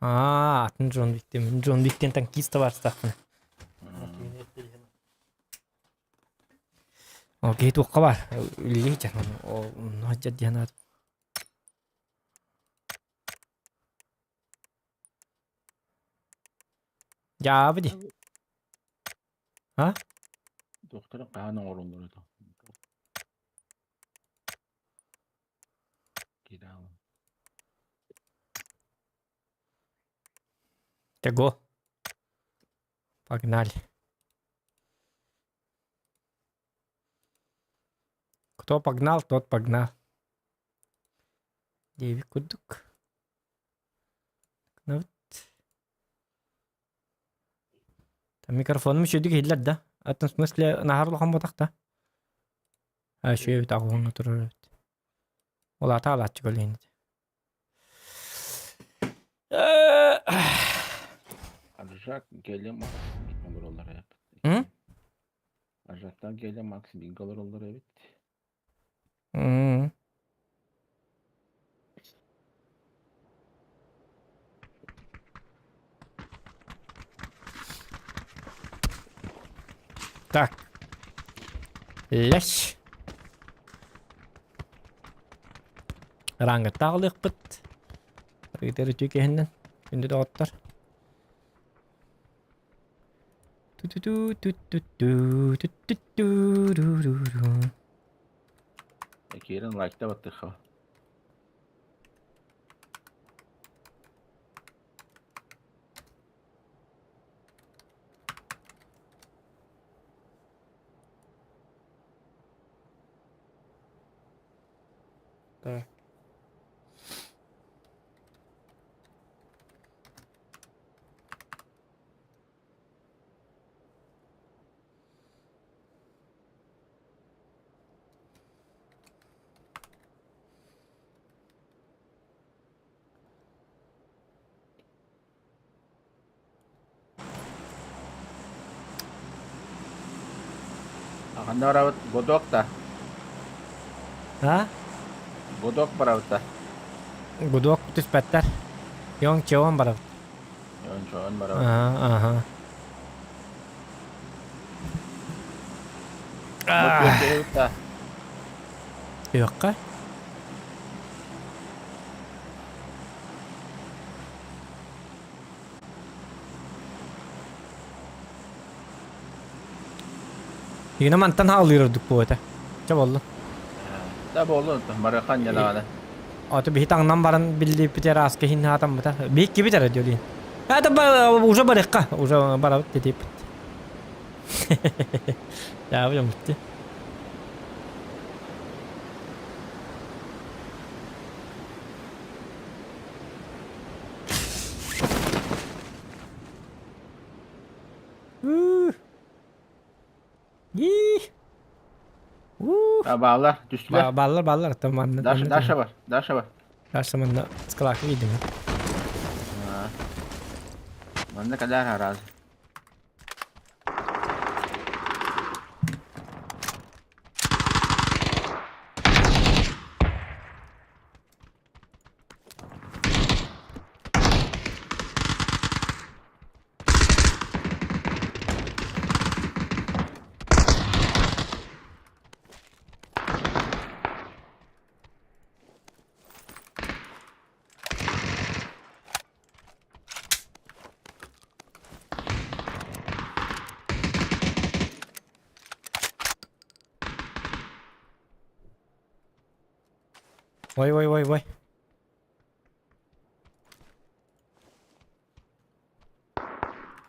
Атын Джон Викте. Мен Джон Виктен танкиста бар стақпын. О, кейт оққа бар. Үлі жан. О, нұхаджат диянат. Жабы де. Ha? Doktora kahanın orunları da. Gidelim. Чего? Погнали. Кто погнал, тот погнал. Девик кудук. Ну вот. Там микрофоном еще дик хиллер да. Это в смысле нахар лохом ботакта. А шею так он турурут. Ола таалат чиголин. Arjak gele max bilgalar olur hep. Hı? Arjak'tan gele max bilgalar olur evet. Так. Леш. Раңга тағылық бұт. Рыйтары түйкехінен. Күнді де оттар. Ekirin like'da battık ha. Так. Anda arabat godok da. Ha? Godok barabat da. Gudok putus petter. Yang cewek barang. Yon çoğun barabat. Aha. Godok evet da. Yok ka? Yine mantan alıyorduk bu öte. Çabuk oldu. Tabi olur. Marakan yanağına. Atı bir tangdan baran bildi biter aske hin hatam biter. Büyük gibi der diyor. Ha da uca barıkka. Uca bara dedi. Ya hocam bitti. Yii. Ha bağlar. Düştüler. Ballar tamam. Daşa var. Daşa var. Her zaman da skalak iyiydi mi? Ha. Ben ne kadar arazi. Vay.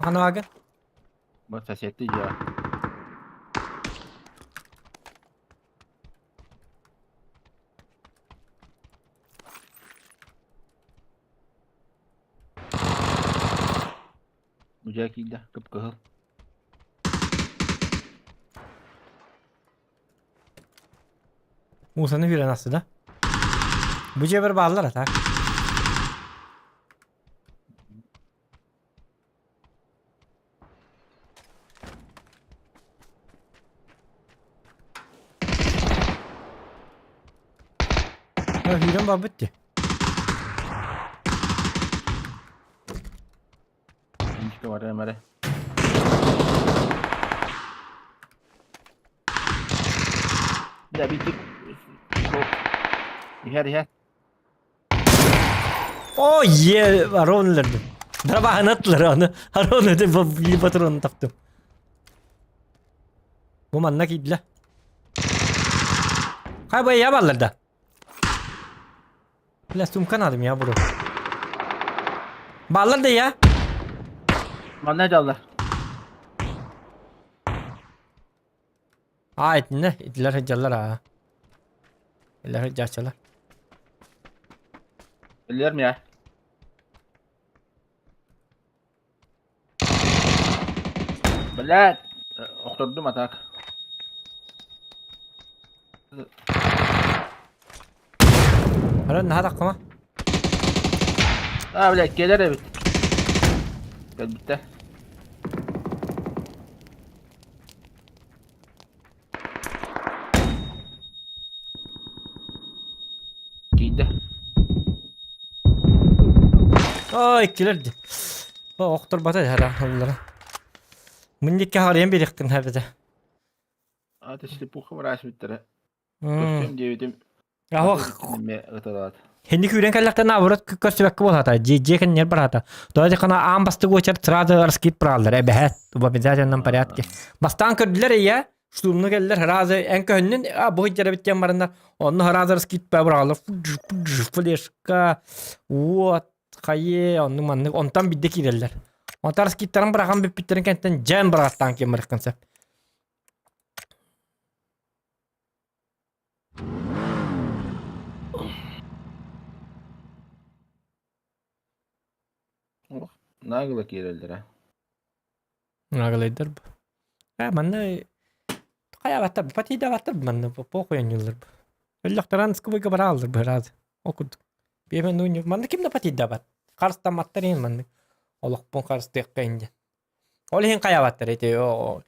Ano aga? Bu ses etti ya. Mücakilde kıpkıhıl. Musa'nın hüren aslında. Bu ceber bağlar atak. Hüren bağ bitti. Başka var Ömer'e. Ya bir tık. İher. Oh yeah, Aron öldürdüm. Darabahan attılar onu. Aron öldü, bu patronunu taptım. Bu mannak idle. Hay bu ya ballarda. Biraz sumkan aldım ya bro. Ballarda ya. Lan ne callar? Ait ne? İddiler hıccarlar ha. İddiler hıccarçalar. Biliyor mu ya? Bilen. Oturdum atak. Aron ne hadak kama? Ha bilen gelir evet. Gel bitti. Giydi. Oh ikkilerdi. Oh oktur batay hara onlara. Mındik harayan biriktin harbide. Ateşli bu kadar aç bittere. Hmm. Koştum diyedim. Ya bak. Italat. Hindi küren kallakta na avrat kösbek bol hata. Je kan yer barata. Dolayı kana am bastı goçer trada arskit prallar. Behet. Bu bizaten pariyat ki. Bastan kördüler ya. Şturunu geldiler razı en köhünün bu hicra bitken barınlar. Onu razı arskit prallar. Fleshka. What kaye onu manlık ondan biddek girerler. Ondan arskitlerin bırakan bitlerin kentten cem bıraktan ki mırkınsap. Nagılık yereldir ha. Nagalaydır bu. Ha manna kaya battı. Pati da battı manna bu koyan yıllar bu. Öllüklerin sıkı boyga bara aldır bu herhalde. Okuduk. Bir ben oynuyor. Manna kim de pati da bat. Karstan mattarın manna. Oluk pon kars dekka ince. Olihin kaya battır ete o.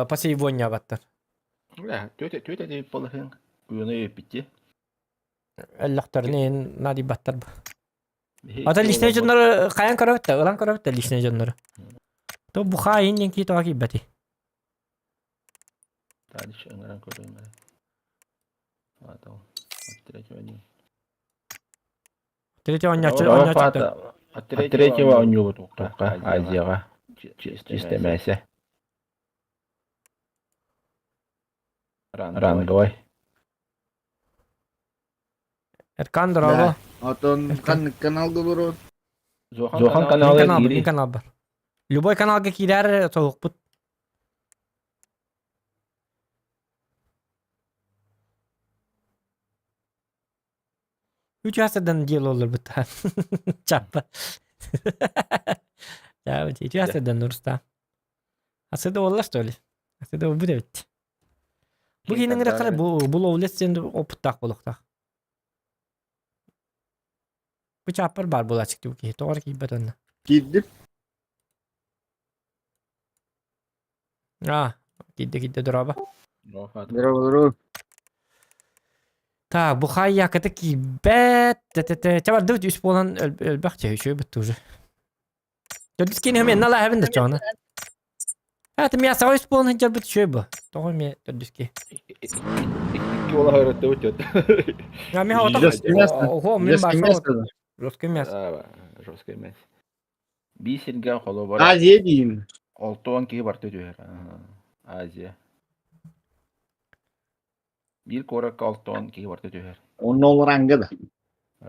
Pasi vonya battır. Ya töte de balığın. Uyunu yiyip bitti. Öllüklerin nadi battır bu. Ata lişne canları kayan karabitte. Ulan karabitte lişne canları. To bu hain yenki takip bati. Tadi şu engaran koyayım ben. Ha tamam. Direkt oynayayım. Terete onya Ora çıktı. fata. Direkt var oynuyor bu tokta. Aziyaga. İstemese. Rangoy. Erkan drama. Atun kan kanal dulu. Zohan Kanal kanalı bir giri. kanal var. Любой kanalga girer soğuk bu. Üç hasadan yıl olur bu tane. Çappa. Ya üç hasadan dursta. Hasada ollar öyle. Hasada bu da bitti. Bu yine rakara bu lovlet sen o putak bulukta. Bu çapar bar bula çıktı bu ki. Doğru ki betonla. Gidip Ah, gitti duraba. dulu. Так, бухай якыты кибет. Чабар дыв үс болан өлбәк чәйшөй бітті уже. Дөрдіс кені мен нала әбін дә чоғына. Әті мен сау үс болан хыджар бітті шөй бұ. Тоғы мен дөрдіс ке. İki ola hayratta uçat. Я мен хау Жас емес. Ого, мен баша. Русский мяс. Жорстко емес. Bir silge kolu var. Aziye diyeyim. 6-10 kişi var diyor. Azia. Bir korak 6-10 kişi var diyor. Onun olur hangı da.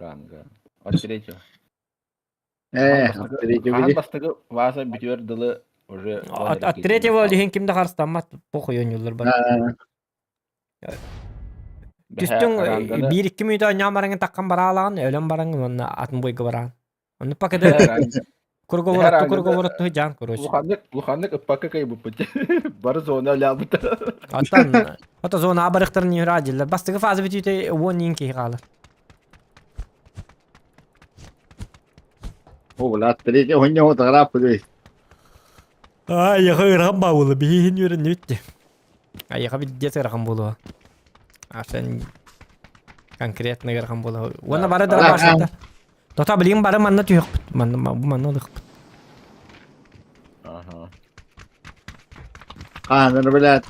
Ranga. Atreço. Atreço Han bili. bastığı varsa bitiyor dılı. Третий волі хен кимді қарыстамат. Похуй ойнылар бар. Түстің 1-2 минут ойнаған бараңын таққан бара алаған, өлен бараңын онна атын бойғы бараған. Оны пакеті kurgu vuruttu can kuruş. Luhanlık ıppaka kayı bu pıçı. Barı zona labıta. Hatta zona abarıktırın yüracılar. Bastığı fazla bütüyte 10 yinki kalır. O la Atreço oynuyor o da rapı. Ay yakı rakam bağlı. Bir hin yürün bitti. Ay yakı bir diyete rakam bulu. Asen konkret ne rakam bulu. Ona bara da başladı. Tota bileyim bara manna tüyük. Bu manna oluyor. Kanını bilet.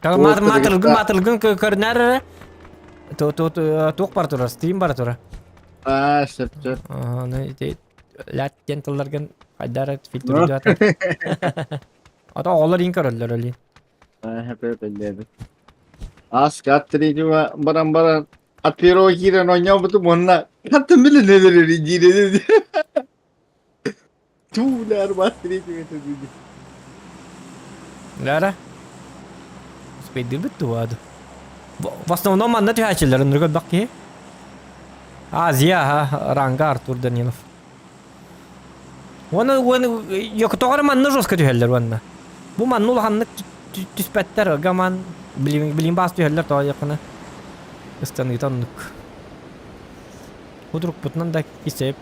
Kalau Tuh, tergesa. matılgın körner. Tuğ bar tura, steam bar tura. Sip sip. Ne de lat gentlelargan haydar filtri ata. Ata oğlar in körler öyle. Hep belli. Askat terima barang-barang. Atiro kira nonyo betul mana. Kata bila neler rinci dedi. Tular bastri itu dedi. Lara. Spedir bitu adı. В основном манна тячелер, нурга бакки. Азия, Ранга Артур Данилов. Вон yok doğru manna жестко тяхелер ванна. Bu manna ulhanны tüspetler gaman bilim bas tüheller to yakını. Istanı tanık. Hudruk putnan da kisep.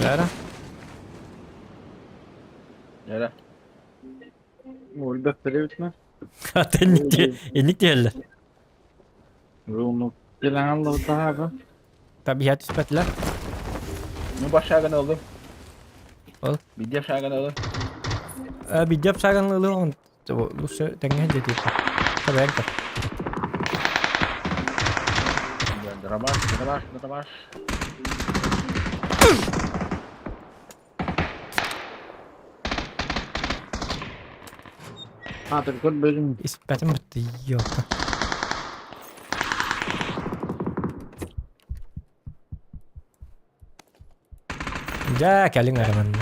Lara. Yara. Orada terima. Enik diyorlar. Rumu. Bilang Allah tahu. Tabiat tüspetler. Ne başagan oldu? Ol. Bir de başagan oldu. Bir dep saganlığı on. Bu şey tengah jadi. Tabii ki. Dramaş. Terkut benim. İspetim bitti. Yok. Ja, kaling araman.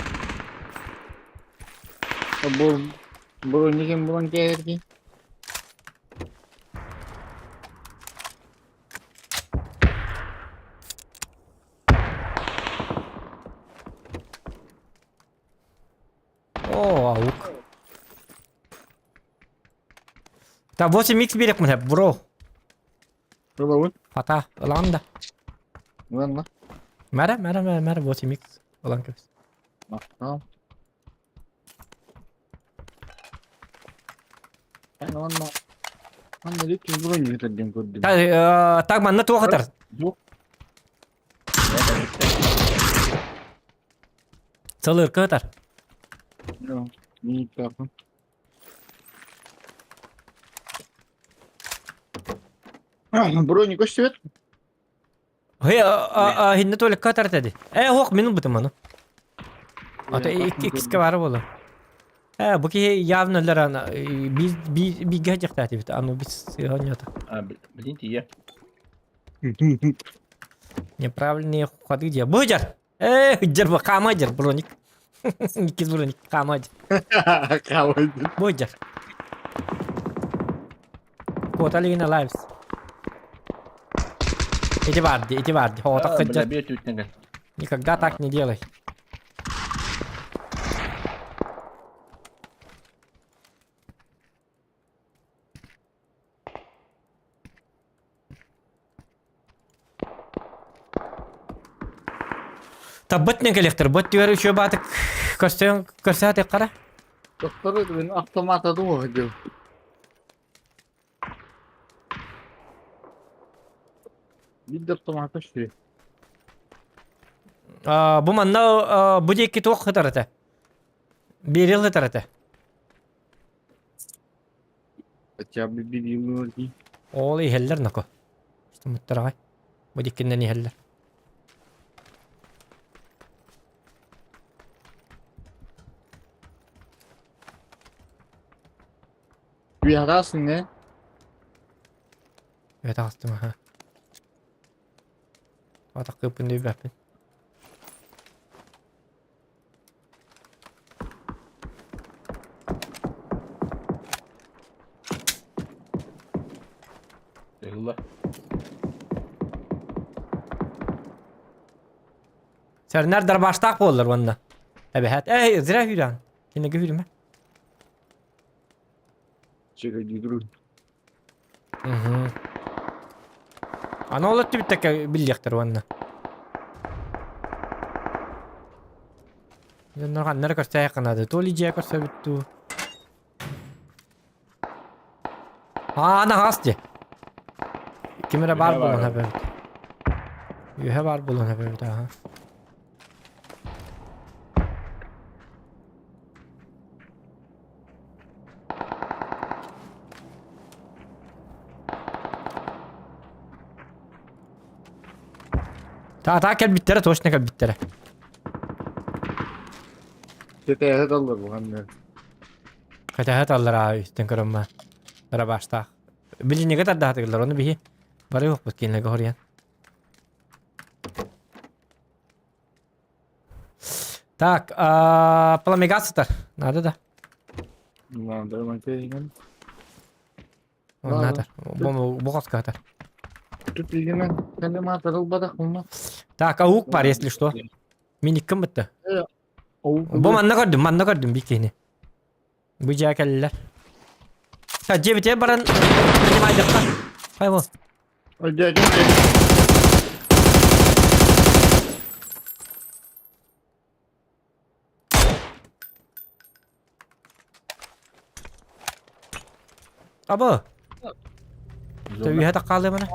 Bu ini kan bulan kayak ni. О, аук. Та 8x берек міне, бро. Coba bun. Fata, ulan da. Bulan lah. Mara 8x. Ulan kız. Tamam. Ben onunla. Ben de ilk kez bulan getirdim kurdum. Tak manna tuğa kadar. Yok. Çalır kadar. Yok. İyi yapın. Bro, не хочешь свет? Hey, hinne tuvalet kadar dedi. Hok minun bitim onu. Ata x var oğlum. Bu ki явно лерана biz gecek tahtı ama biz oynuyordu. Блин, я. Неправильные ходы где. Бujар. Hıcır bu kamacır bronik. İkiz bronik kamacır. Kau. Bujar. Kotalina lives. Эти варди. О, так хотят. Бля, тут нога. Никогда так не делай. Tabbetne kolektor, bot diyor şu batık körsete kara. Doktor itu ben otomata tuh aja. Bir de otomata şey. Bu manna bu deki tok hatarata. Bir yıl hatarata. Acaba bir yıl lagi. Oğlu heller nako. İşte mutlaka. Bu dekinden heller. Bir hatasın ne? Evet astım ha. Atak kapın diye bakın. Eyvallah. Sen nerede baştak olur bunda? Evet. Zira hüran. Yine görürüm. Çekil gidiyor. Ana olat bir tek bilyaktar bunda. Yanlar kanlar karşıya kanadı. Toli ciğer karşıya bittu. Ana hastı. Kimere var Yühe var bulan o. haber. Yühe var bulan haber daha. Ta gel bittere toşne gel bittere. Tete dallar bu hamle. Katahat Allah abi üstten kırılma. Bara başta. Bilin ne kadar daha tıkırlar onu bir. Bara yok bu kinle gahoriyan. Так, пламегасытар. Надо да. Lan da ben keygen. Он Ладно. надо. Bu каскатар. Tut ilgilen. Kendime atarıl badak bunlar. Так, аук бар, если что. Minik kim bitti? Bu manna gördüm bir kini. Bu cakaller. Ta cebite baran benim aydıkta. Hay bu. Gel. Abo. Biz Tabii ona- hata kaldı bana.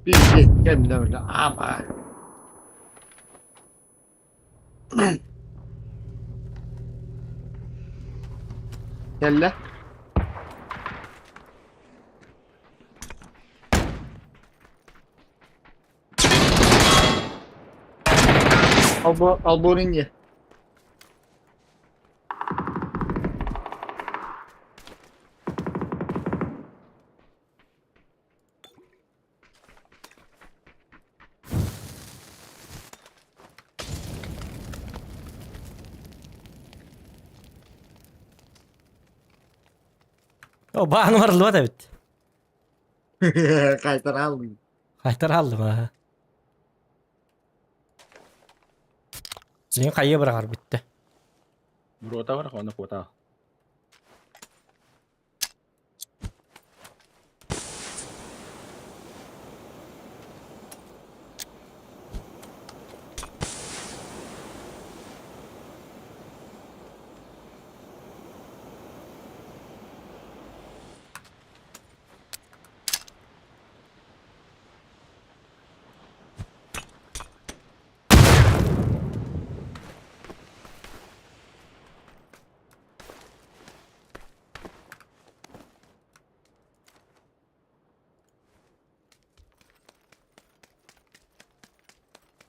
Bir şey kendine öyle ama. Kelle. Alborinye. O bağını var da bit. Kaytar aldım. Haytar aldım ha. Senin kayıya bırakır bitti. Berota var kok kota.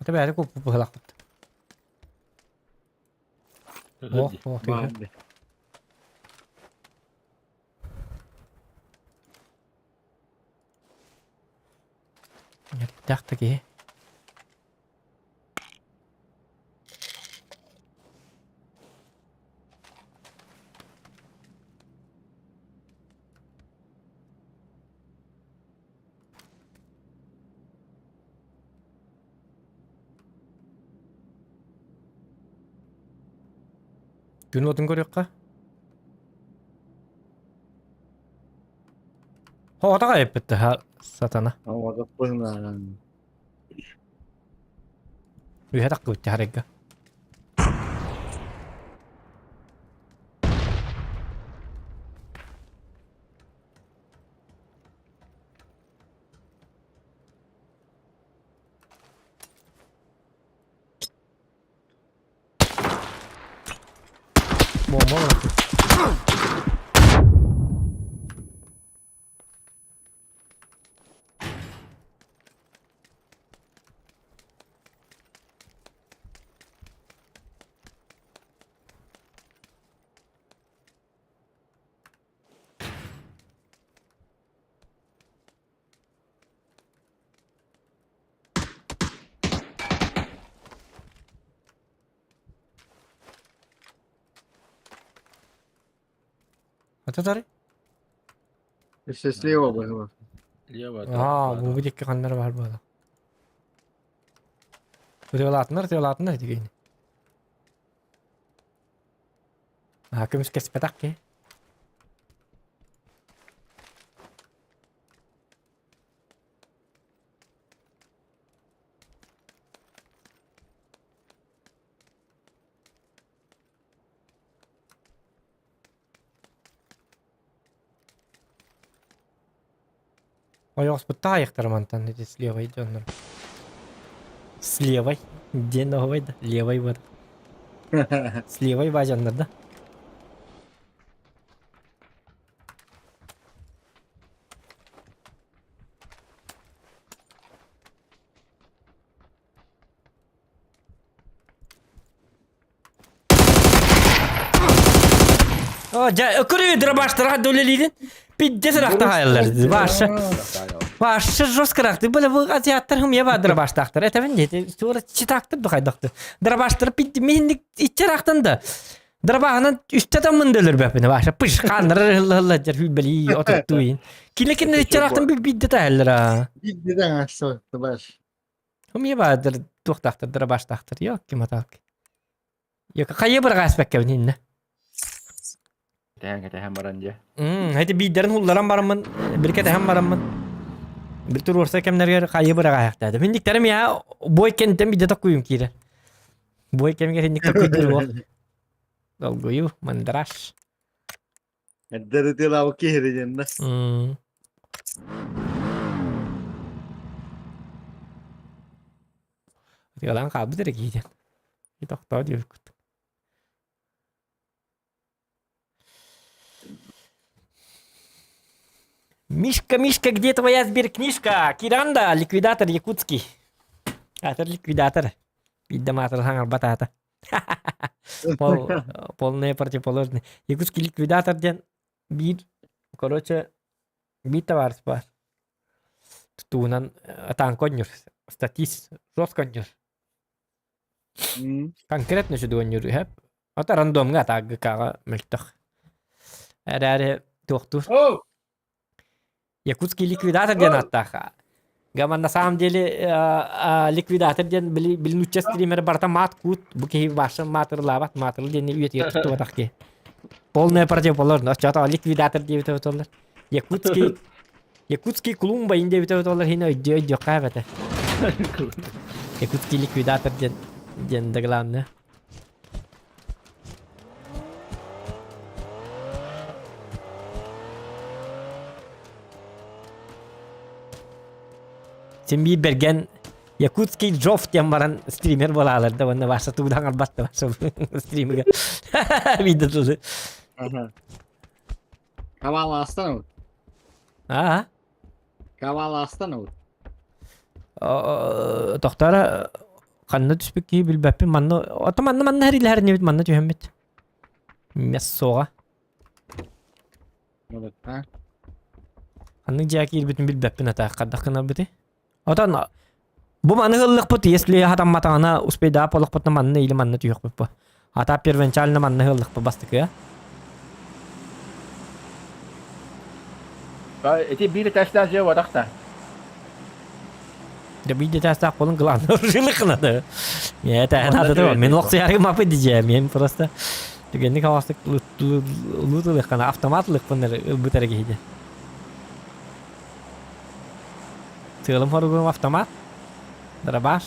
Tabii hadi bu halak bitti. Oh, oh, tüy. Bandi. Yaktı ki. Gün odun görüyor ka. O da kayıp bitti ha satana. Ama da koyma. Üye dakika bitti harika. Bomba mı? Atı tarı. Sesli o bak. Iya batu. Bu bir dakika kanları var bu arada. Riolatınlar diye. Hakim kes petak ki. Ой, спыта яктармантан эти с левой дённор. С левой. Где новой, да? Левой вот. С левой бажаннар, да? О, көрі дырабаштарға дөлелейден. Пидде сырақта хайылар. Башы жосқырақты. Бұл азиаттар хым еба дырабаштақтар. Әтәбін дейті. Суыра читақтыр дұқайдықты. Дырабаштары пидде мендік итчарақтында. Дырабағынан үстәтен мындылыр бәпіні. Башы пыш қандырыр хылы жар хүлбәлі отырттуын. Кинекенде итчарақтын пидде тәйілер. Biddeden aşağı baş. Хым еба дұртақтыр, дырабаштақтыр. Йок, кем аталық. Йок, қайы бір ғаспәк кәбін хинне. Tähän maran ja. Hadi bir hullaran barımın, bir kete hem barımın. Bir tur olsa kemlerger kayı bırak ayakta. Hindiklerim ya, boy kentten bir de takuyum kire. Boy kemler hindik takuydur o. Dalgoyu, mandraş. Edder de la okey hediyende. Yalan kabı direkt yiyeceksin. Bir doktor diyor. Мишка, где твоя сберкнижка? Киранда, ликвидатор якутский. Это ликвидатор. Видоматор хангар батата. Полные противоположные. Якутский ликвидатор ден бит. Короче, бит товар спар. Тунан атан конюр. Статис. Жос конюр. Конкретно что конюр. Это рандом гата агкага мельтах. Это доктор. Якутский ликвидатор ден аттаха. Гаман на самом деле ликвидатор ден билнуча стример барта мат кут буки ваша матер лават матер ден уйет ерту ватахке. Полная противоположность. Чата ликвидатор девятого доллар. Якутский клумба ин девятого доллар хина идё кавата. Якутский ликвидатор ден да главное. Sembi bergen Yakutski Jof yang baran streamer bolalar da wanna basa tudan albatta basa streamer video tuh. Kavala aslan ol. Ah. Kavala aslan ol. Tohtara kanna түспек ки билбәппе манны атаманны һәриләр не бит манны төхәммет. Мяссоға. Evet ha. Анны жакир битен билбәппе ната кадакына бите. Отан бу маны хыллык бут, если хатам матана успейда полык бутна манны или манны түйөк бу. Ата первенчально манны хыллык бу бастыкы. Эти бiri тәстән же вадакта. Да биде таста полын глан. Жилыкна да. Я это надо да. Мен локсы яры мапы дижем. Мен просто дегенде кавастык лутулык кана автоматлык пыныр бутарга иде. Тылым хоргум автомат. Дробаш.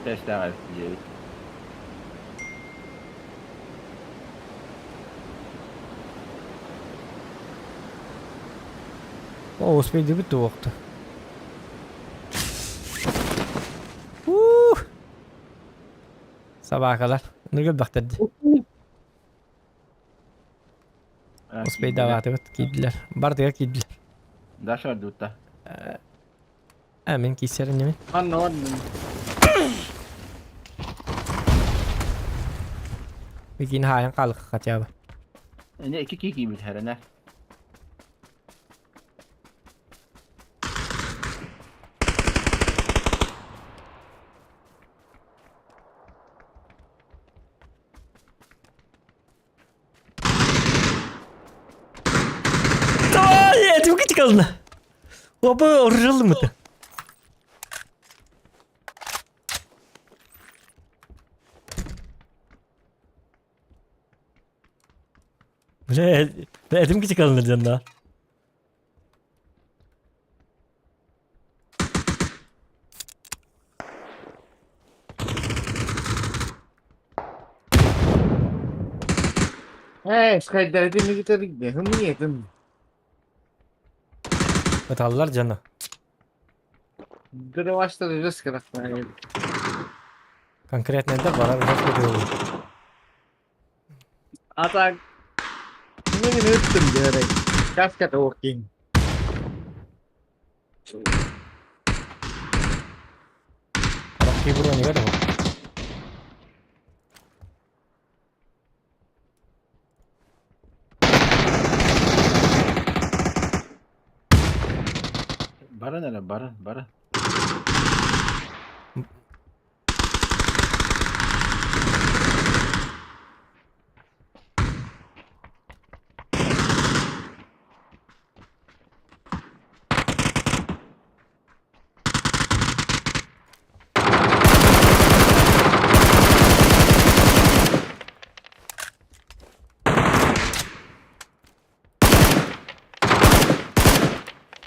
Testa О, успейді бітті оқты. Sabahlar. Nurgül baktırdı. Uspeydi avatı bit. Giydiler. Bardığa giydiler. Daş var dutta. Amin kiyserin yemin. Anne. Bikin hayan kalık kaçaba. Ne iki kiki bir herene. Çok küçük kaldı. Opa orijinal mı? Etim küçük kaldı canına. Skydiving'e gidelim de hımı yedim. Batallar canı. Görev başlayacağız kıraklar. Konkret nedir? Bana biraz kötü Atak. Hımı yine öttüm diyerek. Kaskat walking. Rakip buraya ne kadar? Baran hele Baran Baran.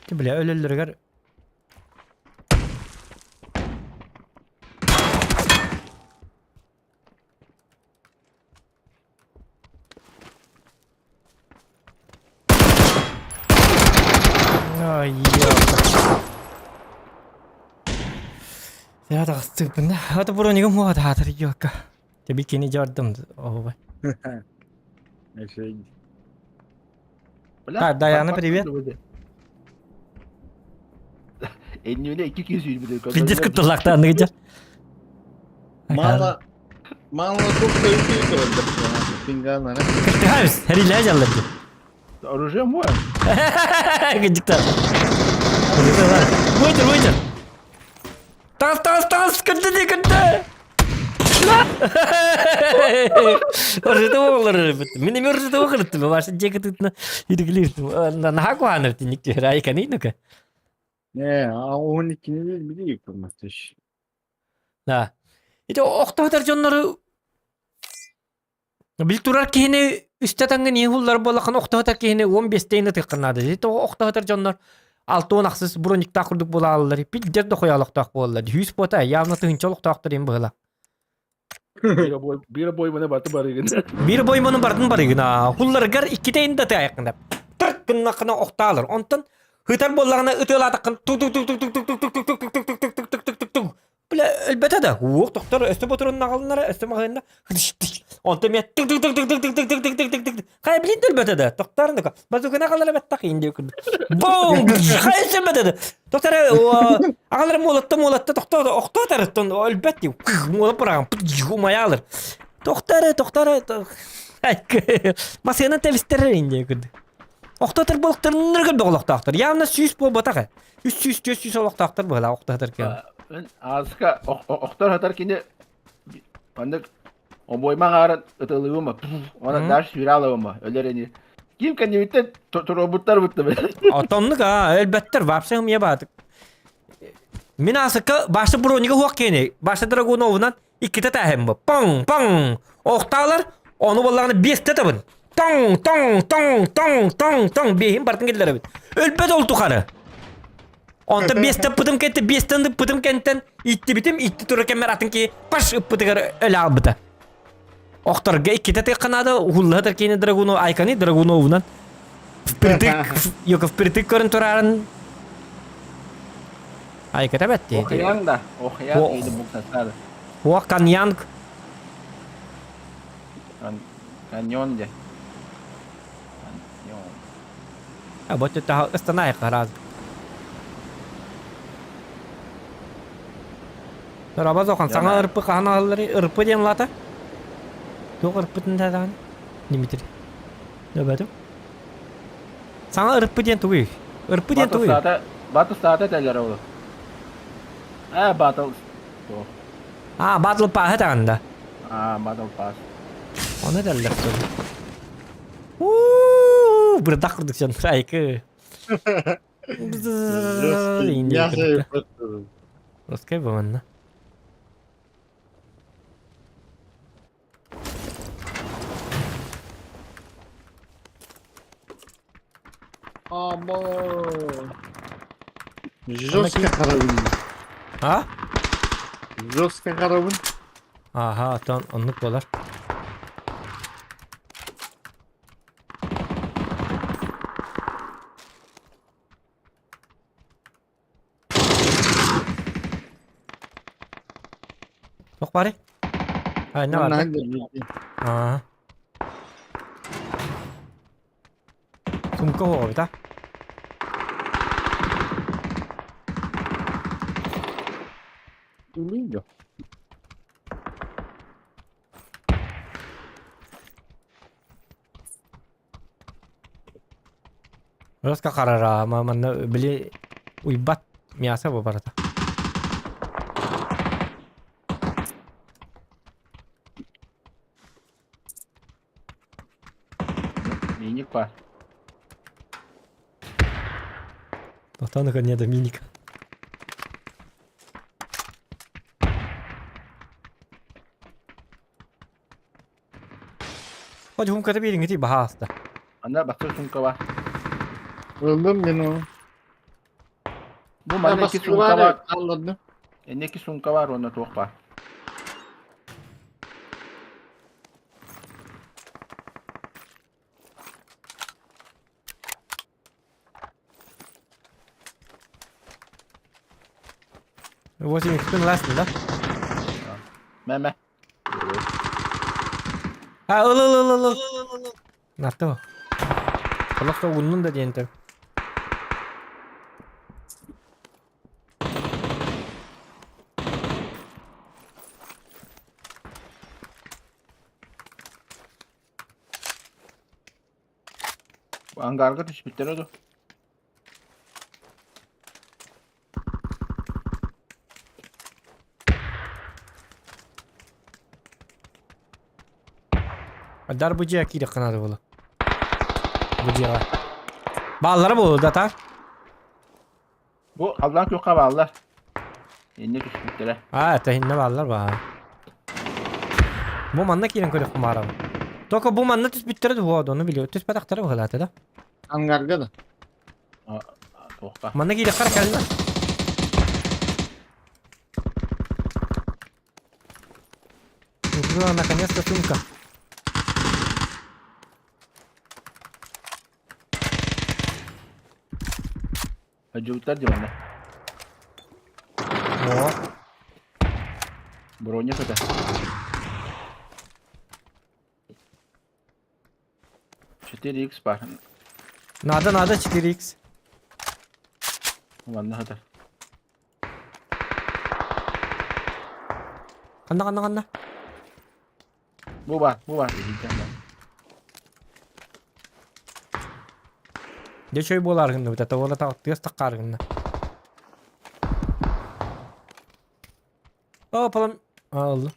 Ki bile ölülürler. Ay yok. Ya da astık bunu. Hadi buraya ne mu hadi hatır yok. Tabii ki ne yardım. Oh vay. Neyse. Ha, Dayana, привет. Enniyle 220 Bir diskutulakta ne güzel. Mala çok tehlikeli kalacak sana. Pinganlara. Kırtıkayız. Her ilaç alırdı. Оружие мое. Gıcıklar. Buydur buydur. Tas kırdı de kırdı. Orada oğulları. Benim orada oğulları. Başta ceketini yürüklüyorsun. Naha kuanır tinlik. Rayka neydi ki? Ne? 12'ni bir de yıkılması iş. Ha. İşte oktadır canları. Bil turar kihini üstetenge niye hullar bolakan oktadır kihini 15 tane tıkkanadı. İşte oktadır canlar. Altı aksız bronik takırdık bolalar. Bir de koyalım tak bolalar. 100 pota yavna tığınçalık taktırayım böyle. Bir boy bana batı bari gene. Bir boymanın bardın barı gına. Hullar gar iki tane de ayakında. Tırk kına okta alır. Ondan hıtar bollarına ıtıla takın. Tuk tuk tuk tuk tuk tuk tuk tuk tuk tuk tuk tuk tuk tuk tuk tuk tuk tuk. Bile elbette de. Uğuk doktor üstü boturun nağılınlara üstü mağınına. Ondan mi tuk tuk tuk tuk tuk tuk tuk tuk tuk tuk tuk tuk. Kaya bilin elbette de. Doktorun da. Bazı nağıllara bettak indi yukarı. Boom! Kaya elbette de. Doktor ağları molatta doktor okta tarıttın elbette. Mola bırakın. Umaya alır. Doktor. Masayana tevistler indi yukarı. Oktadır balıkların nırgın balıktaktır. Yalnız 100 bu bataka. 300 balıktaktır böyle oktadır ki. Ben azka oktar hatar kine bana o boyma garan ıtılığıma ona ders viralığıma ölereni. Kim kan yürütte robotlar bitti be. Atomluk ha elbette vapsam ya batık. Minasıka başta broniga huak kene. Başta Dragunov'dan iki tane hem bu. Pong. Oktalar onu balıklarını 5 tane tabın. Tong. Behim partın geldiler. Elbet oldu kanı. Onda 5 tane pıtım kenti 5 tane pıtım kentten itti turarken meratın ki paş pıtıgar öyle albıta. Oktarga iki tane kanada hulladır kene Dragunov aykanı Dragunov'dan. Впритык көрін тұрарын айката бәтті. Okuyan da okuyan iyiydi bu sesler. Уақ каньянг. Kanyon de. Kanyon. Бөтті тағы ұстанайық қараз. Рабаз оқан саңа ұрпы қағана алылары ұрпы дем лата. Жоқ ұрпытын тәдіған. Димитри. Нөбәтім. Саңа ұрпы ден туы. Ұрпы ден туы. Batı saate teller oldu. Battle. Батыл пағы тағында. Battle Pass. Оны дәлдер сөйлі. Burada kurduk canım. Ayıkı. Ruskay bu bana. Ama. Жестко карабин. Ha? Жестко карабин. Aha, ton onluk dolar. yok bari. Hayır ne Onunla var? hangi? Aa. Sumka o bir ta. Duyuyor. Terus ka karara mana beli uibat biasa apa barata. Minik var. Tahta nakanya ada minik. Hadi hum kata bir ingiti bahas da. Anda baksana sunka var. Öldüm ben o. Bu Ben bende iki baskı sunka var var. ya. Anladım. Ende iki sunka var onda çok var. What's in the last da? Meme. Ha ıl. Nato. Kalau kau gunung da dienter. Bu hangarga düş bitter oldu. Adar buji aki da kana da bolu. Buji var. Balları bolu da ta. Bu Allah'ın yok havalar. Ende düş bittere. Ha tahinna ballar var. Bu manna kiren koyuk kumara. Toko bu manna tüs bittere de huwa onu biliyor. Tüs patakları bakılata da. Hangarga da. Çok var. Manna kiren kara kalma. Itu nakanya sumka. Hacıvıklar diyor bende. Oh. Bronya kadar. Çetir X var. Nada 4x. Bende kadar. Kanda. Bu var. Elinde var. Dia coy bolar ganda beta tawala ta tias takar ganda. Oh palam Allah.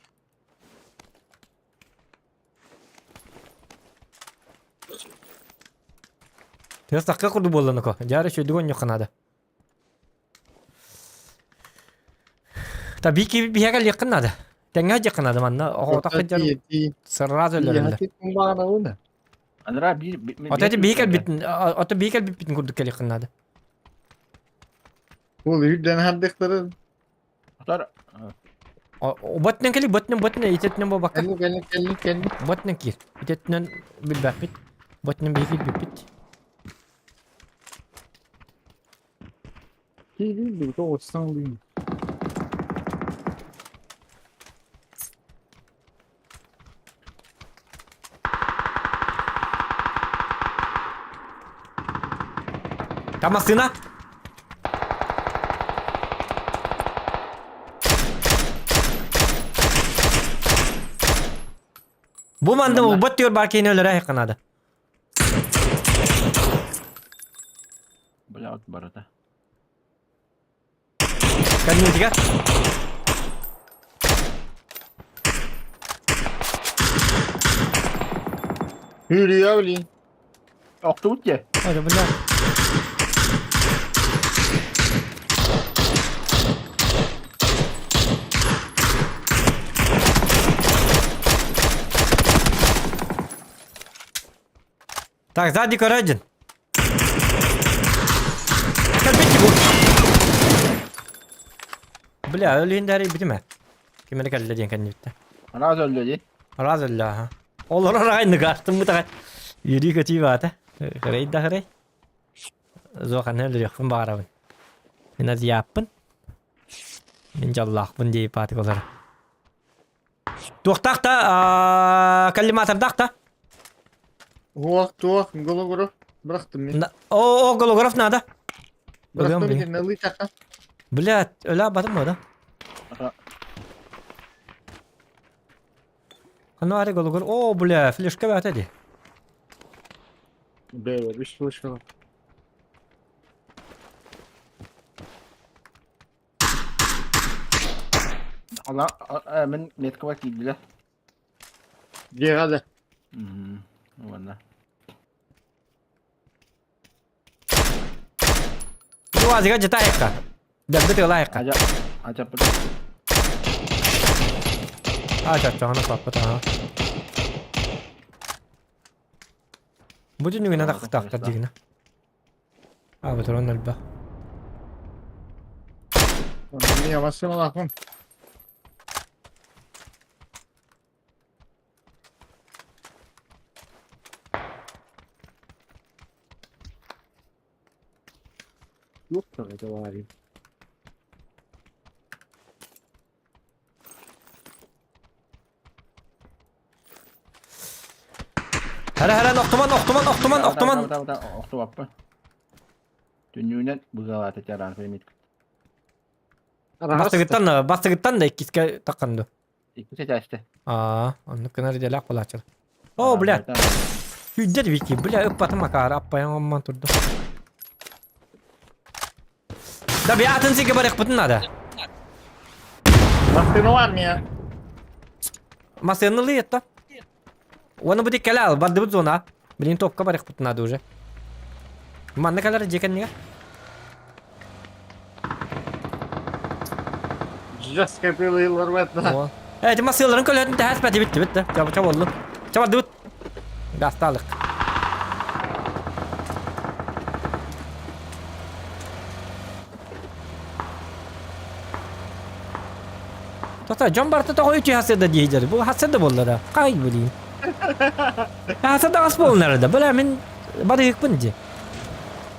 Tias takka kudu bolan ko. Jare coy dugon yok kanada. Tabii ki bir yakal yakın nada. Tengah aja kanada manna. Oh tak kejar seraz öyle. Hati kumbara ona. Anra bir Oto bihikal bitin kurduk kali yakın nada. Bu hüdden haddıkları. Muhtar. Batnen kali batnen itetnen bu bakka. Kelli. Batnen kir. İtetnen bil bakit. Batnen bihikal bipit. Değil bu da olsan değil. Kamasına. Bu manda bu batıyor barkayını öyle rahi kanada. Bela at barada. Kan tiga. Hürriye bileyim. Oktavut ye. Hadi benar. Так, сзади один. Кирпичи bu. Бля, ölüyün dari bitti mi? Kimene kaldı diyen kendi bitti. Ana öldü. Razallah. Olur aynı kartım bu da. Yürü kötü var. Kırayı da kırayı. Zokan öldü yok. Ben bağırabın. Yine yapın. İnşallah bunu diye patik olur. Tuhtaqta kallimatardaqta. Tuğak, gologoro. Bıraktım ya. O golograf nada? Bıraktım Biliyorum bir ne lıytaka. Блядь, öyle batım mı o da? Kanı arı golograf. Oo bля, flashka bat hadi. Böyle bir şey falan. Allah ben metka bak gidiler. Gel hadi. Valla. Bu azıcık cita hekka. Dabbe diyorlar hekka. Acap Aç canına patlat ha. Bu dünü ne dakika digine. Abi turan alba. Ne yavaşsın Allah'ım. Yok da var ya. Hele noktuman. Oktu apa? Dününen buzalat etaran femit. Bastı gittan da ikiske takkandı. İkisi seçti. Onu kadar delak pula açıl. Oh bля. Hüddet wiki bля öpatı makar apa yang omman turdu. Da bir atın sike barık putun ada. Baktın var mı ya? Masını liyet da. Onu bu dikelal baddı bu zona. Bilin topka barık putun ada уже. Man ne kadar jeken niye? Just kapılı yıllar var. Evet masıların kollarını ters pati bitti. Çabuk oldu. Çabuk dut. Gastalık. Tata jambar tata koyu haseda diyeceğiz. Bu haseda bollara. Kay bileyim. Haseda asbol nerede? Böyle min badık bunca.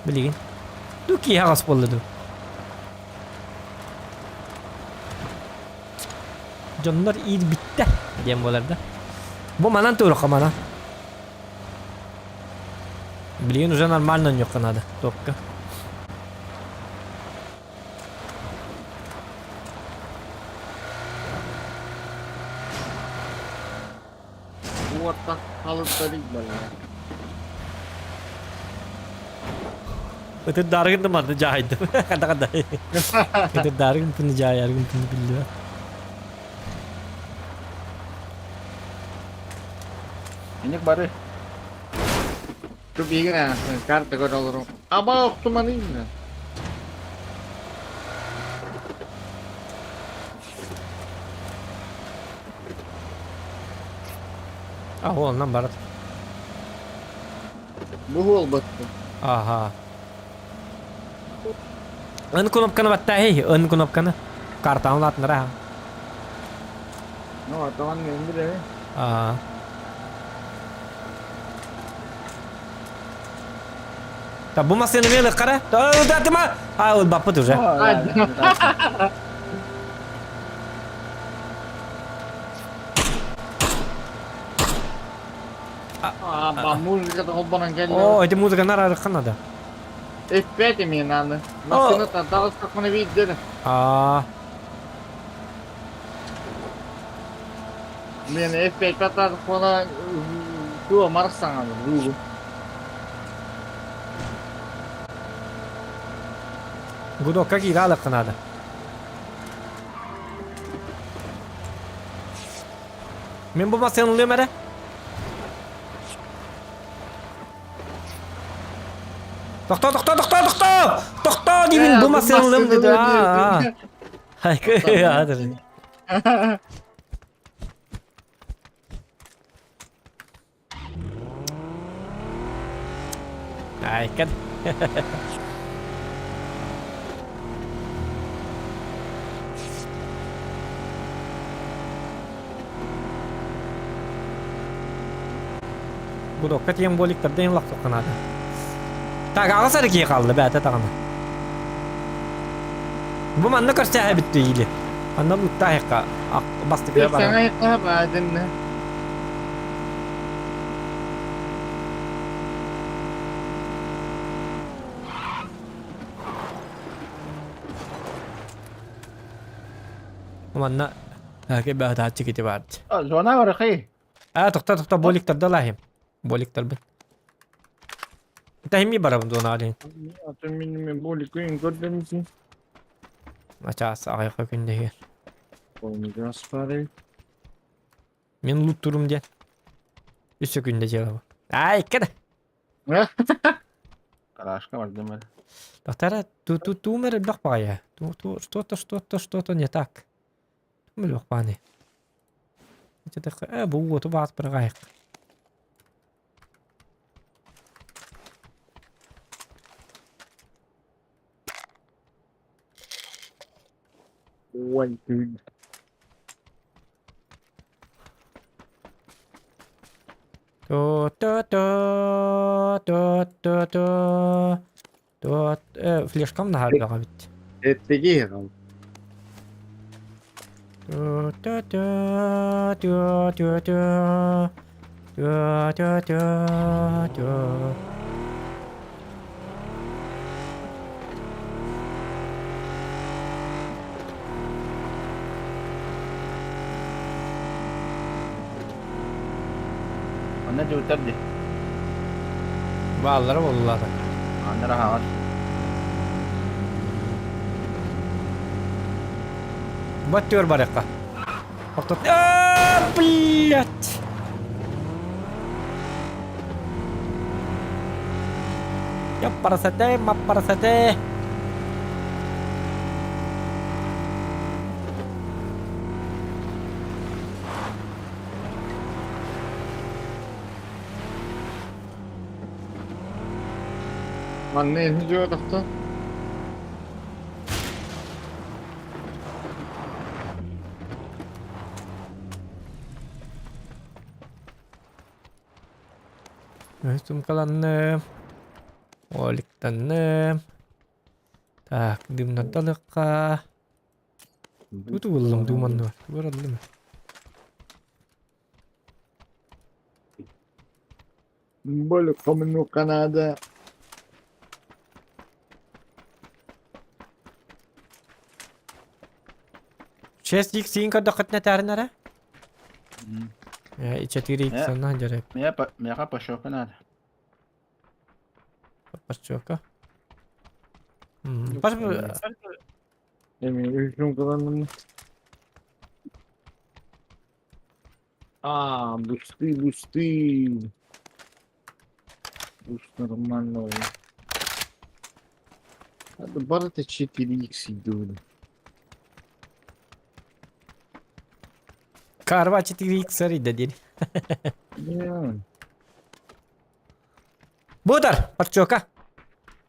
Bileyim. Duki hasboldu. Canlar iyi bitti diyem bolarda. Bu manan tuğru kamana. Biliyorsun uzun normalden yok kanada. Tokka. Bu ortak kalıpları var ya. Itu dargın da mı cahaydı. Kata. Itu dargın pun cahaya, dargın pun biliyor. Ini baru. Şu bir gün kartı gol olurum. Ama okumanıyım da. Ah ondan barat. Bu hol battı. Aha. Ön knopkanı batta hey, ön knopkanı. Kartağın latın raha. Ne var tamam mı de. Aha. Tabi bu masaya ne böyle kara? Udah mah. Ah, udah bapak tuh ya. Aa, música da roubando aquele. Oh, itu musik nara kan ada. F5 mi nada. Mas não tá tava com a vida dele. Ah, Men F5 pra tá com a tua marção, Hugo. gudo kaki gala kan ada. Men bu masaya ne mere? Doktor dibin bu masalım dedi. Hay ya hadi. Ay kan. Bu doktor yang bolik terde yang lakto kanada. Tak ağasa da ki kaldı be ta bu man ne kadar bitti iyili. Anna bu tahika Bastık Bir ya sana bana. yıkla badin ne? Umanna. Hake bir daha çıkıtı vardı. Zona var akı. Tokta boliktar da lahim. Boliktar bin. Kita himi barabın zona alin. Atın benim bu koyun gördün mü? Aças ay kakın değil. Onu gasparı. Men loot durum diye. Üç günde cevabı. Ay kada. Kalaşka var değil mi? Доктора, tu mer бах пая. Что-то не так. Мы лох пани. Это так, бу вот баат прагайк. Ой, ты. Флешкам на харбага бит. Etteki yakalım. Anne cüvter di. Bağları oldular. Anne rahat. Batıyor baraka. Baktık. Блять. Ya parasete, ma parasete. Anne elini diyor doktor. Üstüm kalanım. Oliktanım. Tak, dimna talaka. Tutu belum duman var. Varalım mı? Böyle komunu Kanada. Шесть икс инка докатна тарнара? И 4 икс Ya. на жарек. Meka paşoka nada. Пашчока. Паш Emin ülküm kalanını. Busti. Bust нормально. Hadi bana da 4x идут. карва 4 икс рида дин. Ya. Будар, пашчока.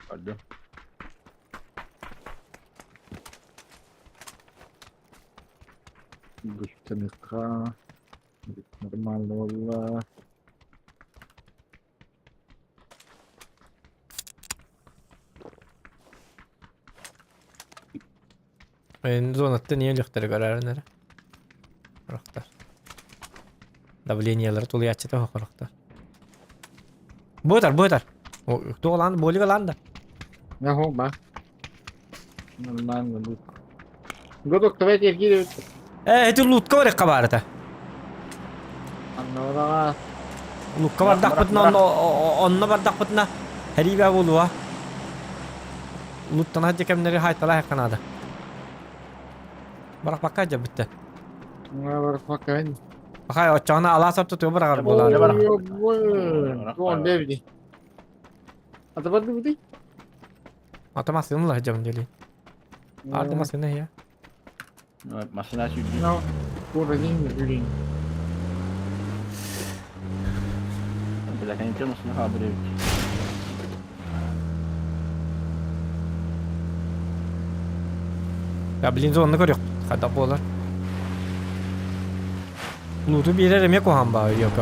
Pardon. Бустамика. Нормально валла. En zonatта не лехтер гарарнара. Рахтар. Давлениялар тулуячта хохрахтар. Будар. О, тоолан боли галанда. Ya ho bak. Нормально будет. Годок давайте гидет. Это лут коврик кабарта. Аннора. Лут ковар дахпытна онно бар дахпытна. Харибя болуа. Луттан хаджа кемнери хайтала хаканада. Барак бакка жабытта. Ne var fakir. Bakay очана ала сап туту барагар болар. Ne var? Doğan devdi. Atabadı bu değil. Otomasyon la jam jeli. Automasyon ne ya? Masina sürücü. No. Burada değil mi? Ürün. Belakang itu masina haberi. Ya bilin zonunu görüyor. Kada bolar. Lutu bir yere mi kohan ba yok.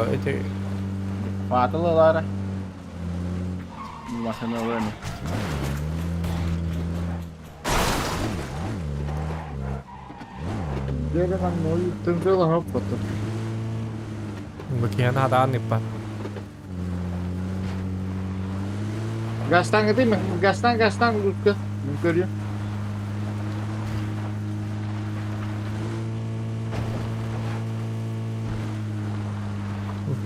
Fatılılar. Masina var mı? Diyorum ben o yuttum lan hop foto. Bagian hadaan nipa. Gastan değil mi? Gastan Lutku. Görüyor.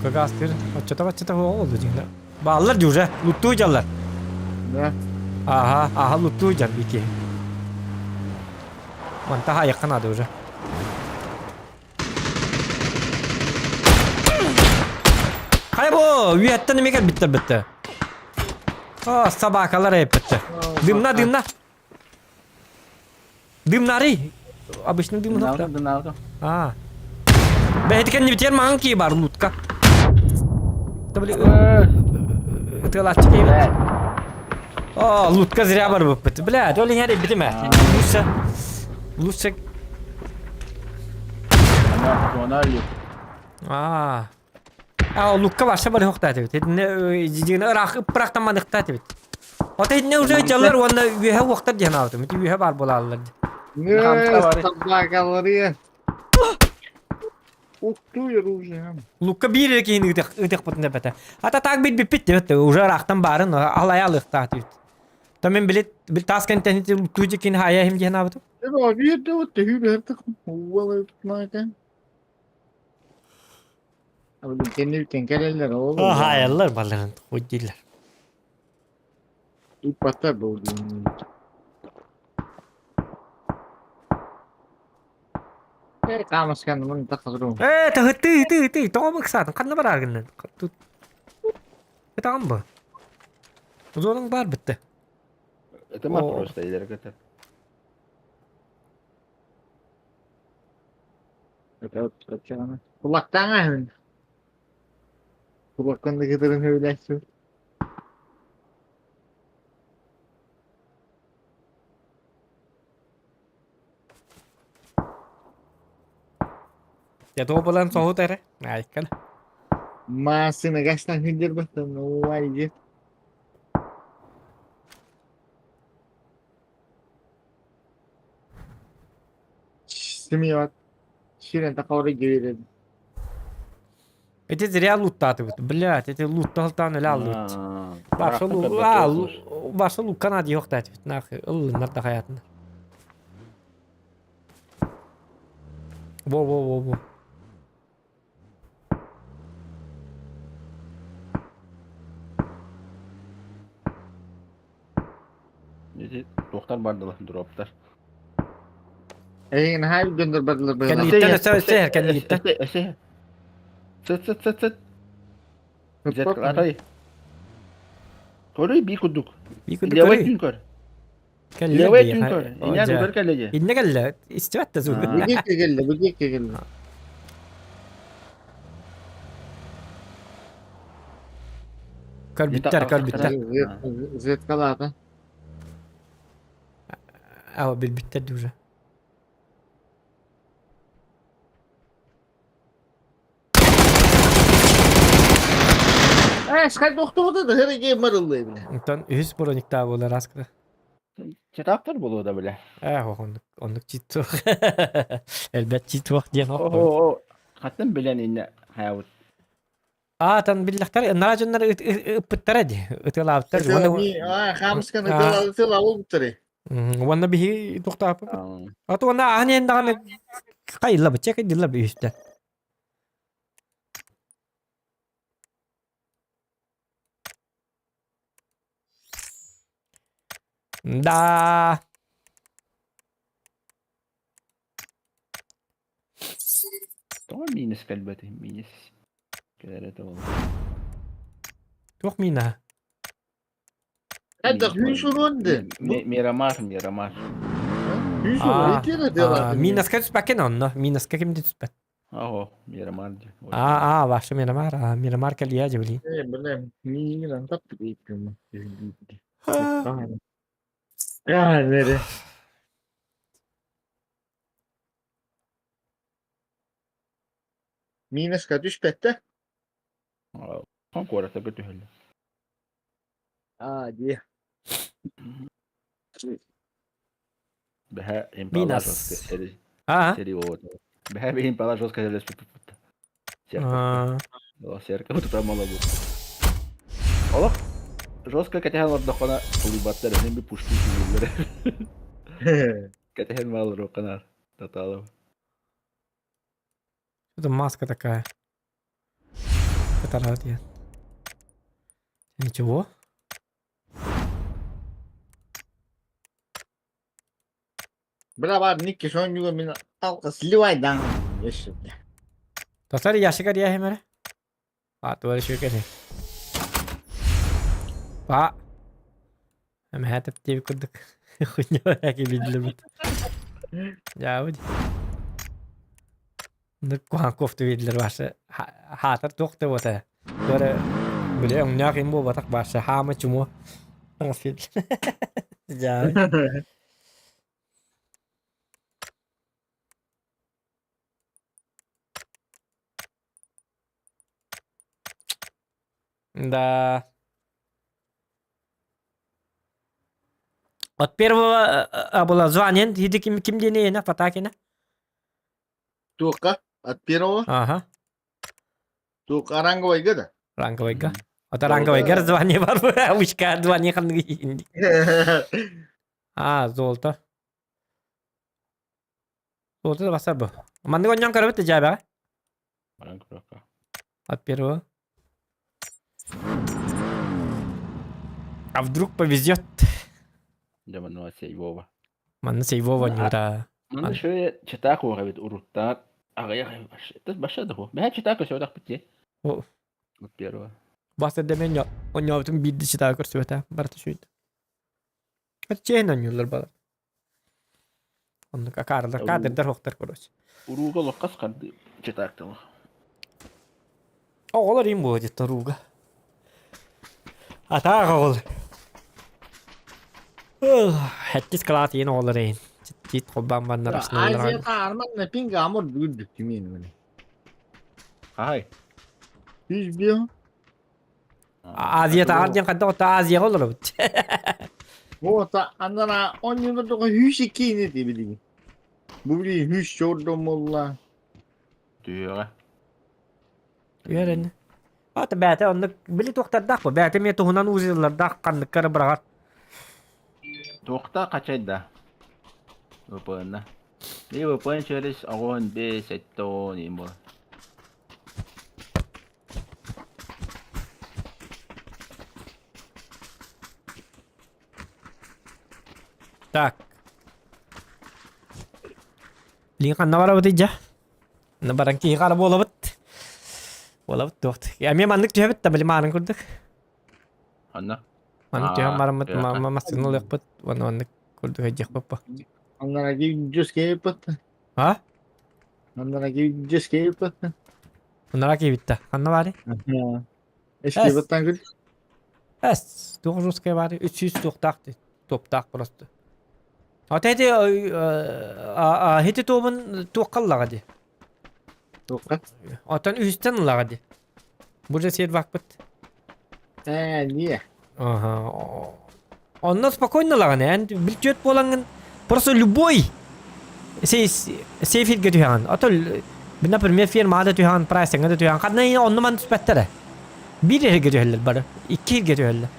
Kagastir. Açata oldu cina. Ballar juga. Lutu jalan. Ne? Aha lutu jan biki. Mantah ayak kana juga. Hay bu, üyetten mi gel bitti. Oh, sabakalar hep bitti. Dimna. Dimnari. Abis ini dimna. Dinalto. Ah. Behit kan nyibitian mangki baru lutka. Kita beli itu lah cekik. Oh, lutka zira baru bitti. Bela, dole nyari bitti mah. Lusa. Ronaldo. Ah. Ah, lukka varsa bari hokta tabii. Ne jijigna ırak tamam tabii. O da ne uzay çalar onda üye vakti cenabı. Miti üye var bolarlar. Ne? Hamza var. Sabahları ya. Utuyor уже. Lukka bir ki ıdık putne bete. Hatta takbit bitti bitti. Uza raktan barın alayalık tabii. Tamam bil tasken tehni luktucu kin haya hem cenabı. Det var vi det var det hur det var utmaken. Abi kendi tenkereller oğlum. Ah hayaller balların hociller. İlk batar bu. Kamaskan bunu takılırım. Tuh. Tong maksat kan lebar kan. Kita amba. Uzun bar bitti. Это мы О. просто ileri götür. Kaçana. Kulaktan ahın. Kulaktan da giderin öyle şu. Ya tuh bulan sohu tere. Nah, kan. Masih nagastan hindir bastın. Vay git. Simiyor. Şirin takavra girelim. Это зря лутати. Блядь, это луталтан لا лут. Başka başka lu Kanada yok da. Nah, ıllar da hayatında. Wo. Doktor bardalar droplar. Her gündür badılır Kan böyle. gitti seher kan gitti. Şey. Sıt. Zet atay. Koruy bir kuduk. Ikut Lewat kuri. dünkor. Kan Lewat lihat dünkor. İnan ular kalece. İnne galla. İstivat da zul. Bu git geldi. Kar bitter. Zet kalata. Awa bil bitter duja. Skal doktorda da her şey marıldı evine. Ondan üs boronik da bolar askıda. Kitaplar bulu da böyle. Onluk ciddi. Elbet ciddi vakt diyen vakt. Oho. Hatta bilen inne hayat. Tan billahtar narajunlar ıpıttara di. Itılabıttar. Hamskan ıkılalı oldu tari. Wanna bihi dokta apa? Atau wanna ahni endan kayla baca kay dilla bi üstte. Da. Tamam minus kalbati. Minus. Kadar da oldu. Yok mina. Hadi hüşür önde. Miramar. Hüşür itire diyorlar. Minas ka tüspäkken onno. Minas ka kim tüspät. Aho. Miramar. Başka Miramar. Miramar ka liya jabli. Bilmem. Milan tatlı bir ipim. Yani. Minas ka düşpette. Son kuoretta pytyhellä. Diye. Beha Minas. А? Сери вот. Бэхэ бэйин пала жестко делес пут. А. Серка вот это мало будет. Олох жестко катяхан ордохона улибаттар энен би пушти сүйүлөр. Катяхан мал роканар. Таталов. Что-то маска такая. Фотография. Нет. Ничего. Браво, Никки Шонюга меня алка сливай дан. Еще. Тосар яшика dia hemere. Ат var şu kene. Pa. Hem hatap tip kurduk. Kunya ki bildirim. Ya bu. Ne kuan koftu bildirir varsa hatar toktu bota. Böyle böyle onyak imbo batak varsa hama çumu. Nasıl? Ya. Да. От первого было звонен, иди ким денег, Фатакина. Тука от первого, Ага. тука ранговый года. Ранговый га. От ранговый гар звонил бар. Ушка звонил kan инди. А, золото. Золото да басар бу. Манды гоньян карабыт жаба. От первого. А вдруг повезет? Да man var şey Vova. Манны сейво ванюра. Man şöyle çetak var evet urutlar. Ağaya başladı bu. Ben çetak şöyle bitti. О, Вот первого. басар демен я. Он я bütün бидди чита көрсөтө. Барты шүйт. Чейн анюлар бар. Онда какарлар кадырдар хоктар көрөс. Uruga lokkas kaldı çetakta var. Оголор им будет таруга. Атага ол. Хэттис клаатин олорейн. Тит хоббан баннар Азия снайлар. тарман на пинга амор дүрдүк кимин мени. Hay. Hiç bir Азия таардын кадда ота Азия олор. o ta andana 10 yıldır da hüş ikini diye bildiğin. Bu bir hüş çordum valla. Työ. Үйрен. Ата бәте онда били тоқтардақ ба. Бәте ме туһунан узыллардақ қандықкары бырағат. Tuokta kaçayda. Öpönä. Niin öpön çöres agon be setto niin mo. Так. Лин қанна бара бітейджа. Ны баран кей қара бола біт. Бола біт тоқты. Я мен мандық түйебіт та білі марын күрдік. Anna. Мандық түйебіт марын біт. Мастығын олық біт. Ваны мандық күрдік әджек баппа. Andana gibi cüz keyipet. А? Andana gibi cüz keyipet. Онара кей бітті. Қанна бары? Eski batan gül. Әс. 900 бары. 300 тоқтақты. Топтақ просто. Ата әді хеті тобын тоққаллаға де. Tokat. Atan üstten lagadi. Burada сер вакпыт. Niye? Ага. Он спокойно лаган. Энд билчет боланган просто любой сейфит гетухан. Атол например фирмада тухан прайсинга тухан. Кадна онны ман спеттер. Bir yere getiyorlar bari. 2 yere getiyorlar.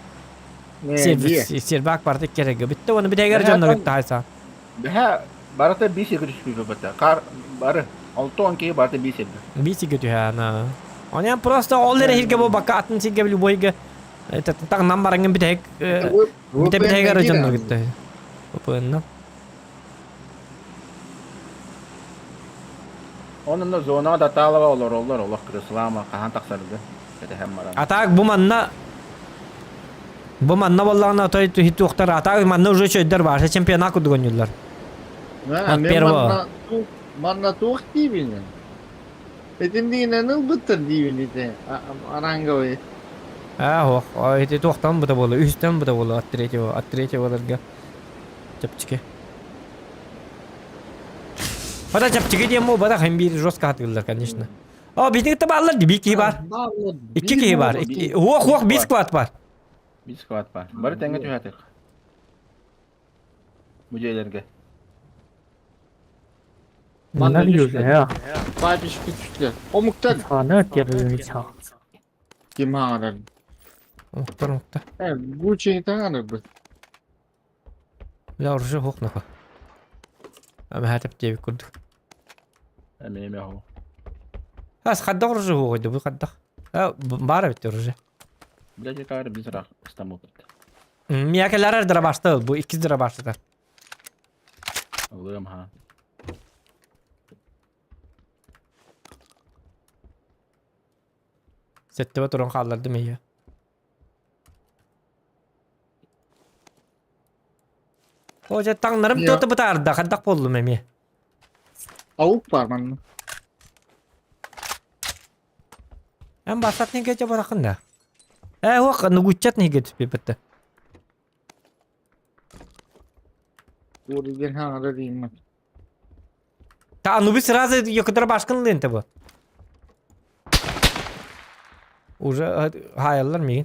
Niye? Sir bak parti kere gibi. Bitti onu bir de geri canına gitti haysa. Beha barata bir şey görüşmüyor bata. Kar barı. 6-10 kere barata bir şey. Bir şey getiyorlar. Onu yani просто onları hirge bu baka atın sirge bir boyga. Tak nambarangın bir tek bir tek geri canına gitti. Bu ne? Onun da zona da talava olur Allah kırıslama kahan taksardı. Kete hem maran. Atak bu manna vallahi na toy hit doktor atak manna уже чөйдер бар, чемпионат кудгонюлар. Manna tuğ dibine. Etimdiğine ne bıtır dibine de. Arangoy. Ho, hit doktан bu da болу, üstten bu da болу, at третьего larga. Чапчике. Бада чапчике дем о бада hem bir жестко атылар, конечно. О, bizning taballar bir ki var. 2 ki var. Hoq, bir squad var. Bir squad var. Barı tenge tühatık. Müceylerge. Bunlar yüzü ya. Babiş küçükler. O muhtar. Sana geliyor çağ. Kim ağrır? Muhtar. Evet, bu şeyden ağrır. Ya ruju hok naka. Ama hatip diye kurduk. Emeğime yahu. Has kadda ruju hoydu bu kadda. Ha bara bitti ruju. Bilecek ağrı biz rak İstanbul'da. Miyakeler lira başta bu 2 lira başladı. Allah'ım ha. Sette ve turun kaldırdı mı ya? Hoca tanlarım Ya. tutu bu tarda kaddak bollu memi. Avuk var mı? Hem basat ne gece bırakın da. O nuguchat ne gece pipetti. Oradan ağrır diyeyim ben. Ta Anubis razı yakıdır başkanlığı ente bu. Уже hayallar mı?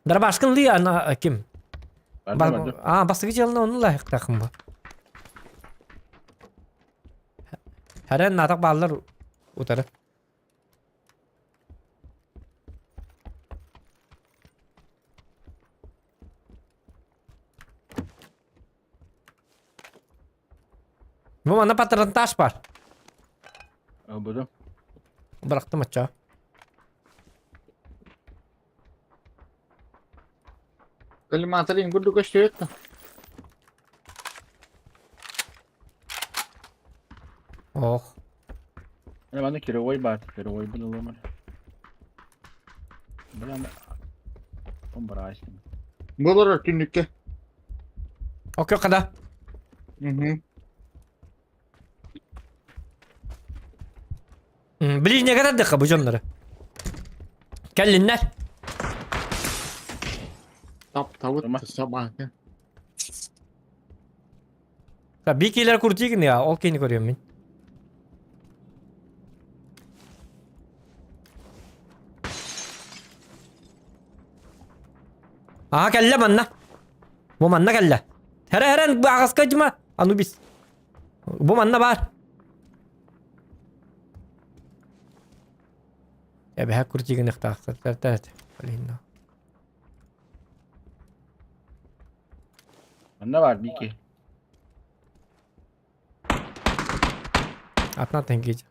Dara başkanlığı ya kim? Ben de ben de. Basıcı çalına onun layık takım bu. Her an natak bağlar utarı. Bu bana patron taş var. Buldum. Bıraktım aşağı. Kalim atalım gudu koşuyor da. Oh. Ben de kirovoy bat. Kirovoy bulalım mı? Ben de. On bara açtım. Bulur günlükte. Okey kadar. Hı hı. Biliş ne kadar dakika bu canları. Kellinler. Tavuk Tamam. da sabah. Ya bir kiler kurtayım ya. Okeyini koruyorum ben. Aha kelle manna. Bu manna kelle. Heren bu ağız kaçma. Anubis. Bu manna var. Ya bir kurtayım ne kadar. Evet. Bende var bir iki. Atna tengeci.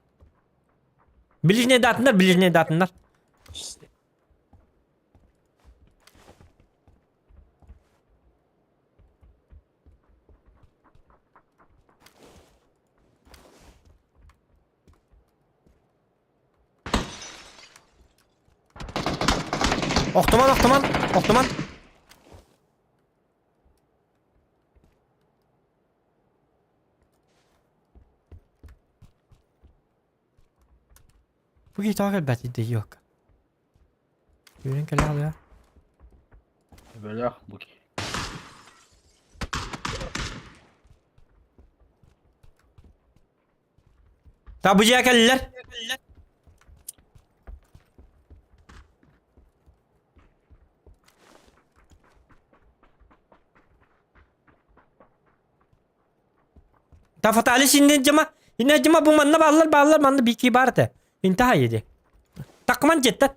Biliş ne datınlar, biliş ne datınlar. Oktuman. Bu gitar elbette de yok. Yürüyün kelle al ya. Böyle yak bu ki. Tabucuya kelleler. Ta fatali şimdi cama. Yine cama bu manna bağlar manna bir kibardı. İntaha yedi. Takman cidden.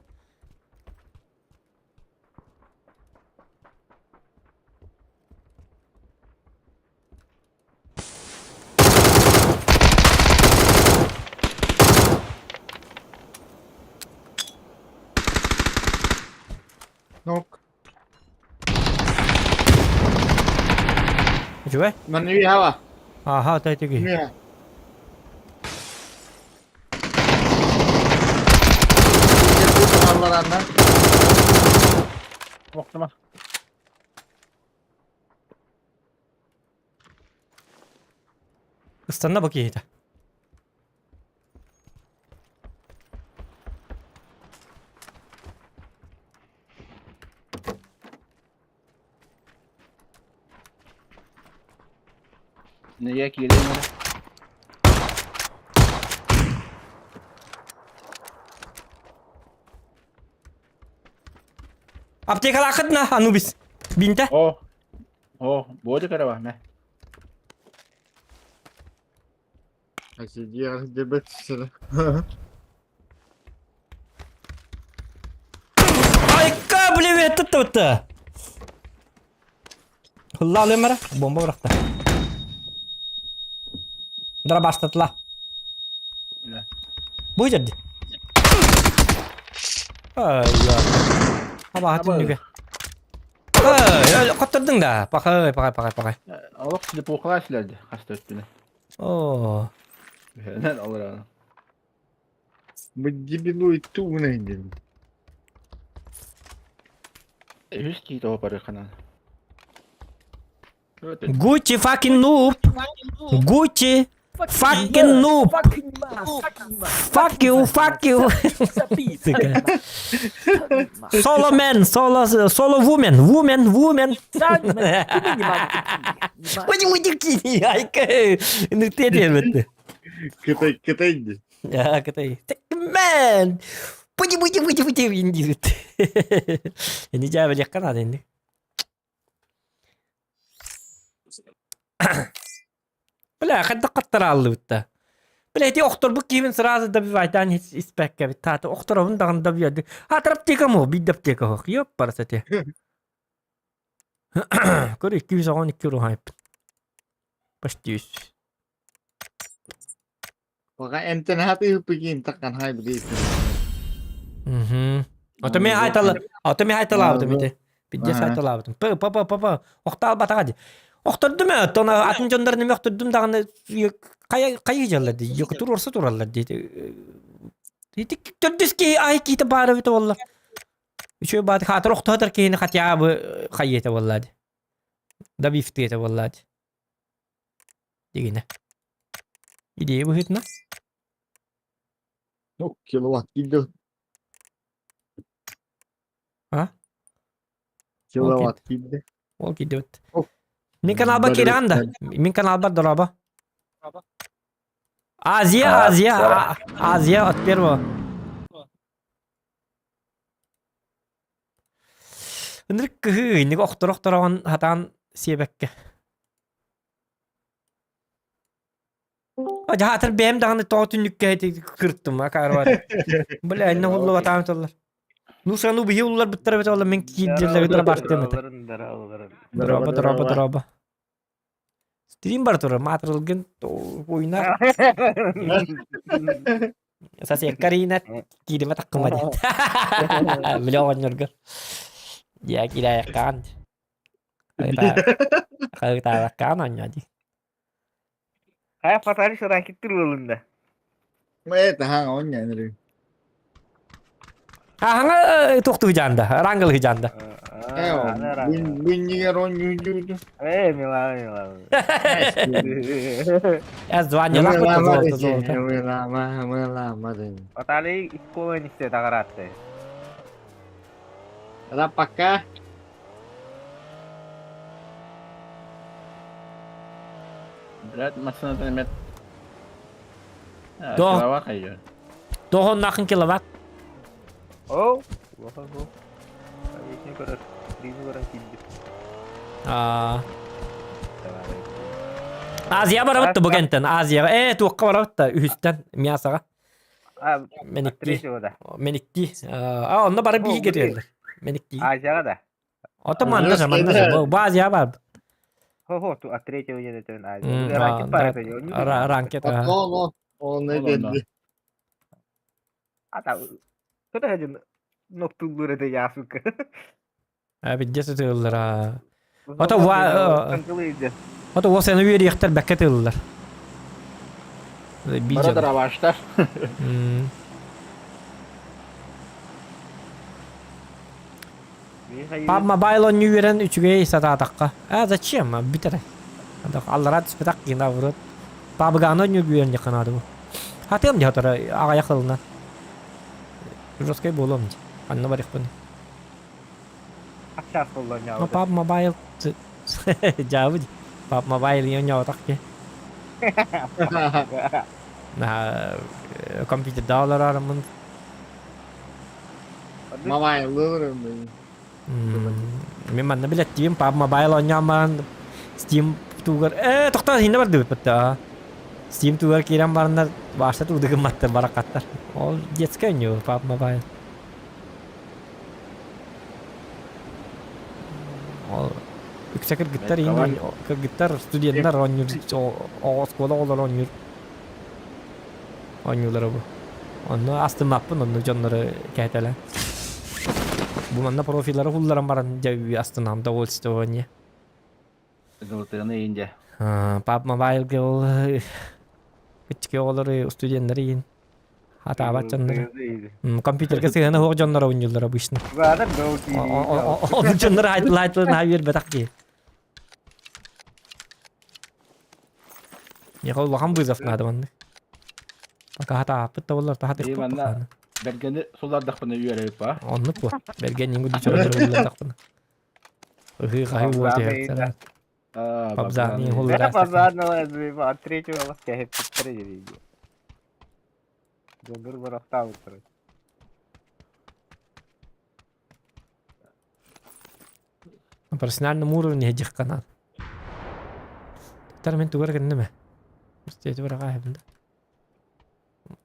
Nok. Coba. Mana ni hawa? Aha tadi tu. Ni ha. Kenarlarından. Baktım ha. Istana bakayım ita. Nereye gireyim oraya? Aptekal akad na Anubis. Binta. Oh. О, боди карава мэ. Açıcı debet sıra. Айка, блин, это. Хулла алемара, бомба бıraktı. Dara başladılar. Öyle. Bu ciddi. Ay ya. Hava hatın nüge. Ay, kattırdın da. Bakay. Алып силип окула силерди. Каста өттүнө. Oo. Нен алыр аны. Bu gibi itu bu neydi? Үз того пары канал. Gucci fucking noob. Gucci fucking noob. Fuck you. Solo man, solo woman. Wadi kini ayka. Ngerti dia betul. Kıtaydı. Ya kata man. Puji ini betul. Ini jawab dia kan ada ini. بلا خد قطر على الوتا بلا دي اختر بكي من سراز دبي بعدان اسباك بتاعت اختر من دغن دبي دي هتربتيك مو بيدبتيك هو يا برستي كوري كيف زغون كيلو هايب بشتيش Fakat enten hati hupigin takkan hay begitu. اوتومي هاي طلع اوتومي بدي هاي طلع بابا اختار بتاعتي اختردم انا اتن جندر نمي اختردم دغن قاي جلدي يقتر ورس تورلدي تيك تدسكي اي كي تبارو والله شو بعد خاطر اخت هدر كين خطياب خيته والله ده بيفتيته والله دينا يدي بهتنا Yok kilowatt gidiyor. ها Kilowatt gidiyor. اوكي دوت أوف. مين كان عبا كده عندك مين كان عبا ضربة آزيا أتبروا نرك هي نيجو أختار عن هتان سيبك جهات البيم ده عن التوت نكهة كرتم ما كاروات بلا إنه والله وتعامل الله نوسانو بيجي والله بالتربية والله من كيد اللي ضرب عرفتنا ضربة Stream bertur matral gen to oynar. Esas karina kiri mata kemari. Beliau nyurga. Ya kira ya kan. Kalau kita kan aja. Kayak Fatari sudah gitu dulu dah. Tahan onnya nih. Hanga itu tuh janda, ranggel janda. Bunyinya ronyu. Mila. Ya звание lah Melama deh. Fatari ikut ini sih tak karate. Apakah Berat masana temet. Tuh. Kawa kayo. Dohon nakın kilowatt. Oh, wah. Ini kurang, ini kurang tinggi. Azia barabattı bu kentten. Azia. Tuğka barabattı. Üstten. Miyasağa. Menikti. Menikti. Onda bara bir geliyorlar. Menikti. Aja da. Otoman da zaman da. Bu Azia var. Ho, tu atrecho aja deh tuh aja. Rakyat para tuh. Ranket. o ne dedi? Atau kita aja noktulur ada ya suka. Bidde tutuyorlar ha. Ota o seni bir yaktar bekket ediyorlar. Barada ravaşlar. Pap mobile on yüren 3G sata takka. Zачем? Bitir. Allah rahat spetak yine vurut. Pap gano yüren yakın adı bu. Hatırım diye hatırı ağa yakılına. Жесткой болом. Анна барих пын. Сейчас полоnya. Pap mobile. Jauh. Pap mobile yang nyawa tak ke. Nah, komputer dollar aramun. Mama alırım ben. Мен манна билеттиğim PUBG Mobile oynayamam. Steam tuğar. Toqta hinne var dıp bitti. Steam tuğar kiren barınlar başta tuğdu gımmattır barakatlar. Ol geçke oynuyor PUBG Mobile. Ol yüksek gitar Ben yine kalan- gitar stüdyenler oynuyor. O skola olur oynuyor. Oynuyorlar bu. Onu astım yapın onu canları kehteler. Bu manda profilleri hullaran baran jawi astına hamda ol işte oynuyor. Kızıltığını yiyince. PUBG Mobile gel küçük olur stüdyenleri yin. Hata bak canları. Komputerge sığına hoğ canları oynuyorlar bu işin. Bu adam Go TV. Onun canları highlightlarını hayır betak ki. Ya kalau ham bu zafna da bende. Bak hata apıt da olur da hata İyi ispok bana- bakana. Belgeni sulardaq bana üyeleyip ha. Onu bu. Belgen yingu di çorlar ular takpına. Öhü kahi bu Pabzani tehekler. Aa, Pabzani babzani. huller Saya astak. pasal no atrecho Allah kayak putra jadi. Janggur berak tahu terus. Personal numuru ni hejik kanal. Tar men tugar kan neme. Mesti itu berapa ya benda.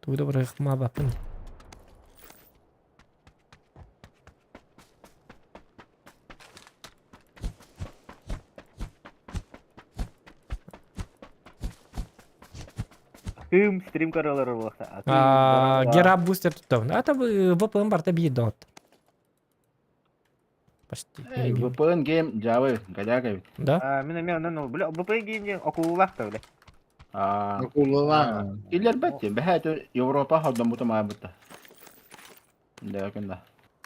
Tu udah berapa ma bapen. Stream karalar Allah. Гера бустер tutup. Ata bu pembarta bi dot. Pasti. VPN game Java gajah kayak. Da. Mina nano boleh apa game yang aku waktu boleh. Aa. Kullan. İller bence. Behat Avrupa haddan bu tamam bitti. Lakin da.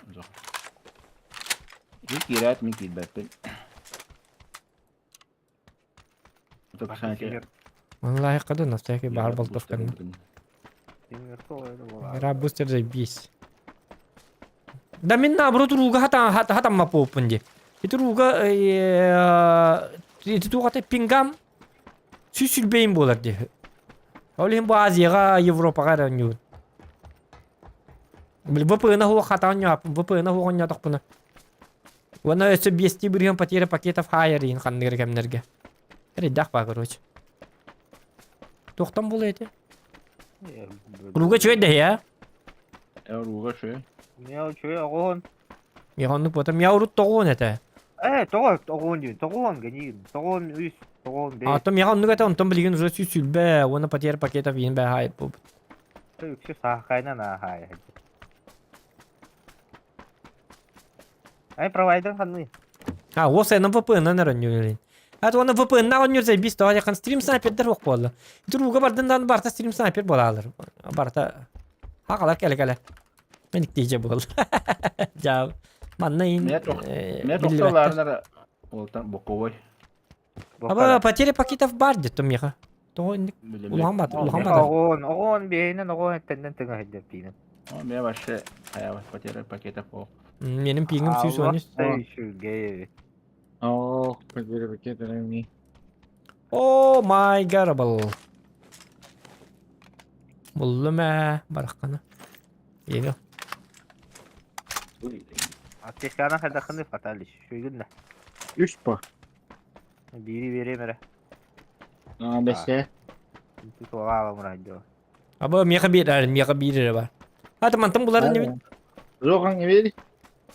Zo. İlk kirat min kid bapen. Bu da sanki. Wallahi qadu nafsaki bahar baltof kan. Gera booster zai bis. Da minna bro turuga hata mapo punje. Itu ruga itu tu kata pingam süsül beyin bolar diye. Oleh bu Aziyaga Avrupa kadar nyut. Bil bu pernah huwa kata nyap, bu pernah huwa nyatok puna. Wana SBST berihan patira paketов хайрин kan nergem nerge. Редах па короче. Toqtan bol eti. Ruga çöy de ya. Ruga şu. Ya cuy aku Yahanlık botam yavrut toğun ete. togon gani togon üs togon de. Atom yahanlık ete ondan bilgin uzat süsül be. Wana patira paketов yin be hayır bu. Yüksek sah kayna na hay. Ay provider kan nih. Ha o senin VPN ne ranyo. At wana VPN na onyor zey bis to ya kan stream sniper der ok bolla. Itu ruga bardan barta stream sniper bolalar. Barta ha kala kele. Menik diyece bol. Jav. Mannayin. Ne doktorlarına oltan bokovoy. Aba patira paketов бар де том яха. То улам бат. Ogon bihenan ogon tenden tengah hedef dinin. Ama ya başta hayat patira pakete po. Benim pingim süs oynuyor. Şu gay. Oh, pakai ini. Oh my god. Buldum barakana. Yeni. Ateş kana kadar kını fataliş. Şu gün de. 3 pa. Biri vereyim mere. Nah, biasa. Itu kawa merajo. Aba miya kabir ba. Ha teman-teman bulan ini. Lo kan ini.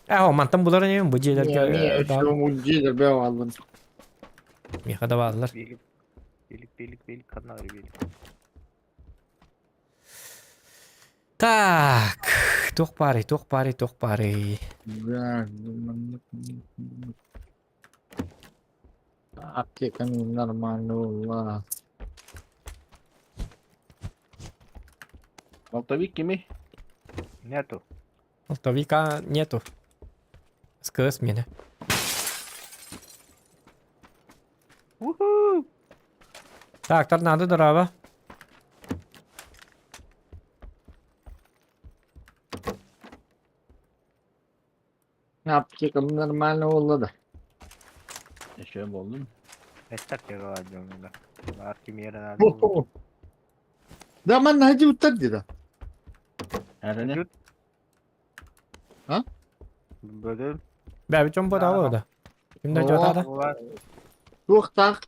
Oh mantan bulan ini bu jeler Ini şu mucize de be aldım. Miya kada varlar. Belik kanlar belik. Tak. Tok pare. Ya, Aki kan normal. Baltavik kimi? Нету. Толтовика нету. СКС меня. Уху. Так, торнадо дрова. Aki kan normal oldu. Şey oldum. Estak ya rajo mila. Arki mera na. Zaman hacı utar da. Her ne? Ha? Bölüm. Bäbi çompa da orada. Kimde jota da.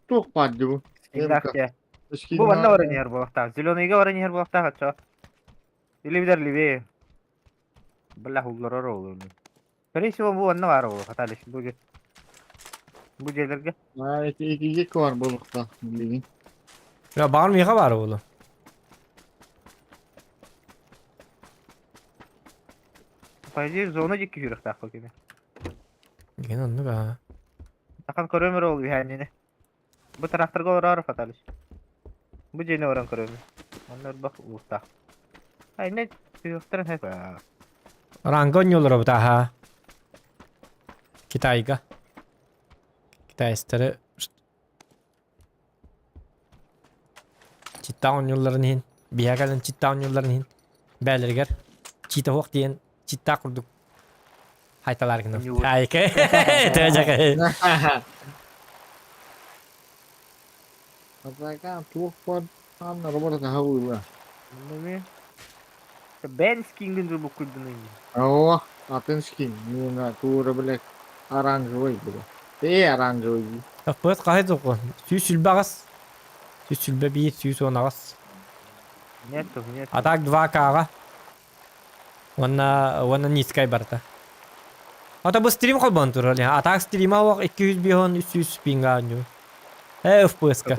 Тух падди бу. Индахте. Bu banda var yer bu vakta. Ziloniga var yer bu vakta kaço. Ili bider live. Balla hullar olur. Perisi bu banda var o hataliş bu ge. Bu gelerge. İki var bulukta. Bilgin. Ya bağır mı yıka var oğlum? Paycı zona jikki yürek takı gibi. Gene onu be. Takan körömer oluyor yani. Bu taraftarga orar hataliş. Bu jene oran körömer. Onlar bak usta. Ay ne yoktan hep. Rangon yolları bu da ha. Kitayga. Kitay istere. Çittaun yolların hin. Biyagalın çittaun yolların hin. Belirger. Çita hoq diyen çitta kurduk. Haytalar gını. Yuh. Hayke. Tecek. Katakan tuh pon kan nomor tahu lah. Ne? Ben skingin bu kudun. Oh, aten skin. Ni na tu black aranjoy bro. Aranjoy. Kapıt kahit okun. Süsül bağız. Süsül bebi süs onağız. Нет. Atak 2K'ga. Wana niskay barta. Ata bu stream kol bantur ya. Atak stream'a wak 200 bihon 300 pinga nyo. FPS ka.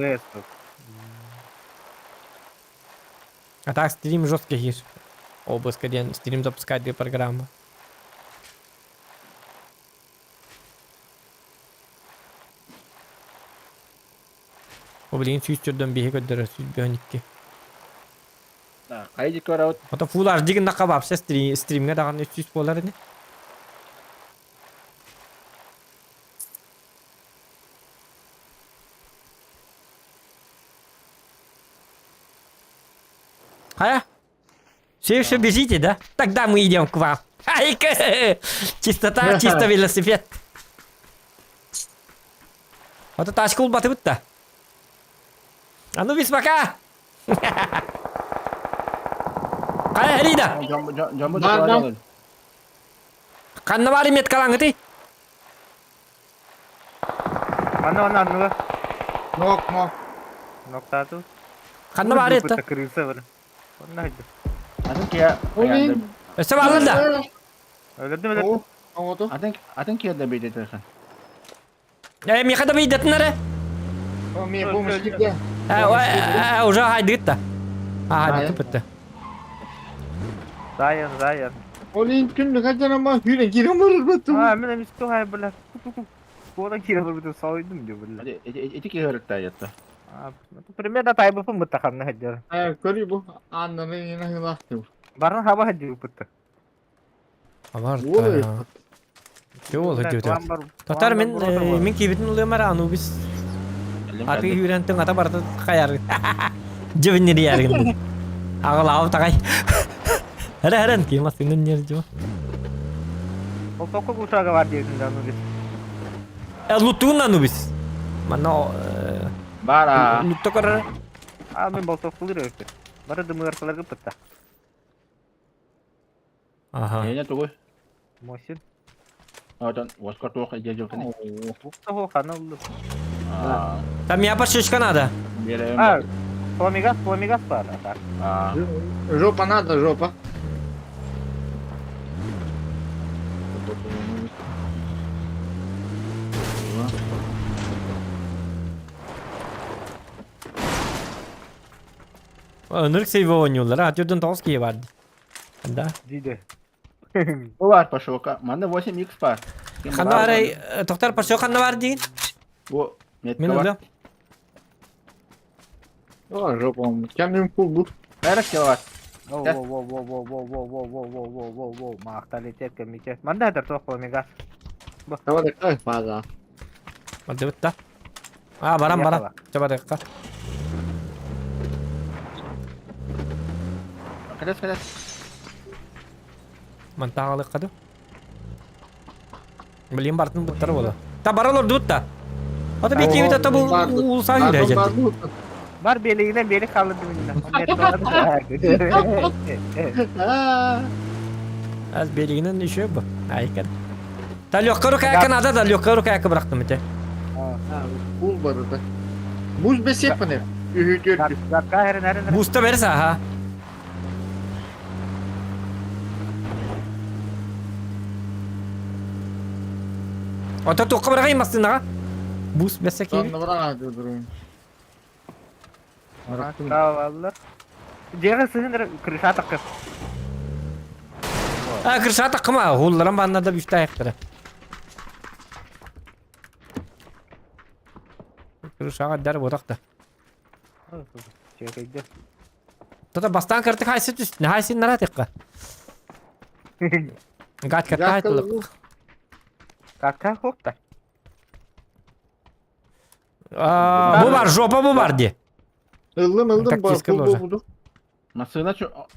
Atak stream жесткий хиш. Обыска день стрим запускать две программы. O bilin süstürdüm bir kadar süstürdüm iki. Kayıcı kör out. Ata full HD gında kabap ses stream'e daha ne süst bolar ne? Хая? Все еще бежите, да? Тогда мы идем к вам. Айка! Чистота, чисто велосипед. Вот это ашкул батыбытта. А ну без пока! Kaya Herida. Jumbo Bardam. da Kanna var met kalan gati. Mana anu Nok. nokta tuh. Kanna var et. Kırılsa böyle. Onlar hadi. I think ya. Olin. Sevalın da. Öyle değil mi? Oh, tuh. I think ya da bir de kan. Mi kada bir detnere? Oh, mi bu meskit ya. Уже haydi da. Haydi bitti. Zayan. Olin tüm kaçan ama hüle giremez betul. Ha, ben mis tuh hay böyle. Bu da kira böyle soydum diyor böyle. Hadi iki hörük daha yattı. Primer da tayo pun betakan na hajar. Kori bu anları yine hılahtı. Barang hava hajar putta. Var Olur. ya. Yol hadi. Tatar min kibitin oluyor mara Anubis. Ati yürenteng ata barata kayar. Jevin ni yar gitu. Aku law takay. Ada ki mas inin yer jo. O pokok usaha var diye anu gitu. Lutun Anubis. Mana Bara. lutu kar. Ah, men bosok kulir itu. Bara demur kelar putta. Aha. Kayaknya tuh gue. Motion. Oh, dan waskar tuh kayak jauh kan. Oh, kana lu. Tam apa şişkan ada? Biar Ah, Flamigas para. Жопа надо, жопа. Önürük seviye oynuyorlar ha. Diyordun Tolski'ye vardı. Da. Dide. Bu var Paşoka. Manda 8x var. Kanna var ay doktor paşo kanna var değil. Bu net Min var. oluyor. Oh, жопа. Kendim full bu. Kayak kilo var. Wow. Makta lecet kemicet. Manda ada tuh Flamigas. Coba deh, fazla. Hadi bitti. Baran. Coba dakika. Kedes. Mantap kado. Beliin partın bu tarafı da. Ta baran dutta. O da bir kimi de tabu ulusa yürüyecek. Var beliğine beli kaldı minna. Az belinin işi bu. Aykan. Tal yukarı kayakın adı da yukarı kayakı bıraktım ite. Ha, bul barıda. Buz besek mi ne? Ühüdür. Gakka herin. Busta verirse ha. Ota toka bırakayım aslında ha. Bus besek iyi. Sonra bırak hadi durun. Gakka vallar. Jega sığındır kırışa takır. Ha kırşa takma. Hullarım bana da bir ayakları. Kırşa kadar bodak da. Jega gidiyor. Tata bastan kırtık haysit üstüne. Haysit nara tekka. Gat kırtı haytılık. Gakka kokta. Bu var jopa bu var diye. Ildım Tak bak fiskal olacak. budu.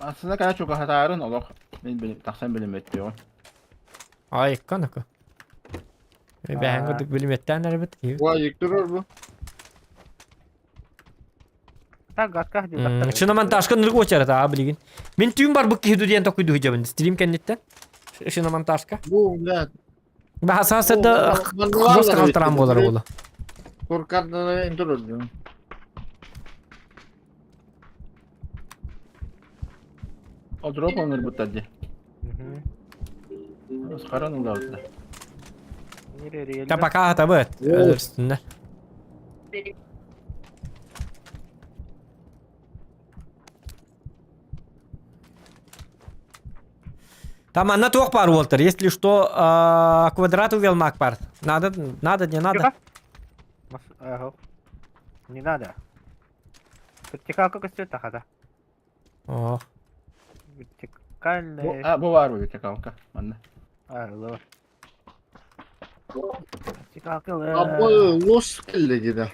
Aslında kadar çok hatarın olur. Ben taksan bilim etmiyorum. Ay kanaka. Ben gördük bilim etten elbet. Vay yıktırır bu. Ta gakka diyor. Şuna man taşka nırgı uçarı ta abiligin. Min tüyüm var bu kihidu diyen takuydu hicabın. Stream kennetten. Şuna man taşka. Bu ne? Bahasa da kıvasta kaltıran bolar bolu. Korkardan intro diyor. O drop onur bu tadı. Skaran ulardı. Kapaka tabi. Ölürsünler. Там на двух пар, Уолтер. Если что, квадрат увел Макпар. Надо, не надо. Не надо. Вертикалка костюта хата. О, Вертикальная. Bu var bu bir kalka. Anne. Ло. Вертикалка. Abba los kelle gider.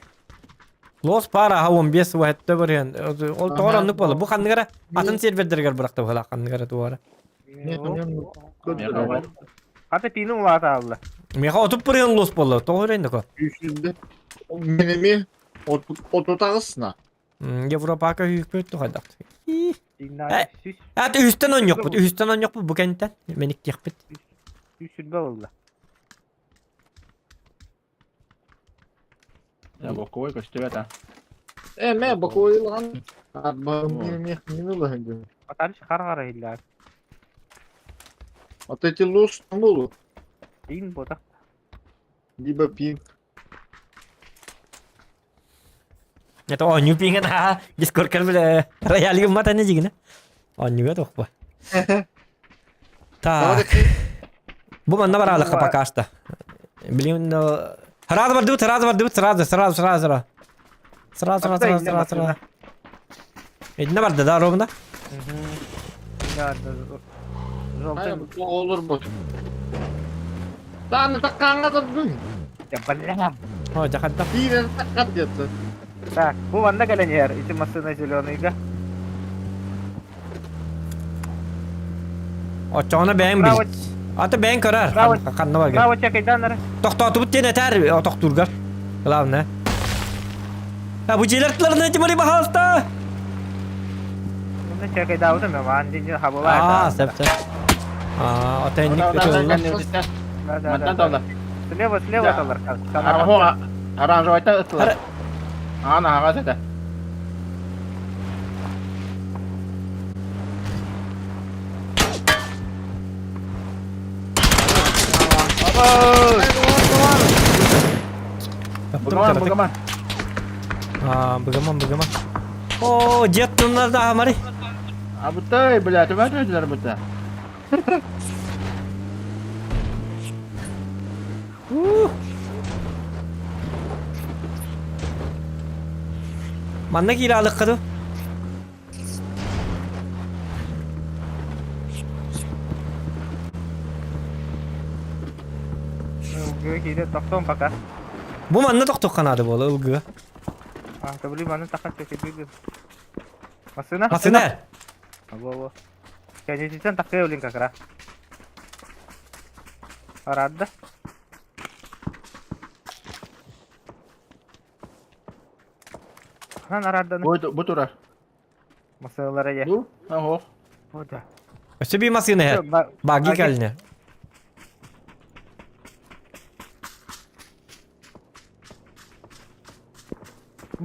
Лос пара ха 15 واحد تبرين. Ол тоғранлык болы. Бу ханныгара атын сервердергер бырақты бала ханныгара туара. Hata tinu lata Allah. Меха отуп бырын лос болы. Тоғырын dıko. Üstünde. Menemi ototağısına. Европака hükmet haydak. Dinler süs Hadi üstten on yok bu. Üstten on yok bu kentten. Menik diyekbet. süsülbe oldu. Ya bu koy koştu ta. Me bak o yılan. Abba mini la hangi. Atar çıkar illa. Ateti los bulu. Din boda. Либо пин. Это он не пинга на Discord kan bile royal mata ne jigna. On juga tuh bu. Ta. Bu manna bara la kapakasta. Bilin Harada var dut, sıra. Sıra. Ne var da robunda? Hayır bu olur bu. Lan takanga da dün. Ya ballam. Oh, jakarta. Bir takat yattı. Tak, bu banda gelen yer. İçi masına Ziloniga. O çona ben Bravo. bil. Ata ben karar. Bravo. Kan ne var gel. Bravo çekeyden nere? Tohtu bu tene ter. O tohtur gar. Kelav ne? Ha bu cilertlerini cimri bahasta. Bunu çekeyden oldu mu? Mandinci hava var. Aa, sep. Aa, o teknik kötü oldu. Mantan tavla. Слева талар. Arama aranjayta ıttılar. Ana haga zede. Bagaman. Bagaman. Oh, jet tunnel dah mari. Betul, belah tu mana tu betul. Mana kiralık kadı? Kita toktom pakai. Bu mana tok kanadı bolu ılgı. Ah, kebeli mana takat çekeydi. Masına? Hasiner. Abo. Kayaknya cincin tak kayak ulin kakra. Arada. Kan arada nih. Bu turar. Masalah aja. Bu? Ha ho. Udah. Öse bir masine her. Bagi kaline.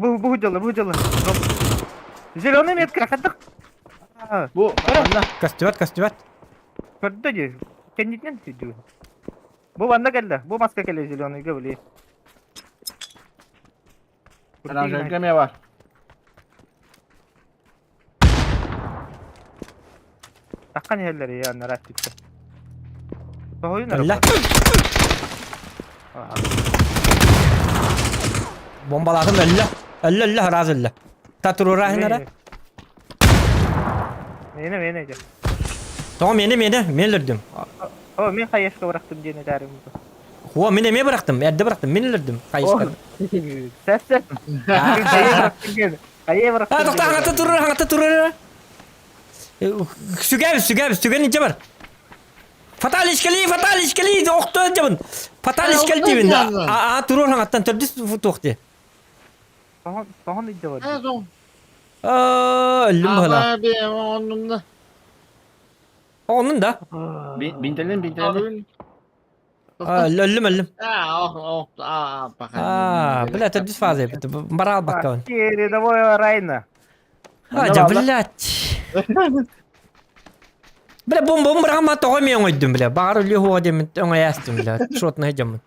Bu hıcalı. Zilonun metki rakattık. Bu anla. Кастыбат. Körde diyor. Kendinden diyor. Bu banda geldi. Bu maske geldi zilonu göbeli. Transfer var. Takkan yerleri ya narat gitti. Sohoyun Illa. Bombaladım illa. Illa razı illa. Taturu rahinara. Mene. Tamam meni öldürdüm. O men hayışka bıraktım diye derim. Huwa meni mi bıraktım? Erde bıraktım. Meni öldürdüm. Kayışkan. Ses. Hayı bıraktım diye. Hayı bıraktım. Ha tohta hangata turur. Sügen ince var. Fatal işkali oktu acabın. Fatal işkali oktu dibin. yandan. Aa turur hangattan tördüs tohti. Sohon idde var. Ha son. Aa öldüm hala. Abi onunla. Onun da. Bintelin. Aa öldüm. Bak. Bля, tördüs fazla yaptı. Baral bakkavan. Kiri da boy rayna. Hadi блядь. Bля bom bırakma toymuyor muydun bля? Bağır ölüyor huwa demin ona yastım bля. Şot ne camın.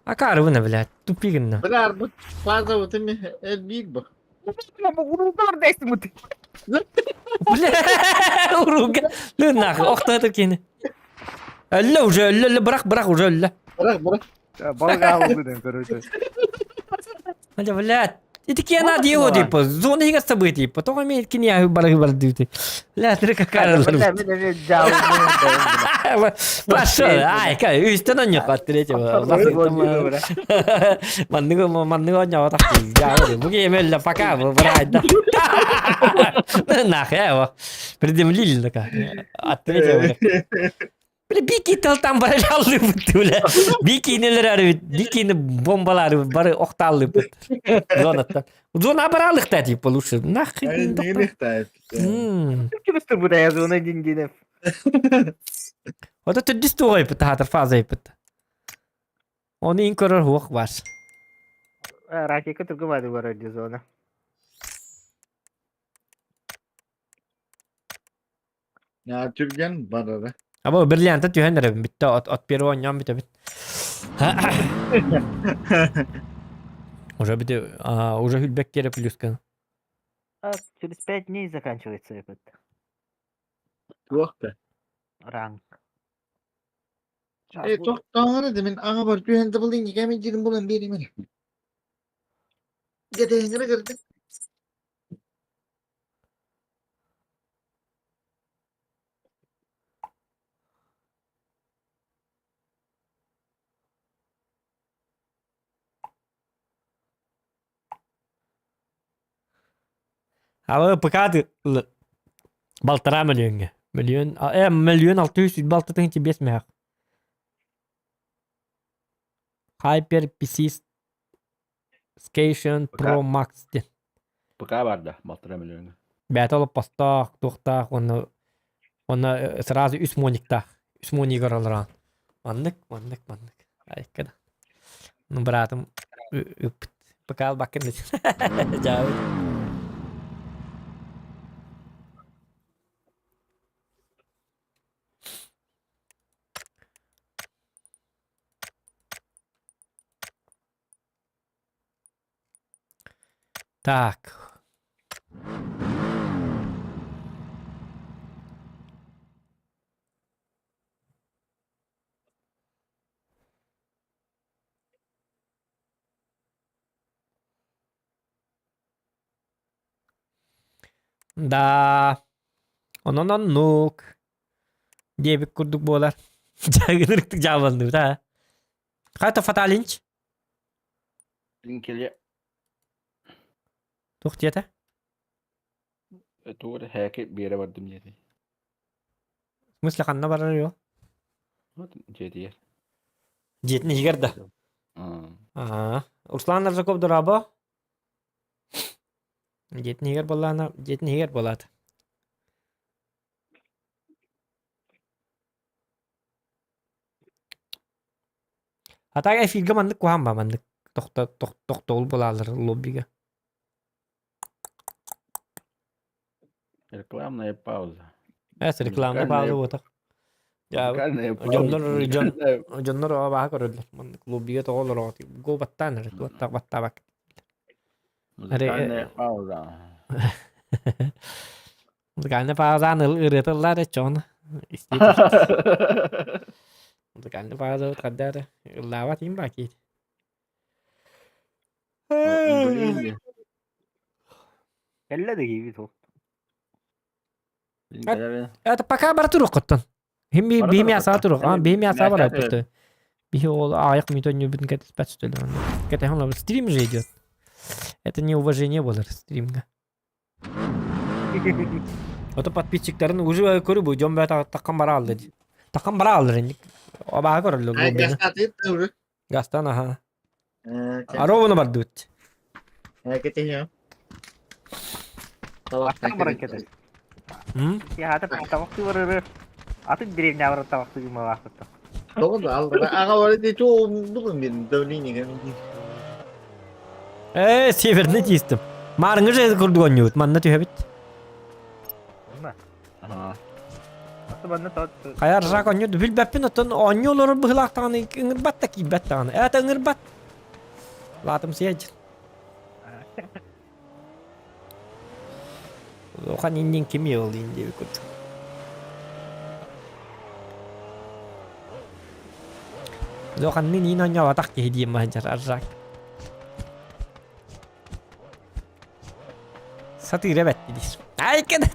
Akarı bu ne bля? Tupigin ne? Benar bu. Fazla bu temi el bir bu. Bu urullar değsin bu. Bля uruga. Lünak okta kini. Ölle уже bırak уже ölle. Bırak. Balık aldı den короче. Hadi блядь. Это кена дио типа. Зона higa sabı типа. То имеет киня бараг дути. Ля ты какая. Ben jauh. Пошел. Ай, ка, üstten yok attırıcı. Mandığı nyawa tak. Jauh. Bu gemel la paka bu berada. Nah ya. Berdim lil ka. Attırıcı. Böyle bir taltan bara jallı betul. Bikiniler arı, bikini bombalar bara oktallı bet. Zonattan. Zona baralık da tip oluşu. Nah. Ne nektar. Kimse buraya zona dingine. O da tüddüs tuğay pıtı hatır fazla yapıtı. Onu inkorar huok var. Rakyat ketürkemadı bu arada zona. Ya Türkan barara. Ama briljanta tühenler bitti. At bir oynayam bitti. Уже bitti. Уже hülbek kere плюска. Через 5 дней заканчивается этот Yok da. ранг. Çok doğru demin ağa var düğün de bulayım ki kemin cirim bulan benim öyle. Gede hengire girdi. Ama pekatı. Baltara milyon. Milyon 600 baltı tınçı besmeyek. Hyper PC Station Pro Max de. Пока vardı. Baltıra milyon. Бәт алып бастақ, тоқтақ, оны сразу үс мониктақ. Үс моник араларан. Мандык. Ай, када. Ну, братым, пыкал бакын дечін. Жауы. Так. Да. Ondan nuk. Diye bir kurduk bu olar. Cagınırıktık cavlandı da. Kayta fatalinç. Linkeli. Tuh diyete. Doğru heke bir yere vardım dedi. Мысли kanna bararıyor. Dedi. Jetini jigarda. Ruslanlar Zakov duraba. Jetini jigar bolana. Jetini jigar bolat. Hatta filga mandık kuhan ba mandık. Tokta ol bolalar lobbyga. Рекламная пауза. Es reklamda fazla otak. Ya Музыкальная пауза. jonlar Музыкальная- jonlar o baha görürler. Man klubiga toğulur o. Go battan ret. Batta bak. Музыкальная пауза. Muzikalne fazla ırıtırlar et çoğunu. İstedi. Muzikalne fazla kadar lavat im baki. İngilizce. Elle de gibi top. İngilizce. Evet paka bar turuk kuttan. Hem Bara bir turuk yasa kuttan. turuk. Yani Bir yasa var nasihat yaptı. Bir ol ayak митон bütün ket спецтеле. Ket он стрим же идет. Это неуважение было стримга. Ото подписчиктарын уже көрүп bu жомба таккан бара алды. Таккан бара алды инде. O baha görүлү Ay клубуна. gastatit tuh. Гастан аха. Eh, Аровуну бардыт. ketih. Аттан баран кетер. Ya hadi tavakçı var. Atın direğine var tavakçı gibi vakıtta. Doğru da aldı. Aga var dedi çoğu bugün bir dövlüğüne geldi. Северный тистим. Марыңы же курдук ойнойт. Манна түйөбүт. Ага. Atı bana tavuk. Каяр жак ойнойт. Билбеппин отон ойнолор быхылактаганы ыңырбат да кийбет таганы. Это ыңырбат. Латым сиэж. Охан индин кими ол инде бекут. Охан нин ин ойнова так ки хидием мажар аржак. Satire bettidis. Ay que de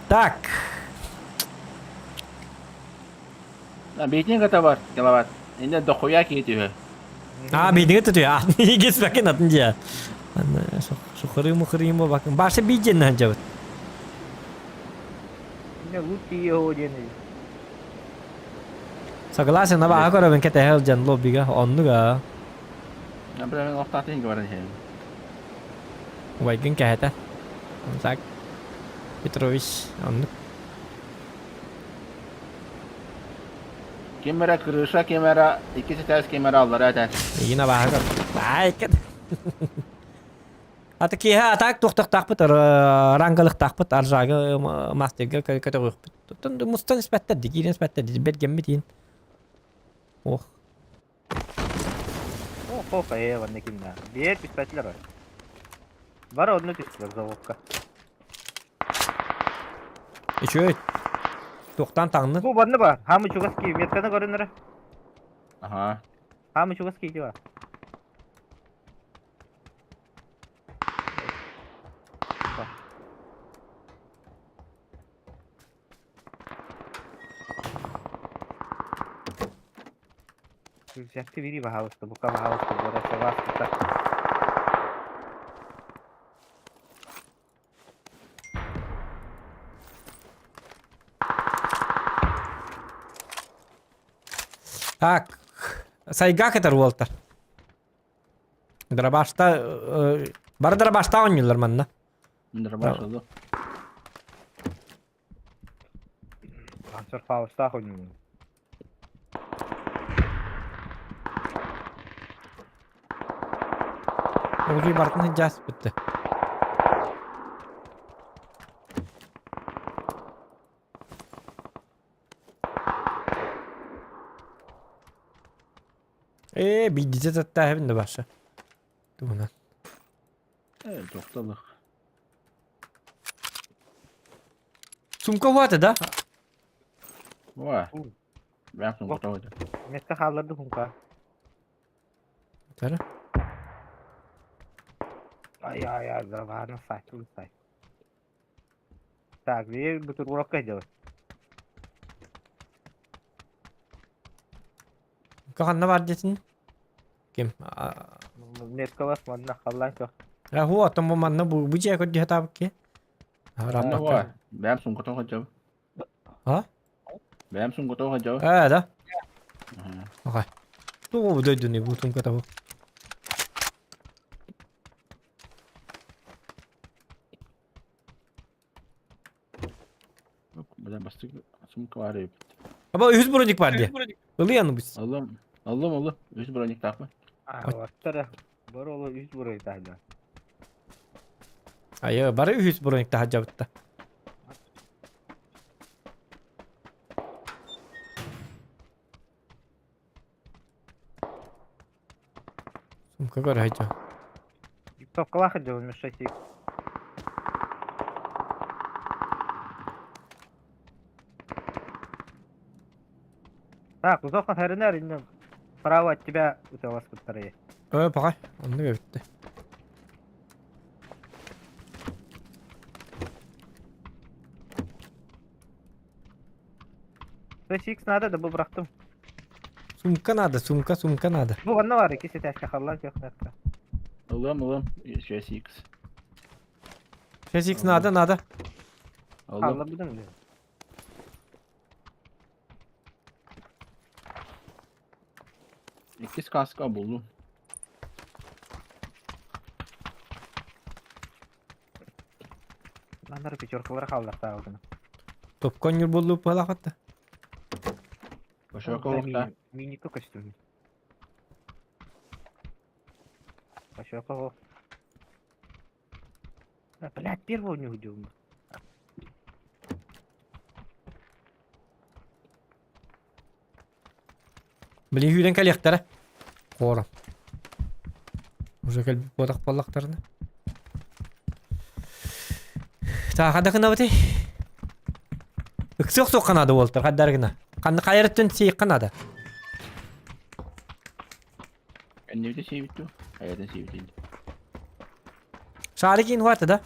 Так. Бейтинг это бар, киловатт. Инде дохуя кетиyor. Bildiğini tutuyor. Ah, git bakın atınca. Şu kırıyım bakın. Başta bir cennet cevap. Ne uti o diyene. Согласен, aber aku orang kita hel jan lobby ga onnu ga. Например, офтатын говорен хем. Вайгин кайта. Sak. Petrovic onnu. Kamera kırışa kamera ikisi ters kamera aldılar zaten. Yine bakar. Ay que. Ata ki ha atak toqtaq taqbıt rangalık taqbıt arjaga masterga kategori. Tutun mustan ispatta dik, yine ispatta dik. Belgem mitin. Oh. O kaya var ne kimler. Diğer pispetler var. Var onu pispetler zavokka. Şöyle. Toqtan tağını. Bu bana bak. Hamı çugaski metkana görünür. Aha. Hamı çugaski var. Jakti biri bahawasta, buka bahawasta, bora sewas kita. Так. Sayga kadar Walter. Drabashta bar Drabashta oynuyorlar manna. Bunlar başladı. Answer Faust'a oynuyor. Ogi barkın hicaz bitti. Bir dizi tatta evinde başa. Buna. Evet, doktorluk. Sumka vardı da. Var. Ben sonra kurtaracağım. Metka hallardı hunka. Tara. Ay, zavana saytul say. Tak, dia betul urok aja. Kahan ne var desin? Kim? Metka was mana hallan ko. Ya hu atom bu manna bu bıcıya koy diye tabi ki. Ne var? Ben sonra kurtaracağım. Ha? Ben sonra kurtaracağım. Da. Okay. Tu bu döydü ne bu tum kata bu. Buradan bastık. Sumka var ya. Ama 100 bronik var diye. Oluyor Anubis. Allah'ım. Üst bronik takma. Vattara. Baro oğlu 100 burayı tahda. Hayır, bari 100 bronik daha cabıtta. Sumka gör hayca. Topka vakit olmuş şey. Так, узоқан харинаар энэ право от тебя у тебя вас батарея. Bakay. Onu da bitti. X надо, да бы бырақтым. Sumka nada, sumka nada. Bu bana var ikisi de şakalar yok nerede. Allah'ım. Şöyle X. Fezix nada. Allah'ım. Anlamadın mı? İkiz kaska buldum. Lanlar pechorkalar kaldılar sağ olsun. Topkon yur bulup palafatta. Boşa kovukta. Mini kokostum. Пошёл. Блядь, первого не увидел. Bilin hüyden kal yaktara. Koram. Уже кел бодак баллактарына. Та хада кына бите. Иксек сокканады болтур хаддаргына. Канды кайрыттын сейкканады. Ne bir şey bitti. Hayatın şey bitti. Шарикин хвата да.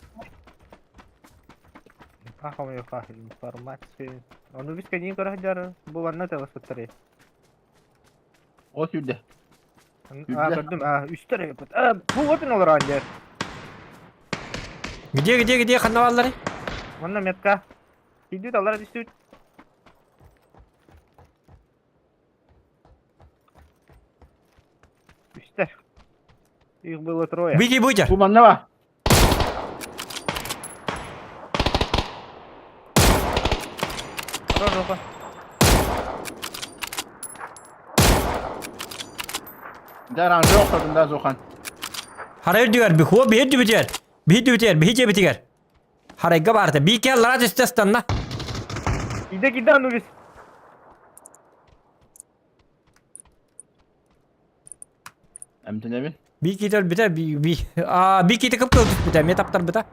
Каком я фахил информации. Он увидел коней коридор. Bu bana da vasıtları. O türde. Gördüm. Üst tarafı. Bu vatın olur anca. Где канаваллары? Bana metka. Gidiyor dolar düştü. Üstler. Их было трое. Беги, Буйчар. Bu bana var. Рожоха. Der anca okudum da Zokan. Harayır diyor, bir huwa bir biter. Bir biter. Haray gabarta. Bir kere lara istestan na. Иди, Анубис. Emtin emin. Bir kere biter, bir kere kıpkı biter. Metaptar biter.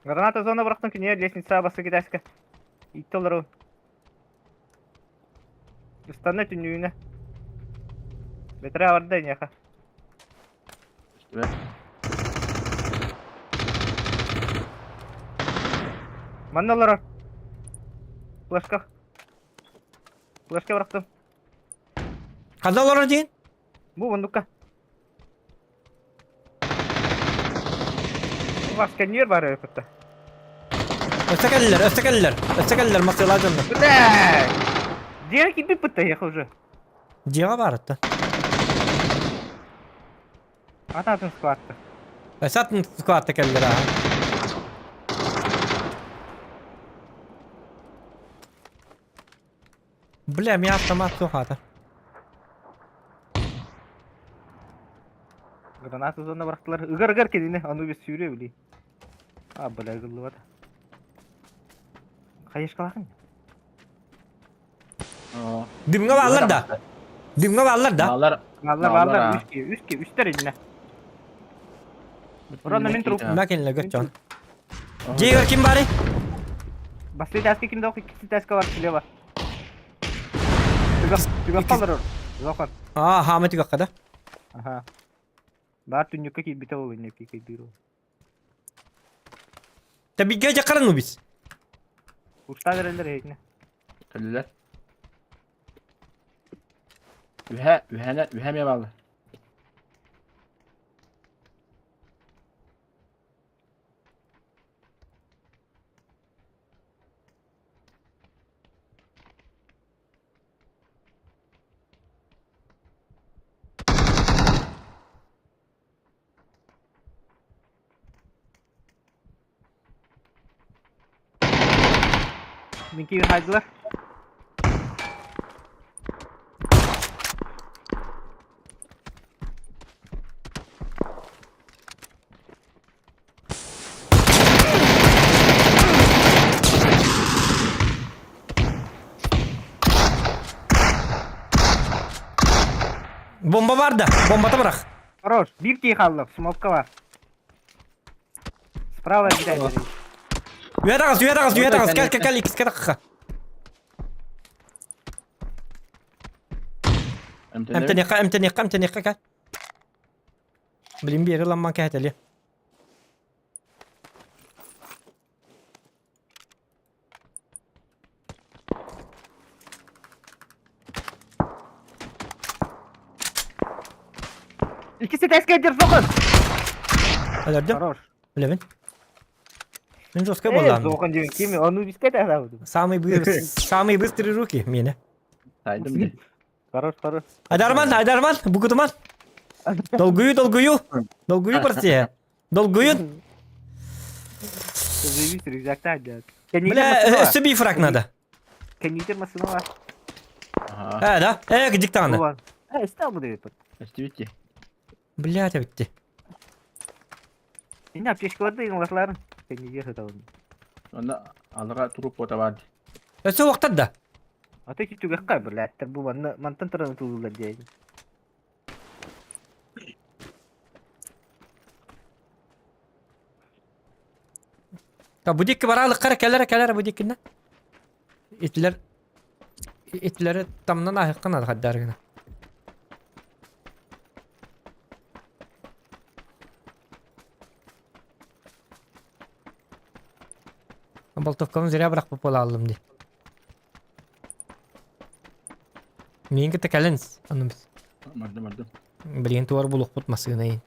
Граната зона бырактың кине лестница басы китаска. Иттолар. Станет үнүнө. Бетре аварда няха. Ve Мандалар. Флешка. Флешка бырактым. Kazallara deyin. Bu bundukka. Vaskanier var öpütte. Östekeller masyalar canlı. Блядь! Где тебе поехал уже? Ciğa var hatta. Ататын складта. Esatın squat tekeller ha. Бля, меня автомат сухата. Граната зона бырактылар. Ыгар кедине Анубис сүйрө били. Бля кылып ата. Кайышка бакын. Dibine bağlar da. Dağlar. Vallar üstter inne. Buranın min trup. Makinle götcan. Ciğer kim bari? Басли таски kimde ok ikisi taska var слева. Тыгап kaldır or. Zokan. Hameti kakada. Ага. Бар tunjuk ki bitaw inne ki biro. Tabi gece karan mı biz? Usta verenler hekne. Kaliler. Üheme bağlı. Minki bir haydılar. Bomba var da. Bombata bırak. Хорош. Бибки халлов. Смолка var. Справа gidelim. Uyatağız. Gel. İkisi dakika. امتنيقة gel. Bilin bir yere lan manka heteli. İkisi test getir sokun. Öldürdüm. Хорош. Levin. Ben жестко был lan. Sokun diyor kimi? Onu biz kete aldım. Самые быстрые руки мine. Saydım de. Хорош. Айдарман, Бугутуман. Долгую партия. Долгую. Заявись рюкзакта дядь. Бля, себе фраг надо. Кондитер масını var. Aha. Да? Где таны? Ulan. İstanbul diyor. Estivitti. Блядь, bitti. Ne yapacağız ki orada yıllarların? Кондитер hatalı. Onda aldığa trup ota vardı. Öse vakti da. Ata ki tüge kaybırlar. Bu mantan tarafı tuğlular diye. Bu dik baralık kara kelere bu dikkinden. İtleri tamdan ahıkkın adı haddar gına. Boltovkamı ziraya bırakıp pola aldım diye. Meyin ki tekeliniz. Anlamış. Mardım. Bilin tuvar buluk tutmasına yiyin.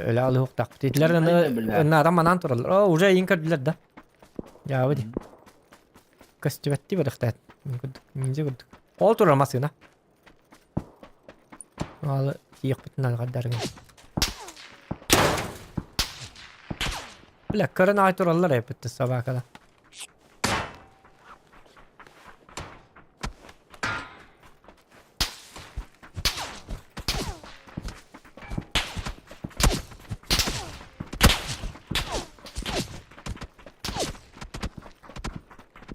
Öyle alı hukuk takip. İtler adam manan turallar. O uca yiyin kırdılar da. Ya hadi. Kastüvetti bir ıhtat. Mince gördük. Ol turalmasına. Alı yiyik bütün alı kaddar gına. Bilek karın ay turallar hep bitti sabah kadar.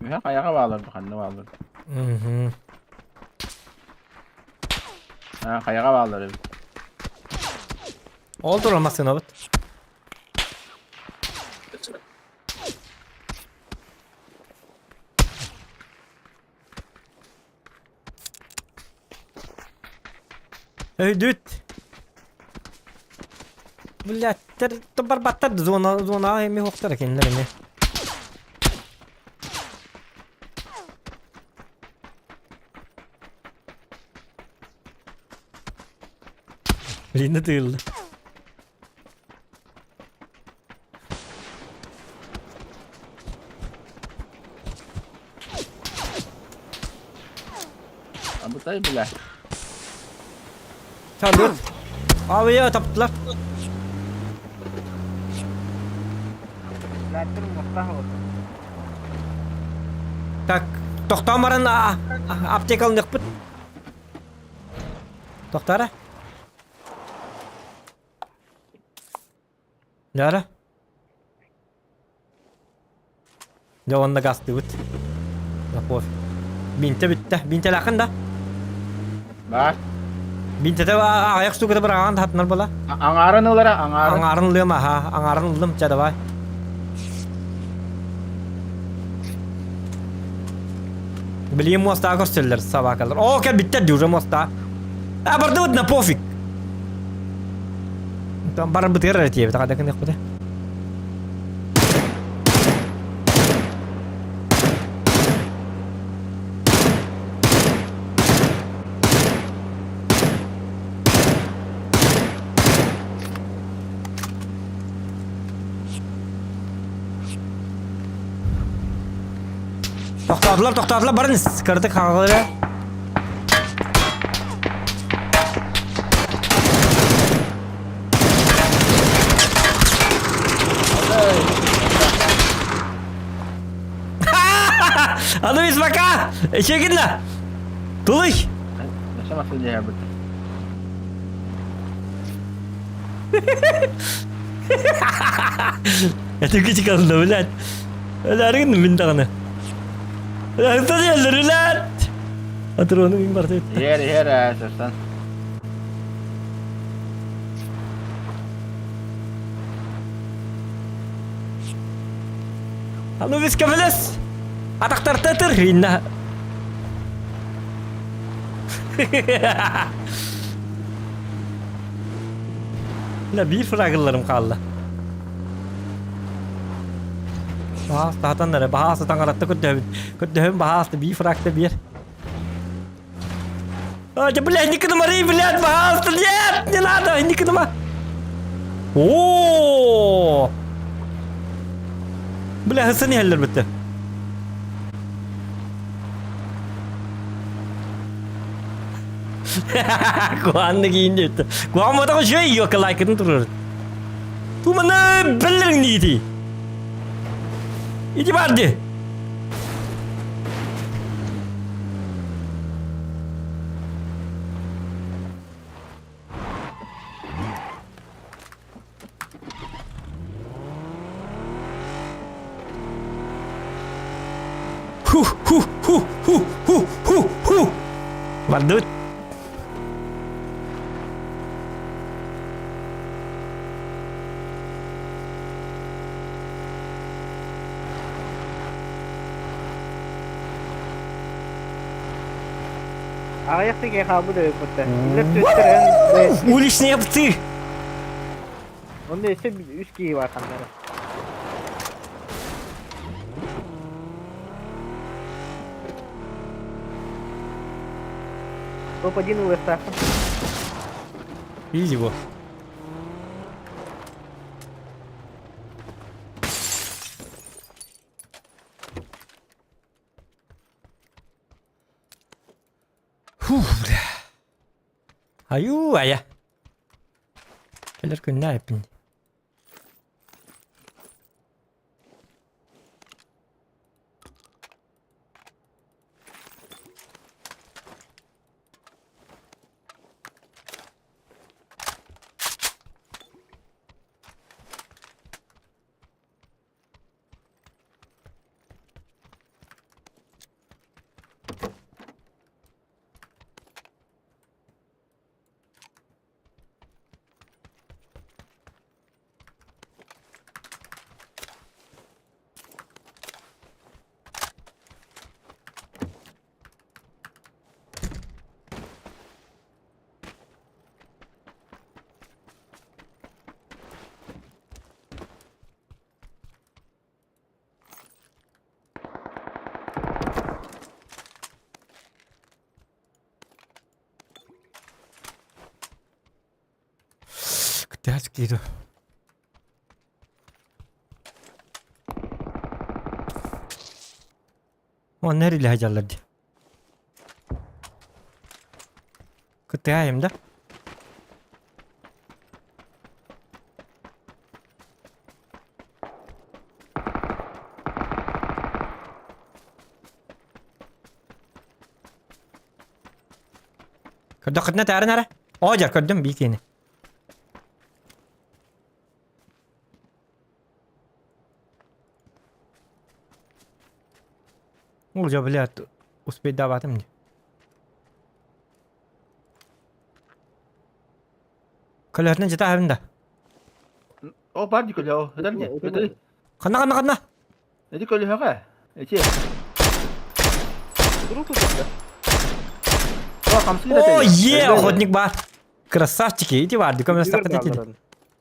Ya ayağa bağlardı, kanına bağlardı. Ha, ayağa bağlardı. Ol turalmasına bit. Ey düt. Блядь, ты барбаттар зона эми хоқтар экенлер эми. Линна тыылды. Abutay bile. Çalıyor. Abi ya taptılar. Lattır mutlaka oldu. Tak. Toxtamarın aptek alınıq bit. Toxtara. Yara. Javanda gastı bit. Yapor. Binte bitti. Binte lakın da. Bak. Binte de ayak su kadar bırakan hatnar bala. Angaran olara, angaran. Angarın lığım ha. Angarın lığım çada vay. Bileyim mosta gösterirler sabah kadar. O gel bitti diyor mosta. Ha barda bit na pofik. Tam barın bitir retiye. Tak ada kene kuda. Toxtadılar barınız. Kırdık havaları. А ну из пока! Чекинна! Тулыш! Yaşamasın diye yaptım. Это кичик алды, блядь. Ölärgin min dağını. Hızlı yerler ulan. Atır onu bin barda et. Yer esersen. Anu biz kafiles. Ataktar tatır inna. La bir fragıllarım kaldı. Bahas tahtanları, bahas tangaratta kötühüm bahas bir fragda bir. Aja блядь, не кномари, блядь, пожалуйста, нет, не надо, не кнома. О! Бля, hızlı ne haller bitti? Kuanlık iyiydi bitti. Kuan mı da şey yok like'ını durur. Tu bana bellerin neydi? İyi vardı. Vardı. Ayakta kayak kamu deh putte. Millet Twitter'ın Uliş ne yaptı? onda ise üst giyi var kanları. Топ-1 УСА. Видите его. Фух, бля. Аю, ая. Келер күнне айпын. Ters gidiyor. O nereli hacalardı? Kıtayım da. Kadakatna tarih nara? Oja kadın bir kini. Уже, блядь, успеть давать мне. Колерне жита хавинда. O var dikkat ya. Neden ne? Neden? Kanna. Ne dikkat ya ha? Ece. Вдруг тут это? O kamsi de. О, е, охотник бар. Красавчики, иди var. Диком я стартан ettim.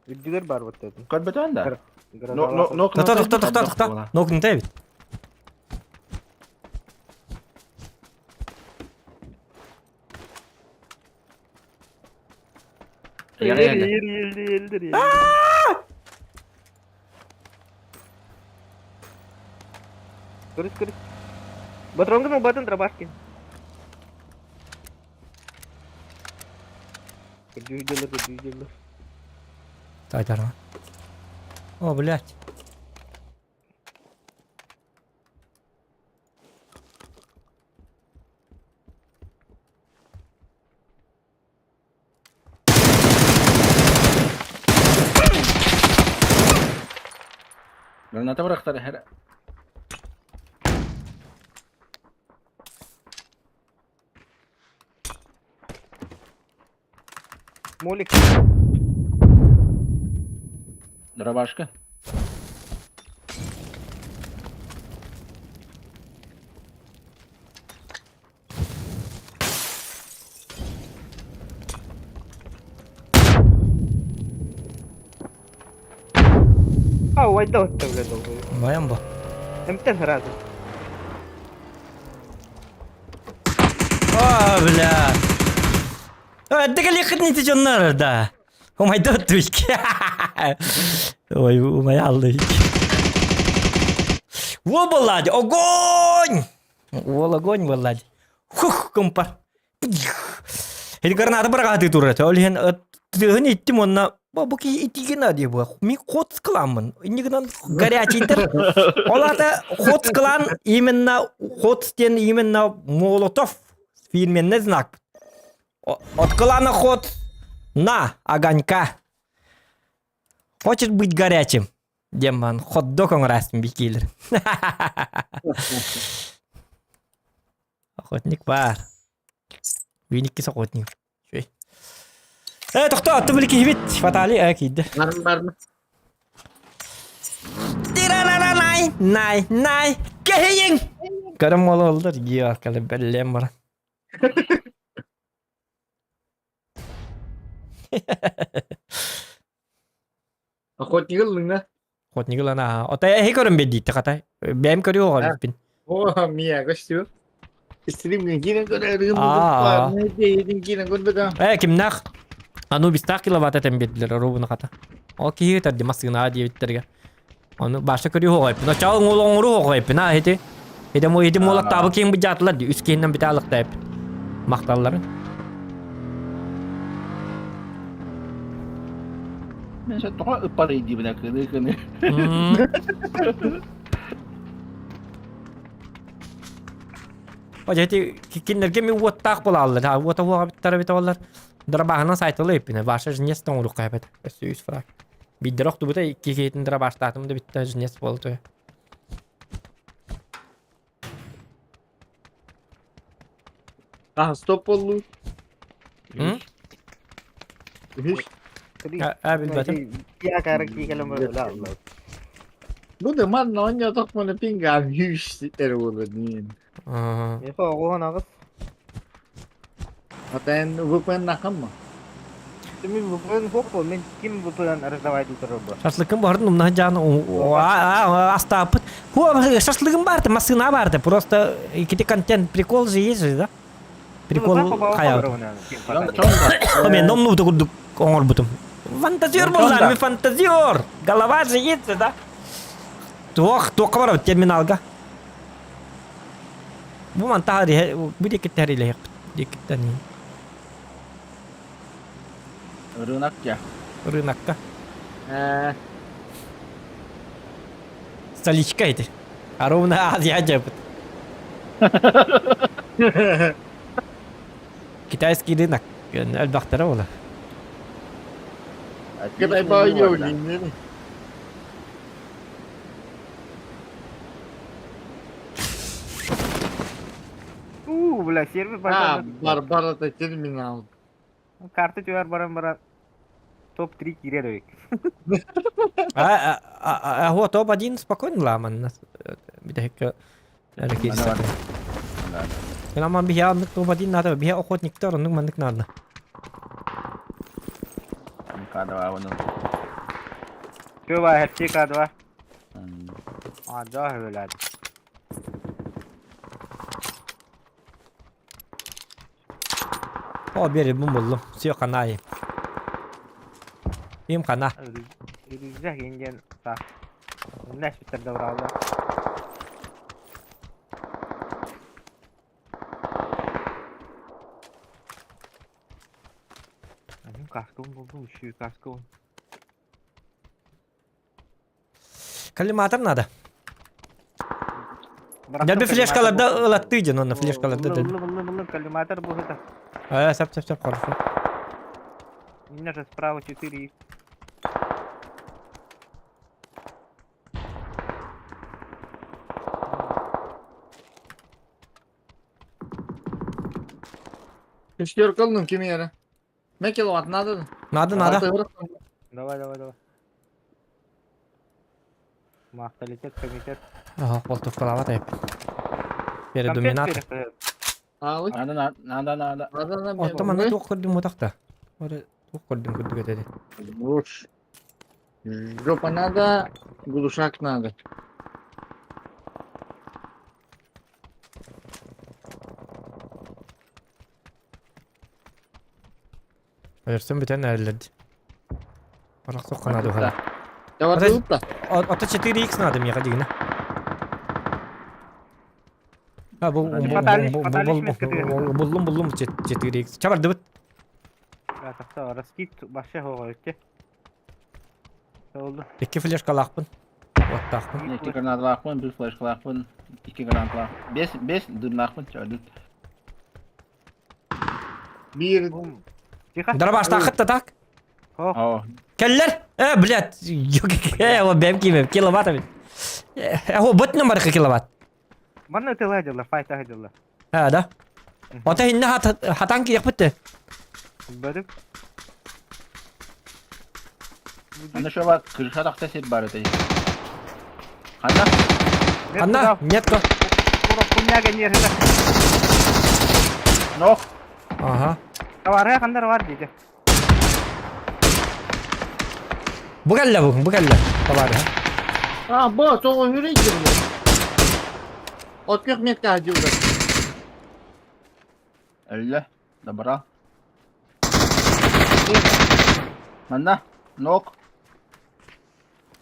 Видюгер бар вот это. Kod beton da. Грозовая. No. Tohta. Nokun tebit. Елdir. Kırık. Батронга мı batın трабашки. Гürcüler. Тайдарма. О, блядь. Granata bıraktılar her. Molik. Dura başka. Вайда оставляй долго. Bayan bu. МТ сразу. Бля. Да ехать не течённар, да. О май дотучки. Ой, у моя аллы. Во, Влади, огонь! Ол огонь, Влади. Хух, компар. Это граната брагаты турат. Олен тыгын иттим онна. Бу ки итиген ади бу. Ми ход скламын. Инигнан горячийдер. Олата ход склан именно ход стен именно Молотов. Фильменный знак. От клана ход на огонька. Хочешь быть горячим? Демон, хот-дог он раз бикилер. Охотник бар. Виники охотник. Тоқта, ты білкі хибет. Фатали, әкейді. Barın. Най. Кехейін! Көрім ол олдар. Гео, кәлі бәлем бар. Охотник ылдың да? Охотник ылана. Отай әхей көрім бет дейді, қатай. Бәйім көрі оғар. О, мия, көстү. Стримген кинен көрерім. Aa. Ne deydin кинен көрдік а? Кимнақ? Ану бистақ киловатт әтен бетлер, рубыны қата. Ол кейі тәрді масығына дебеттерге. Оны башта көрі оғайпын. Очауын ол оңыру оғайпын, хеті. Хеті молақ табы кейін бұ жатылар, үс кейіннен біті алықтайып. Мақталыларын. Ben sen toka ıpparıydı dibine kını. Oja heti kinlerge mi uottaq bolallar. Ha uota huoqa bittara bita ollar. Drabahana saytılı ipine. Başa jines toңruq kaybet. Üs frak. Bidroq du buta iki ketin drabaştatım da bitta jines boldu. Ah, stop oldu. Hı? Hiç. Bilmedim. क्या कारण की कलम बोला Bu da man oynuyor takmanı pingan hiç olur değil. ये तो वो ना बस Hatta bu ben nakam mı? तुम बुपन होप में किम बुपन अरजवाई दी तरफ Şaşlıkın vardı numna canı astapıt. Huo şaşlıkın vardı, masına vardı. Просто ikiti контент прикол же есть же, да? Прикол hayal. Men nomnu da kurduk oңор butun. Фантазер болар, ми фантазер. Голова же есть, да? Тоқ бар терминалга. Bu mantahari, bu dikit hariyle yap. Dikitten iyi. Rınak ya. Рынокка. Столичка это. А ровно Азия джабут. Китайский рынок. Аль-Бахтара ола. Kadar bağıyor dinleri. бля сервер Ha, Barbara da terminal. карты чуар баран топ-3 киререк А вот топ-1 спокойно ламан. Бедек. Kenapa biar untuk topatin nada, biar охотник тор, nuk mandik nada. Kada wa onun. Coba hepsi kadva. Ada velad. Oh biar ibu buldum. Siyo kanai. Im kana. Rüzgar yengen sah. Neş bitir davralı. Benim kaskım buldum, şu kaskım. Kalimatar nada. Jadi flashkalarda ılattı iyice onu flashkalarda dedi. Было коллиматор был это. Sap хорошо. У меня же справа 4. Шестеркалның кеме yere. Ne kilowatt надо? Надо. Давай. Мақталитет, комитет. Ага, колтук калават айып. Бері Конфет доминатор. беріп, Ağlı. Nada. Надо. Оттаманна туох көрдүм мутакта. Ore туох көрдүм күрдүк этеди. Уж. Жопа надо, глушак надо. Ayırsın biten erledi. Arak sokkan adı hala. Давай Подожди. тут-то. Ota 4x надо мне ходи гына. Ha bu buldum 4x. Çabar dıbıt. Тақта раскид башы хоға өтте. Oldu. 2 flash kalakpın. Ottaqpın. 2 granat laqpın, 1 flash laqpın, 2 granat laqpın. 5 dın laqpın çördük. Bir. Тихо. Dara başta akıttı tak. Хоқ. Keller. Блядь. Yok. O benim kimim. Kilowatt abi. O bot numara kilowatt. Баны тыла жолла, файта жолла. Ha da. Ota hinne hatan ki yapıttı. Бәріп. Anda şu bak kırışa takta set var öteki. Anda Anna, нет ko. Ура, пуняга нерді. nok. Aha. Товарға қандар бар дейді. Bu kelle. Tabar ha. А, бо, то yürüyecek mi? 40 metre hacıda. Öyle. Dobra. Anda nok.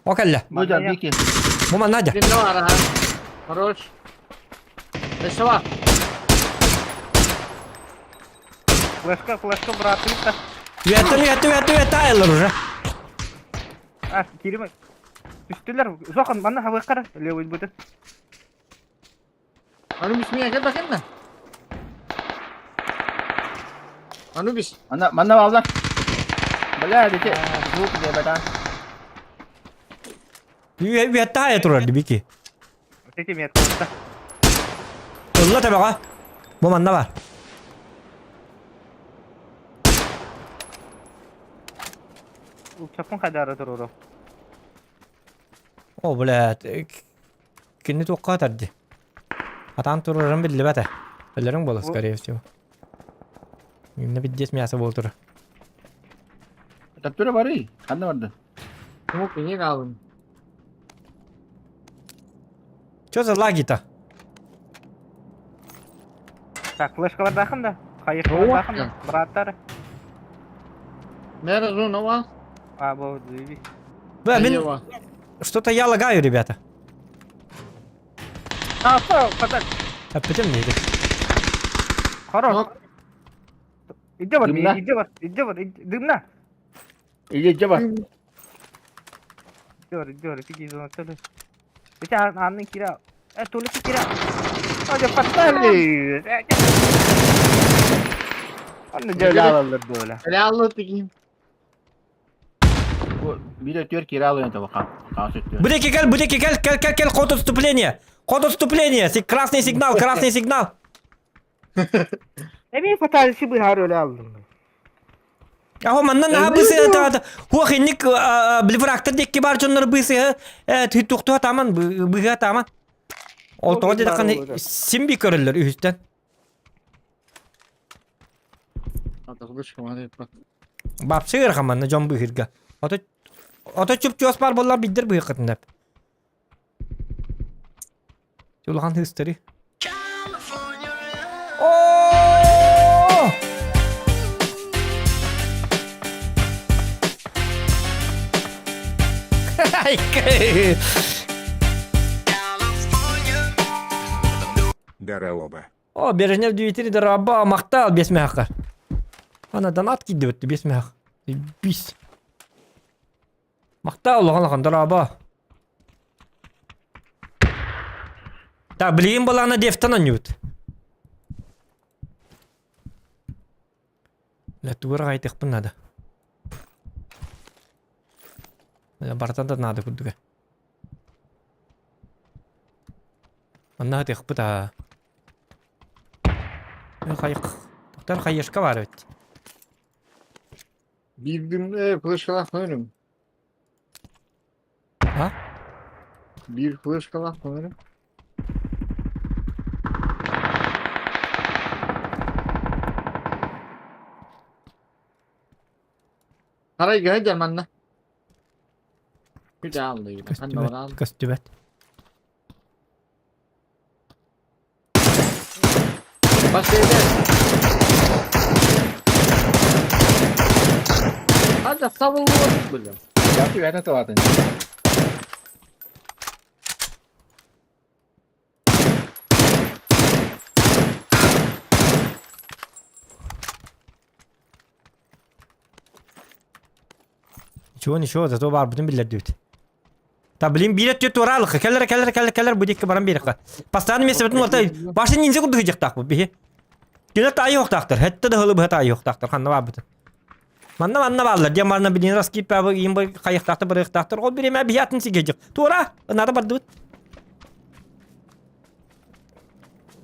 O kelle. Bu da bir ki. Bu man naca. Şimdi var ha. Хорош. Еще var. Флешка, брат, триста. Üyetti ayılır уже. А, керемет. Üstüler. Жоқын, баны хавай қара. Левый бұды. Anubis mi gel bakayım mı? Anubis. Mana vào ra. Bala đi chị. Giúp về bài đăng. Üyetti ayıtır bir ki. Тети мет. Просто. Yolla tabi ha. Bu manda var. Çapın kadar durur o. O blad. Kinni tuqqa tardi. Atan tururun billi bata. Ellerin bolu скорее всего. Yine bir desmeyası boldur. Taptura var iyi. Anda vardı. Yok niye kaldın? Что за лаги-то? Так, флешкалар дақында. Қайық О, бар дақында. Браттары. Nerede zona var? А, бұл зүйбі. Блин, что-то я лагаю, ребята. А, фаталь. Öpüdüm neydi? Хорош. Yok. İdde var, Dımla. idde var. Dımla. İyice bak. İdde var. Peki zona çalı. Bir tane anın kira. Tuğlusu kira. Hadi fatal. Onu ceza alırdı öyle. Öyle anlatayım. Bu bir de diyor kiralıyor tabii kan. Kanset diyor. Гел, код отступления. Код отступления. Красный сигнал. Emin fatal işi bir har öyle aldım. Aho mandan ha bısı ta. Hu hinnik bilvraktır dekki bar jonlar bısı. Tutuktu tamam bıga tamam. Ol to dedi kan simbi körüller üstten. Hadi kılıçım hadi bak. Bap sığır kamanna jon bıhırga. Ota çüp çös bar bollar bidir bıhı qıtındap. Julhan history. Oh! Дерево. О, Бережнев 9 раба мақтал бесмяққа. Ана донат киді өтті бесмяқ. Бис. Мақтал лаған раба. Так, білген баланы дефтан өт. Ләтуыр ғайтық бұн нады. Бартан да нады күрдігі. Анна ғайтық бұта. Қайық. Oktar hayışka var evet. Bir gün flash kalak oynarım. Ha? Bir flash kalak oynarım. Parayı göreceğim anne. Güzel alıyor. Anne onu al. Köstübet. Başka yerde. Hadi savunma böyle. Yaptı ben de tavatın. Şu da var bütün biller düt. Ta bilin bilet düt oral. Keller bu dik baran bir ka. Pastan mesebetin olta. Başın ninja kurdu hicik tak bu bihi. Gene ta yok taktır. Hatta da hılı bu ta yok taktır. Kanna var bütün. Manna ballar. Diye marna bilin ras ki pa bu yim bu kayık taktır bırık taktır. O birime biyatın sigecik. Tora. Nada bar düt.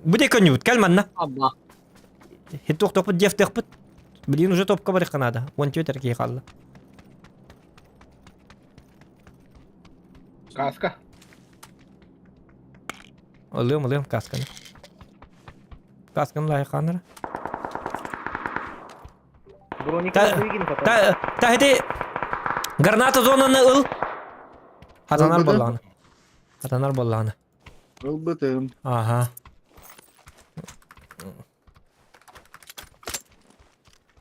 Bu dik nyut kel manna. Allah. Hit tok bu jef tek bu. Bilin уже top kabar kanada. On tüter ki khalla. Kaska. Alıyorum kaskını. Kaskını layıkanır. Броника выгин потом. Ta hedi granata zonanı ıl. Hatanar Olmadı. bollanı. Hatanar bollanı. Elbette. Aha.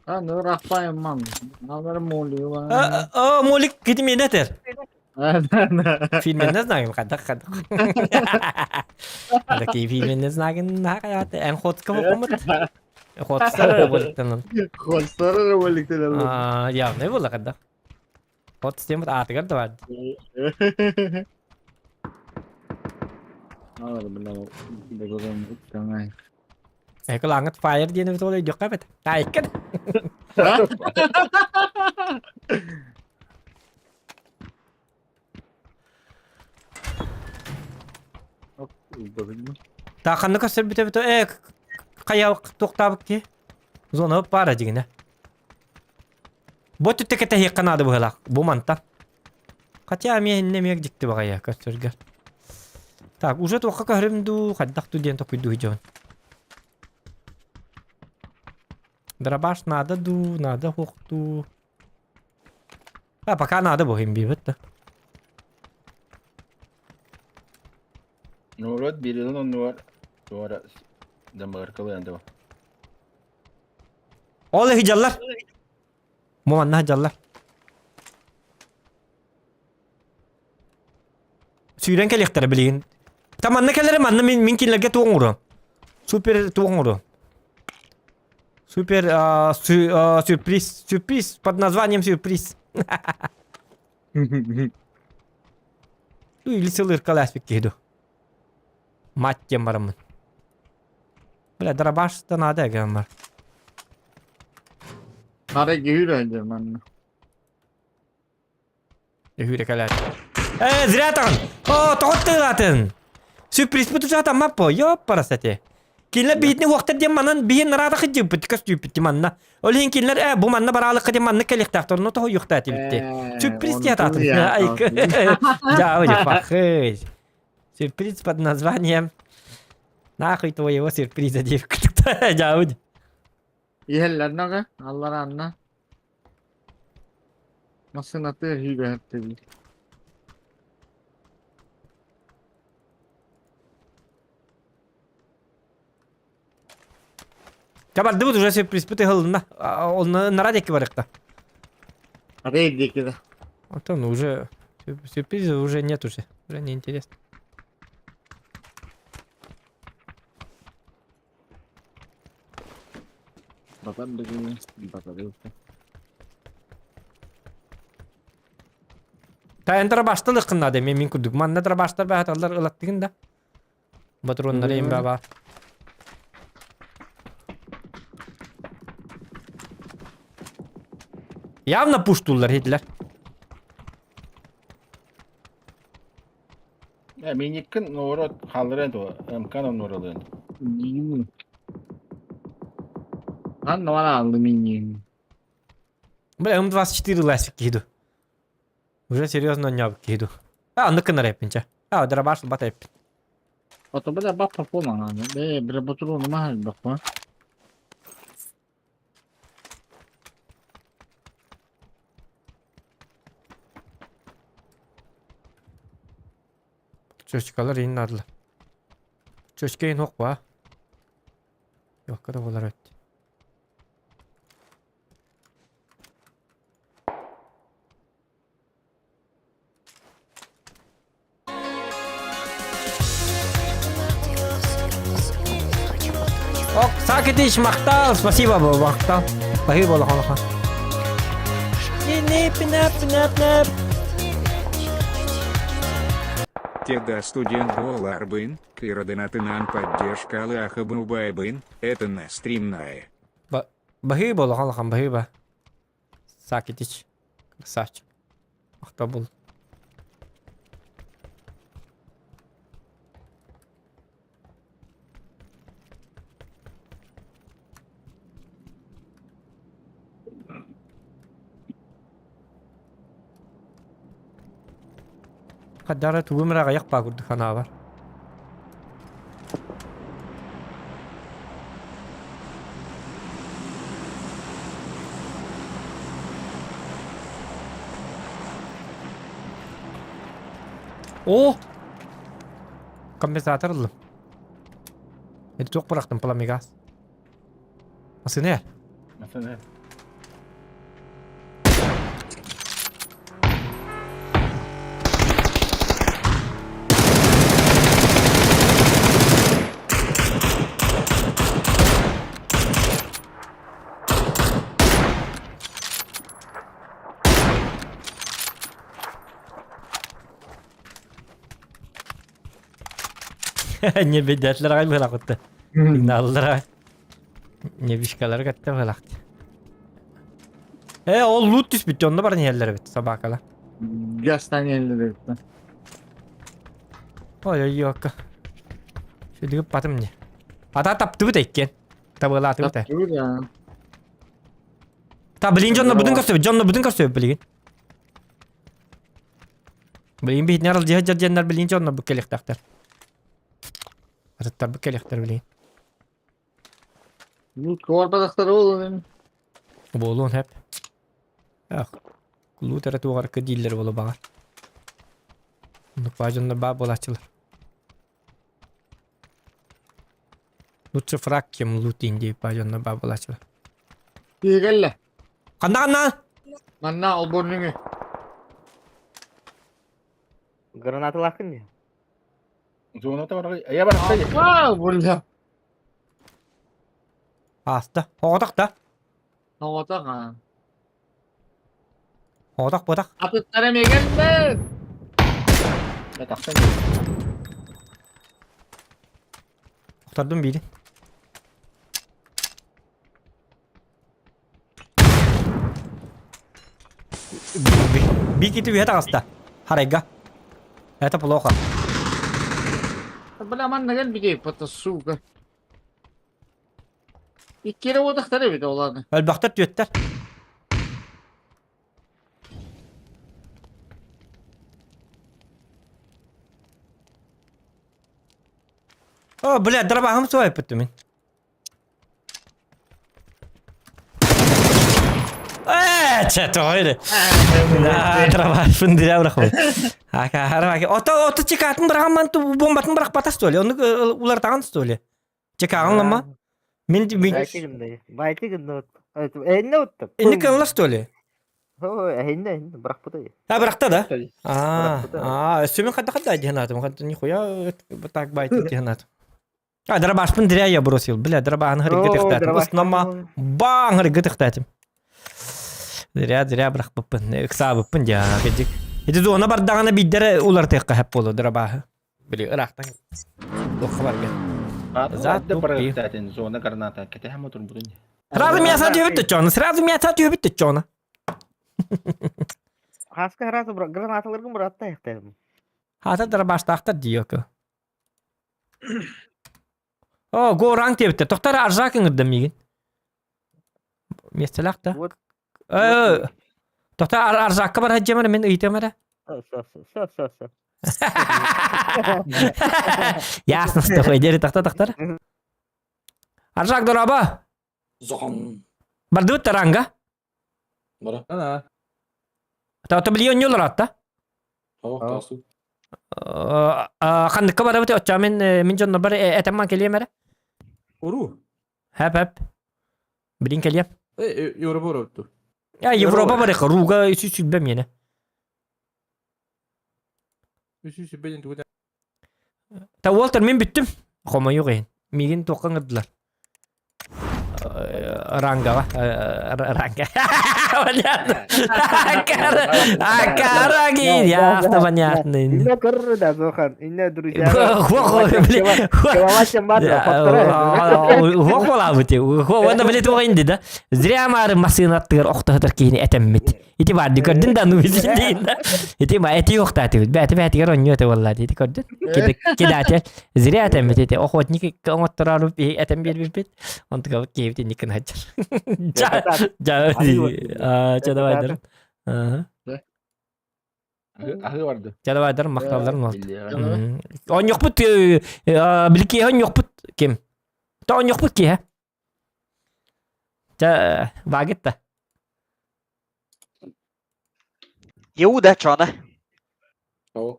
Ha ne rahatlayım man. Haberim oluyor bana. Molik gidim yeneter. Evet. Filminde znagin kadak. Ada ki filminde znagin na kayat en hot kamu komat. Hot star bolikten. Konserler birlikte Ya ne bola kadak. Hot stemat atgar da var. Ağır bile begodan tamam. Kelangat fire dia ni tole jok kapet. Taikan. Ta kanı kasır bite kaya toktabık ki. Zona para jigine. Botu tekete hikkanadı bu helak. Bu mantar. Kaça mi henne mi jikti bagaya kasırgar. Так, уже только kahrim du kaddak tu diyen tokuy du hijon. Darabash надо ду, надо хохту. Пока надо бухим бивет. Nurot bir yılın nur. Sonra damar kalıyor da. Ola hijallar. Mumanna hijallar. Süren kelektere bilin. Tamanna kelere manna minkinlerge tuğurum. Super tuğurum. Супер сюрприз под названием сюрприз. Ну или целый каласпик киду. Мать тем марамын. Бля, дробаш-то надо, гаммар. Para gehir önce man. Hüre kalat. Зря там. О, тот ты латын. Сюрприз bu tuh tam apa? Ya parasate. Kinler bitni waqt diye manan bihin narada xijib bitkas tüpti manna. Olhin kinler bu manna baralı qadi manna kelik taxtor no to yuqta tilti. Sürpriz diye tatır. Ay. Ja, уже фахыш. Сюрприз под названием Нахуй твоего сюрприза, девка. Ja, уже. Yeheller ne? Allah anla. Nasıl atıyor hübe hep dedi. Kabar dıvı уже сюрприз пыты хылына. Он на радике барыкта. Araya gidiyor da. А то ну уже сюрприза уже нет уже. Уже не интересно. Babam da gibi. Bakalım. Та энтер баштылык кынады мен күдүк. Манна тра баштар бааталар ылат деген да. Батрондар эм баба. Явно пуштулар хитлер. Ya minikkin nurot kalır da imkan nuralıyor. İyi mi? Хан бана алюминий. Бля, М24 ласик киду. Уже серьезно не киду. А, на канаре пинча. А, дробаш батай. Ото бля бапа полана. Бе бре ботуру нема бакма. Çocuklar yine adılar. Çocukların yok var. Yok kadar olar öttü. Ок, сакетиш мақтал, спасибо, мақтал. Спасибо, лохолоха. Неп. Теда студент Боларбын, Кироденатынан поддержка Аллаха Бубайбын, это на стримная. Спасибо, лохолоха, спасибо. Сакетиш. Красавчик. Мақтал был. قدرت ومرة يقبع قد خنابر اوه كمبيوتر الله انت توق برختم بلا ميغاس اصينه مثلا не бедәтләр гай была кытты. Сигналлар. Не бишкалар катты была. Ол лут түс бит, онда бар нелер бит, собакалар. Gastaneleri. Ой, yok. Şu digip batım ne? Ata taptı bu tekken. Tabıla atı bu te. Dur ya. Ta bilin John'la budun kasıyor bilin. Bilin bir neral cihaz cenner bilin John'la bu kelek taktar. Hatta bu kelek taktar bilin. Bu korbadakları oğlum. Bu olun hep. Yok. Kulu tarafı var ki diller bolu bağır. Bunu pajonda bağ bolaçılır. Lütfü frak kim lutin diye pajonda bağ bolaçılır. İyi gelle. Kandan. Manna al burnunu. Гранаты лахын не? Зоната бар. Я бар. Aa burada. Hasta. Hodak da. Havada ha. Hodak bodak. Atıtlara mı gelme? Ya taksan. Kurtardım biri. Bir kiti bir hata hasta. Harega. Это плохо. Bana manna gel bir keyif patasuka. İki kere o daktarı bir de olanı. Elbaktar tüyetler. О, бля, дробахом свой потом. Çeto öyle. Dробах fındıra bırakma. Aka haraki. Oto çıkartın bırakman tu bombatın bırak patas tole. Onu ular tangan tole. Çıkarın lama. Min Байты гынды. Энне уттып. inni kanlas tole. О, энне бирок буда. Ha bıraktı da. Bıraktı Üstüme kadar dihanatım. Kadar nихуя так байт dihanatım. А дробаш фындыра я бросил. Бля, дробан hareket ettim. Основа бан hareket ettim. Зря бırakıpın. Kısabıpın ya gecik. Eti zona bardağına biddere ular tekka hep bolu drabahı. Bili Irak'tan. Dokka var gel. Зад бар. Затен зона граната. Кете хам отур будун. Сразу меня садью битті чона. Хаска разы гранаталарга братта яктайм. Hata drabashtaqta diyor ki. O go rank tebittir. Tohtar arjak ingirdim migin. Меселакта. Вот. Тота арзак бар хаджамар мен ыйтамара. Все. Ясно, что хойдери тахта. Арзак дораба. Зон. Бардут таранга. Бара. Ана. Та миллион доллар атта. Тасу. Хандыкка бара бите оча мен жонно бар этемман келемере. Уру. Хап. Билин келем. Европа ротtu. Ya Европа бар руга сүзбем мене. Üçüncü benim de Та Уолтер мен бүттүм. Кома yok ен. Мигин токкаңдылар. Ранга. Понятно. Акараги, ясно, понятно. Инна корру да зохан. Инна друзья. Хохола бите. Хохона билет ойынды да. Зря мары масын аттыр оқтатыр кейіне әтәммет. Ити барды көрдін да ну бізін дейін да. Ити ма әти оқтаты бит. Бәті бәтігер ойын өте боллады. Ити көрдін. Кедәте. Зря әтәммет ете. Охотник оңоттырарып әтәм бер бит. Онты кабыт кейіпті никін хачар. Чадавайдар. ahı vardı. Чадавайдар мақталарын олды. Biliyorum. Он yok bud bilki он yok bud kim? Ta on yok bud ki ha? Ja vagetta. يهودا شانا Ау.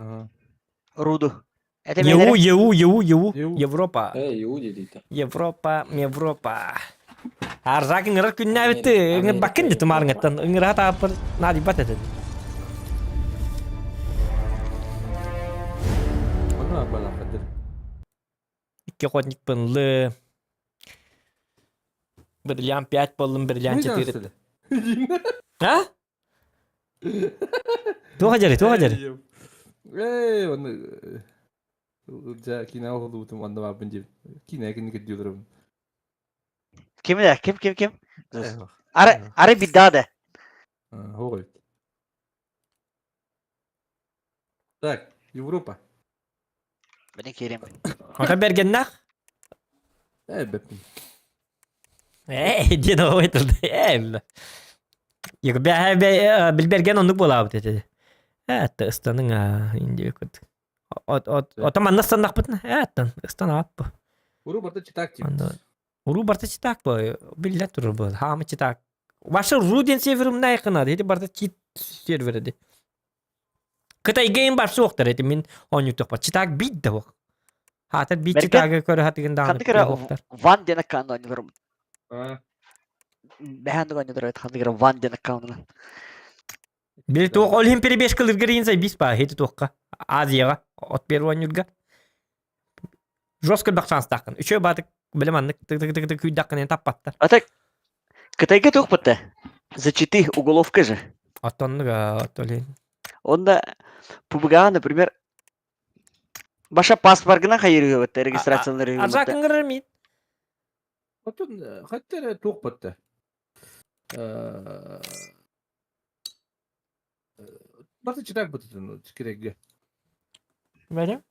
رودو Yeu Европа. Иуди дейді. Европа. Арзак ngырыр күннә битте. Ngыр бакын дит марыңаттан. Ngыр хата апыр нади батады. Onu bana kadır. Ikki ходник пынлы. Бирлән 5 болдым, бирлән 4. Ha? Тугажары. Onu ja kina oldu bu anda var bence. Kina kini gidiyorum. كم ده كم أري بدادة Hoy. Так, Европа. بني كريم Ota bergennak. Elbette. Dino oytuldu. Yok bilbergen onluk bolabı dedi. Evet, ıstanın indi yokut. Otaman nasıl nakpıtın? Evet, ıstan abi. Европа читак тип. Уру барта читак bu. Billet durur bu. Hamı çitak. Başa Ruden severim ne yakın adı. Barta çit server dedi. Kıtay game bar soğuktur dedi. Min on YouTube çitak bit de bak. Hatta bit Bergen, çitak körü hatırın خلنا dağınık. نقرا فان دينا كان نقرا Ha. بهان نقرا خلنا نقرا فان دينا كان Bir tuğ olimpiyri 5 kılır girin say bis pa hedi tuğka. Aziyaga. Ot bir wan yurga. Joskul bak şans takın. Üçe batık bilem anlık tık küydakın tappattır. أتاك كتايجة توقفته зачити уголовка же Atonluga atolin. onda пубгага например başa паспортына хайыры өтті регистрациялары Arzakın gırır mıydı? Otun hatta çok battı. Barta читак battı. Çikirege. Böyle.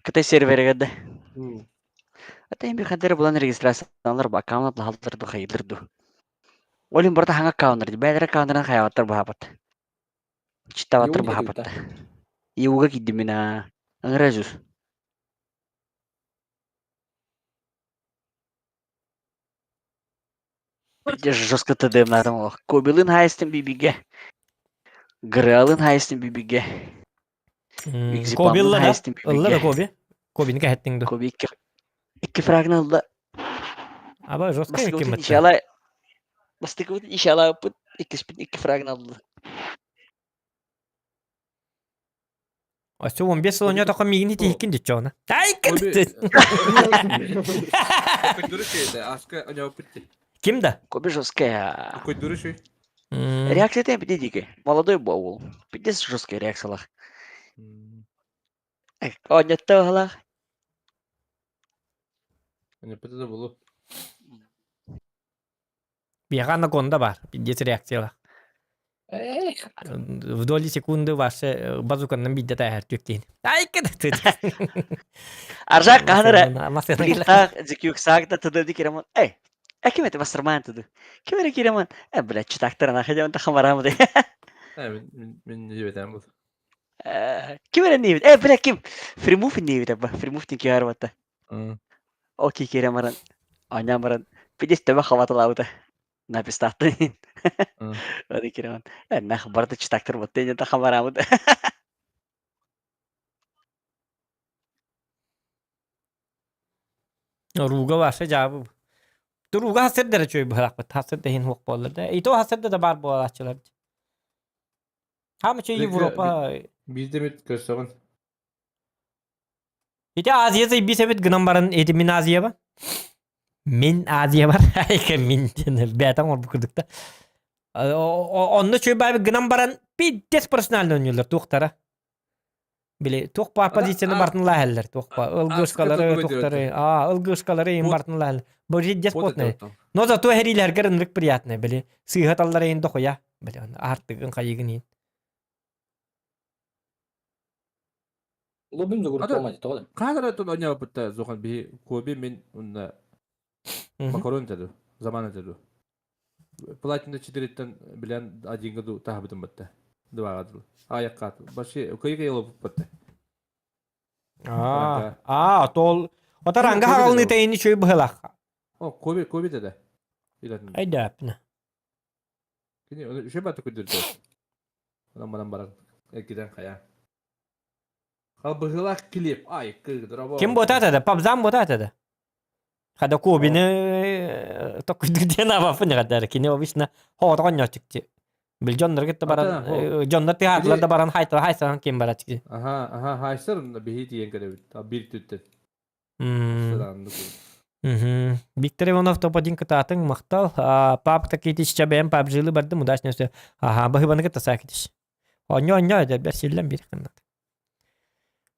кытай сервері да атайын би хадер булан регистрациялар аккаунт халдырды хайылдырды олин барда ханга аккаунт бәдер аккаунтынан хаяваттар бахапат читтаваттар Иуга бахапат дейді. иуга киддимина аңыражус Где жестко ТДМ на этом. Кобилын хайстын бибиге. Гралын хайстын бибиге. Kobillara. хайстын Illara бибиге. kobi. Kobini kahettin du. Коби iki fragmanında. Aba joska Басты kim көтін matta. иншалла. Басты көтін иншалла пут. Iki fragmanında. Asu 15 yıl önce takım migini tihikin ditçe ona. Ay Kobi. kıttı. Koyduru şeyde. Aska acaba bitti. Kim de? Коби жесткая. Koyduru şey. Реакция tem пидики. Молодой боул. Пидис жесткая реакция. Коня тохла. Ne patadı bulu. Bir yana konuda var. Bir desi reaksiyalar. В доли секунды ваша базуканын биддета her tökteyin. Ay kıttı. Аржак каныра. Masaya Блин, так, зикюк сагда туда дикерамон. Эй, Kim ete bastırman tudu. Kim ere kireman? Bile çıtaktır ana hacı onda xamaramı de. من جبتها بس Kim ere niye? Bile kim? Frimuf niye de ba? Frimuf ni kiyar mata. Okey kiremaran. Anyamaran. Bidis tebe xavatla uta. Na pistahtı. Hadi kireman. Na xabarda çıtaktır mata. Onda xamaramı de. Ruga varsa cevabı bu. Dur Ruga hasır dere çöy bu halak. Hasır dehin hok bollar da. İto hasır da bar bu açılar. Hamı çöy Peki, Avrupa. Bir de mi göstersen? İte Aziya bir sebet gınam baran eti min Aziya ba. Min Aziya var. Ayka min. Betan or bu kurdukta. Onda çöy bay gınam baran bir despersonel oynuyorlar tuhtara. Bile tuh par pozisyonu bartın laheller tuh par. Ilgışkaları tuhtarı. Ilgışkaları in bartın laheller. Bu ciddi spot ne? No zato heriler garınlık priyatne bile. Sıhhat alları in dokuya. Bile artık ın kayıgın. Lobim de grup Ada- olmadı to'g'ri. Kadar tuh nanya betta zokan bir kobi min unna makaron tadı zaman tadı. Platinda çidiretten bilen ajinga du tahabıtın batta. Dua kadar. Ayak kat. Başı kıyı kıyı olup batta. Tol. Ota ranga halını teyini çöy bıhlak. O kobi dedi. İlatin. Ay dapna. Kini onu şey batı kudur. Adam barang. Giden kaya. Kalau bıhlak klip ay kıdır. Kim botat da? Pabzam botat da. Kada kubini tokuduk diye ne yapapın ya kadar kini o bisna hoda kanyo çıktı. Bil jonlar gitti baran jonlar tihatlar da baran haysan kim bara çıktı. Aha haysır bir hit yen kadar. Bir tütte. Sırandı. Виктор Иванов топ-1 кытатын мактал. Пап такитиш чабем пап жылы барды мудаш несе. Бахыбаны кыта сакитиш. Оньо да бер силлен бир кынат.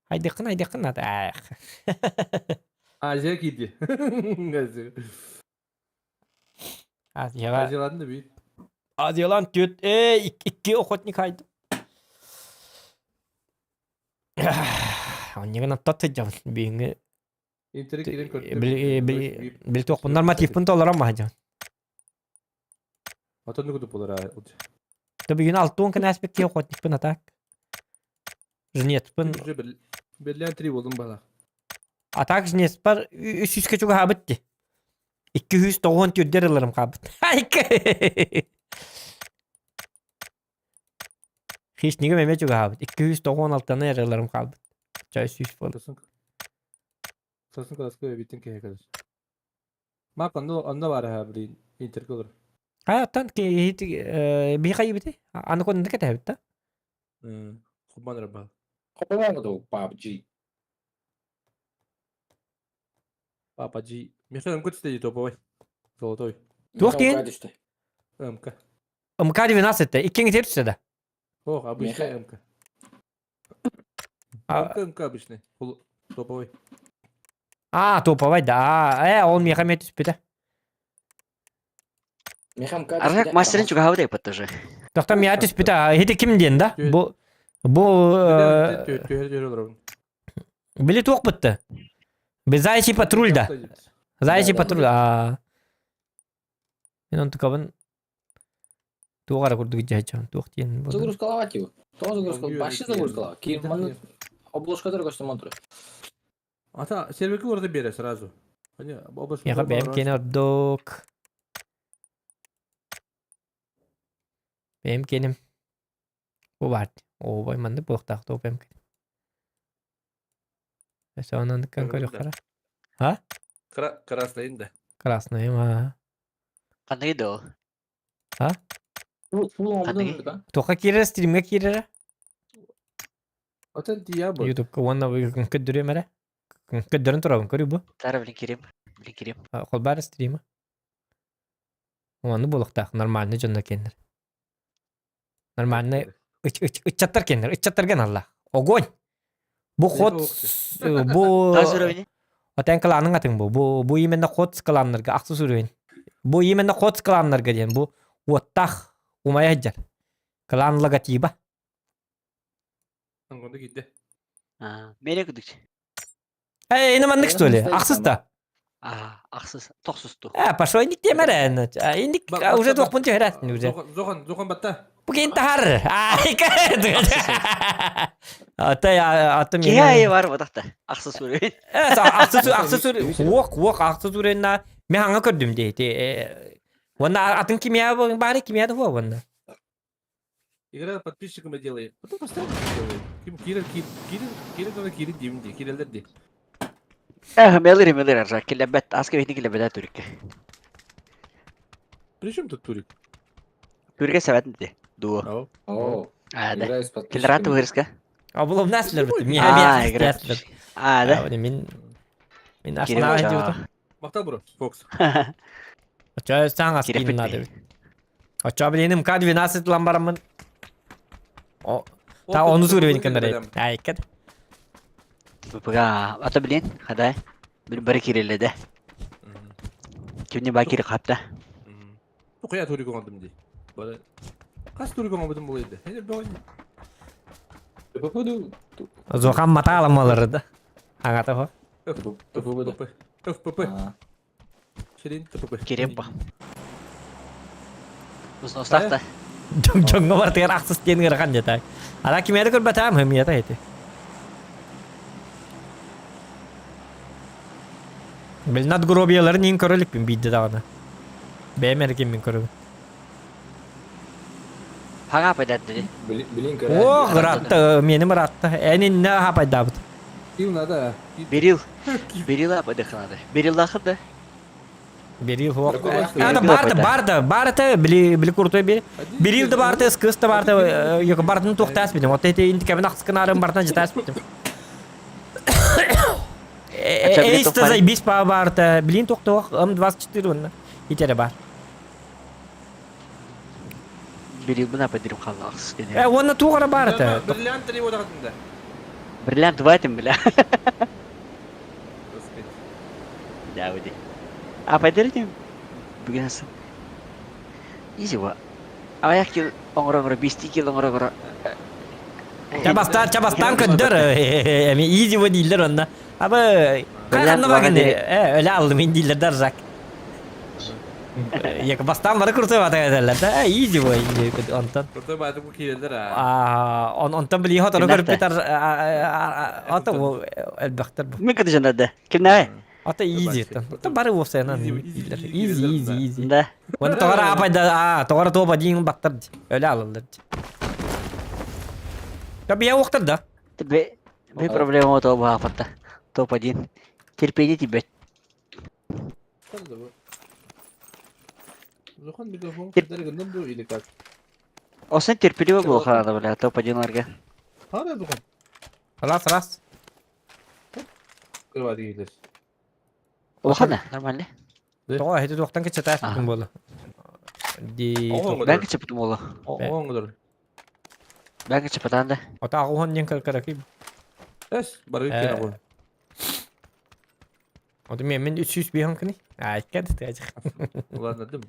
Haydi kın hadi. Aziya gidi. Aziya. Aziyalandı bir. Aziyalan tüt. İki okotnik haydi. Onyagan tatacağım. Bingi. İnterik giren kötü. Bil tok normatif pun toleran mı hacam? Atın kudu polara. Tabi gün altın kan aspek ki okotnik pun atak. Jniyet pun Belli tri oldum bana. atak jniyet par 300 küçük habitti. 290 tüdder alırım kabit. Hiç nige meme çok habit. 296 tane yer alırım kabit. Çay süs falan. Sasın kadar sıkı bitin ki kadar. Mak anda var ha bir interik olur. Tan ki hit bir kaybeti. Anı konu ne kadar habitta? Kuban rabba. Kopamadı o PUBG. Papaji. Mesela kut stage topo boy. Zolotoy. Tuh din? Kardeşte. Amka. Mkadi ve nasette. İkinci terüste de. Oh abi işte amka. Amka abi işte. Topo boy. Topa vay da. Olmuyor kamet üspede. Meham kardeşte. Arrak masterin çok hava da yapıt тоже. Doktor miyat üspede. Hiti kim diyen da? Bu Tüher olur. bili tuğ bitti. Zayici patrul da. Zayici patrul. Ben onu tıkabın. Tuğ ara kurdu gideceğim. Tuğ diyen. Загрузкалавать его. Тоже загрузкалавать. Вообще загрузкалавать. Кирман обложкалар koştum tur. Ata serveki orada bir yere sırası. Hani babası. Ya benim kenar dok. Benim kenim. Bu vardı. O boy mandı bu taktı o benim kenim. Mesela onun dükkan koyuyor kara. Ha? Kraslayın da. Krasnaya ma. Kandı gidiyor o. Full oldu Hadi. mu da? Toka kirere stream'e kirere. Atan diya bu. YouTube kawanna kıdırıyor mere. Kıdırın turabın körü bu. Tara bilin kirim. Kol bar stream'e. Onu buluk tak. Normalde canlı kendir. Normalde ıçatlar kendir. Içatlar gen Allah. Ogoň. Bu kod bu Daha sonra beni. Oten klanın atın bu. Bu yemende kod klanlarga aksı sürüyün. Bu yemende kod klanlarga diyen bu. Wattah umaya heccar. Klan lagatiba. Angonda gitti. Mele kuduk. Ene mandık Klan söyle. istedim Aksız da. Ақсыз, тоқсызту. Пошел индик темерен. Индик уже 2 пункт херат уже. Зохан батта. Бugün tahar. Ay kaydı. Ata Кеяйы бар бұдақта. Ақсыз көрейін. Ақсыз үренна мен ханга көрдүм дейти. Вона атын кимия бары кимия да вона. Игра подписчиками делает. Потом поставь делает. Кирил дивинди. Кирилдерди. Мелер аржа. Келебет. Аска бетini келебет түрік. При чем тут Турик? Түрікке сәбәтінде. Дуо. Ау. О, Ада. играю с подписчиками. Келеранты вырыска. Абулов наслер бит. Игра. Ада. Мен Кирилл ашна жа. диюда. Мактал бро. Фокс. Ача саңа Кирилл скин надо. Ача биленим К12 ламбарамын. О, та onu сүрөйүн кендер. Ай кет. Бұға ата білен, қадай. Бір кереледі. Кемне ба кері қапта. Қоя Турик оңадым дей. Бары. Қас Турик оңадым бұл еді. Әне бағын. Попаду. Зохан мата аламалары да. Аңата хо. Попаду. ФПП. Шерин ТПП. Кереп ба. Бұсын остақта. Жоңго бар тегер ақсыз тен кырган жата. Ала кимеде көрбатам хымията эти. Билнат гробияларын ең көрөлүкпүн бийди дагына. Бемерген мен көрөм. Хаға пайдады. Блин, О, гратты, меним ратты. Энин не хапайдабыт. Ил надо. Берил. Берил апайды қынады. Берил лақыды. Берил хок. Берил Барда, били куртой бери. Берил да барда, скыс да барда, yok бардын тоқтас бидим. Вот эти интикабын ақсыкынарын бардын жытас бидим. Эйсті зай бис па барда, билин тоқтауық, 24 онна. Итере бар. Берил бұна пайдырым қалды ақсыз кене. Оны туғара барда. Бриллиант три одағатында. Бриллиант байтым біля. Да, өде. Апайдыр дем. Бүгін асым. Изи ба. Аяқ кел оңыр-оңыр, 5 кел оңыр-оңыр. Чабастан көндір. Эми изи во дейлер онда. Абы, қағанны бағынды. Өлі алдым мен дейлер даржак. Екі бастан бары күрсі бата әдерлер да. Изи во онтан. Құрты байды бұл келелдер. Онтан білі хотаны көріп бетар. Ата ол әлбәқтір бұл. Мен көті жандады. Кім нәй? Ата изи. Ата бары осы әнан. Изи. Да. Оны тоғара апайда, тоғара тоба дейін бақтыр. Өлі алылыр. Бия оқтыр да. Бе проблема от оба апатта. Топ-1. Терпение тебе. Зохан микрофон кедергенден бұл или как? Осын терпеливі бұл қарады біля топ-1-ларға. Hala Зохан. Раз. Кырва дейілер. Олқаны, нормальный. Тоға хеті тоқтан кетсе тәс бүтін болы. Бәңгі чепітім олы. Оңғыдыр. Бәңгі чепітанды. Ота ағуған ден кіркірі. Әс, бары өткен ағын. Ота мен 300 бейхан кіні. Айткады тәжік. Ладно, дым.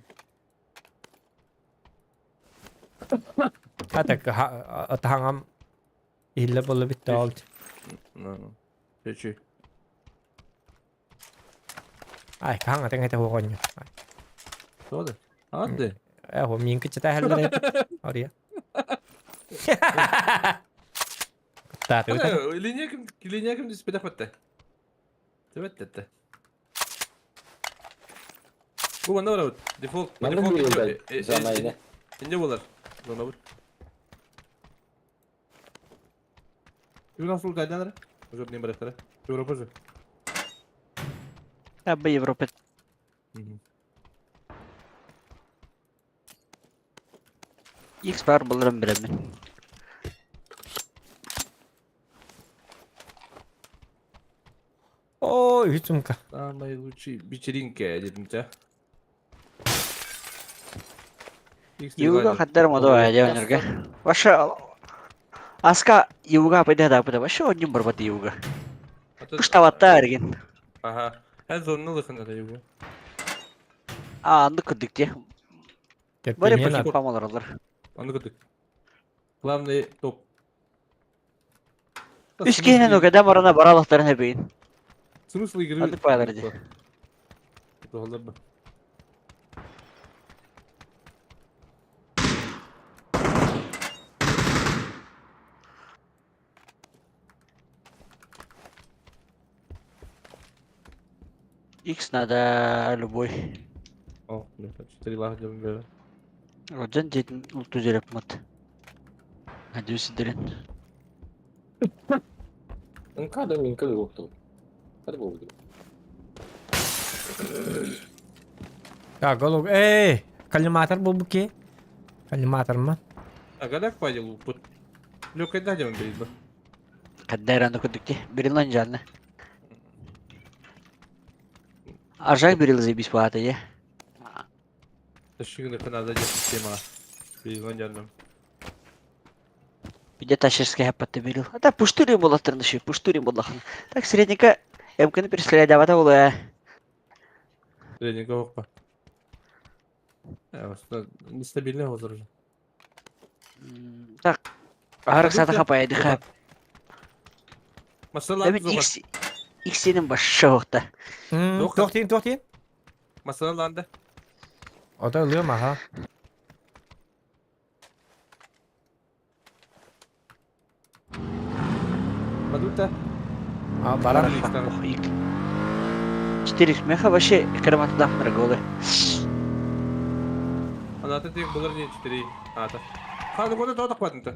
Атак атаңам илле болы битті алды. Печі. Ай, каң атың әті хоғын. Соды. Ады. Әхо, мен күтчі тәхәлдер әті. Ария. Құттаты өті. Линия кім диспедақ бәтті? Төбәтті. Bu bana var. Default. Ben de biliyorum ben zamanıyla. İnce bolar. Bana vur. Bu nasıl kaydanlar? Hocam ne bıraktılar? Europa'cı. Абы Европа. X бар болырым білемін. О, үтімка. Самый лучший вечеринка, дедімча. Юга қаттар моды әде өнерге. Ваша аска юга пайда да пайда. Ваша одним барбаты юга. Күштаватта әрген. Ага. Ән зорны лықында да юга. Анды күдікте. Бәрі Терпенен бір памалар олар. Andı kıtık. Главный топ. Үскенен өкеде барана баралықтарын әбейін. Смысл игры? Andı paylar еді. Doğrular mı? X nada любой. Oh, ne? 4 var canım böyle. Rojan jetin ultu jerep mat. Hadi sidirin. Kada minka yoktu. Hadi bu. Ya gol. Kalimatar bu ki. Kalimatar mı? Agadak payı luput. Lokay da canım değil bu. Kadderan da kudukti. Birin lan canlı. Arjak biril zebis bahata ya. Taşıgını kanada ceptim ha. Bir lan canım. Bir de taşırske hapatta biril. Hatta puşturayım bolatırın dışı. Puşturayım bolakın. Так средненько эмканы переследовать было. Тренинга hoppa. Aslında nestabilne olur. Так. Арак сата хапай дыхап. Masalar Demin X'inin başı yoktu. Tohtayın. Masalarda. O da oluyor mu ha? Maduta. Baran. 4 меха вообще экремат дампер голы. Anata tek bulur diye çitiri. Ata. Hadi konuda doğdak badınta. Ha?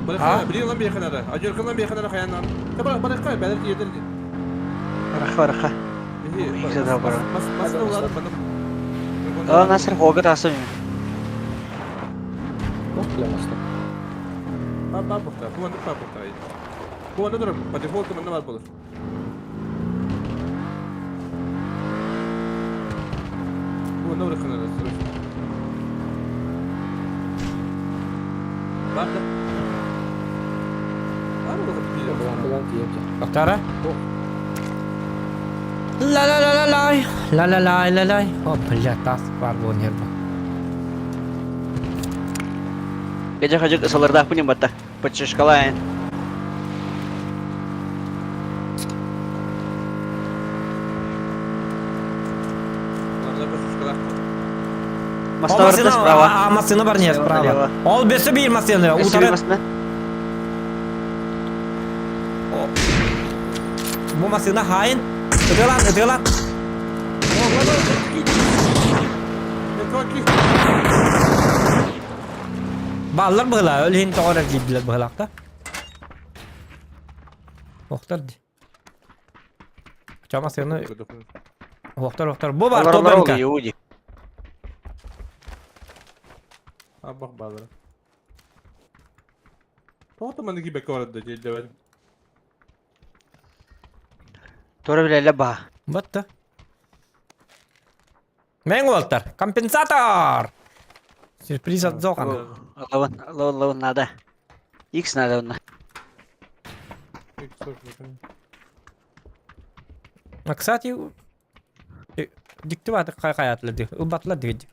Bırak bir yıldan bir yakınara. Acırkından bir yakınara kayandan. Ya bırak kay belir yedir. Раха. İyi. Masada ular bana. Aa Nasır hoga tasın. Oklamasta. Bak bakta. Bu anda bak bakta. Bu anda durum. Hadi default kumanda var bulur. Bu anda bırakın arası. Bak da. Var mı bakın? Pelan diyeyim. Oktara. La. Oh, блядь, tas var bu nerede? Gece hacık ısılarda punya batta. Pecişkalayın. Маставарда справа. Машина бар не справа. Налево. Ол бесі bir машина. Бесі Утары. басына. Bu машина hain. Ödüyorlar. Ballar bıla. Ölhin doğru giydiler bılakta. Oktar di. Çama seni. Oktar. Bu var Onlar tobanka. oluyor Yahudi. Abi bak bağlara. Tohtamandaki beka orada cilde ben. Tora bile lebah. Battı. Men Walter. Kompensator. Sürpriz at zokan. Lawan nada. X nada onda. Кстати, диктовать кайатлады. Убатлады dedi.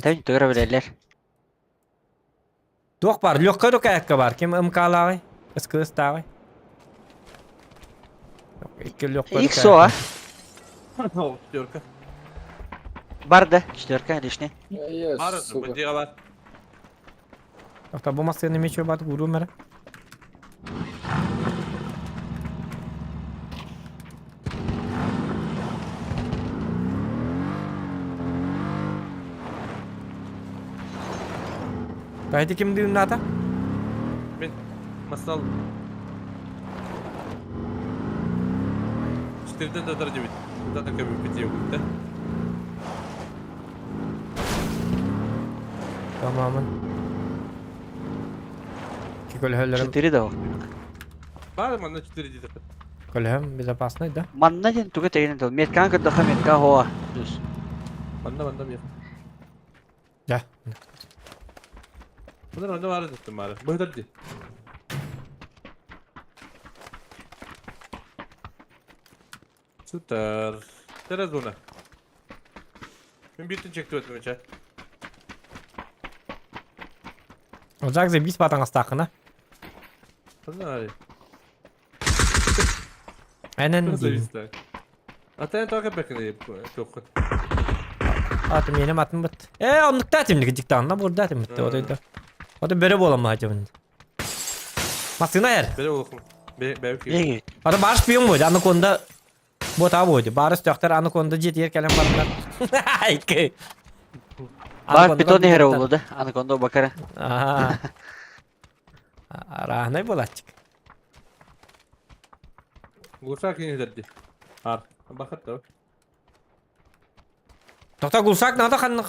Tabii tora bileler. Тух бар, лёгкая рукоятка бар. Кем МКлавай? СКСтавай. Iki лёгкая. X o а? Четверка. Барда. Четверка лишний. Yes. Arası bu diye var. Авто bu masaya мечо бат гуру мера. Kaydı kim diyor nata? Ben masal. Четырьмя до дороги. Да так как бы пяти да? Tamamen. Көлһөллөрүм, 4 да. Бар мана 4 дейді. көлһөм безопасный, да? Манна ден туга тегин тол. Меткан кыдда метка хоа. Düz. Banda bir. Да. Bunlar onda var dedim bari. Bu kadar değil. Süper. Teraz ona. Ben bir tane çekti ötüm içe. Ocak zebis batang astakına. Bunlar. Aynen diyeyim. Atayın takip bekleyin. Çok. Atım yeni atım bit. Onluk da atım gidecek dağında burada atım bitti. O da böyle bolam acaba. Masına yer. Böyle olsun. Belki. İyi gibi. O da barış piyon buydu. Anı konuda bu tabi buydu. Barış doktor anı konuda jet yer kalem barınlar. Ayki. Bak bir ton nehre oldu. Anakonda bakara. Aha. Rahnay bolacık. Gursak yine dedi. Har. Bakit da. Doktor gulsak nada kan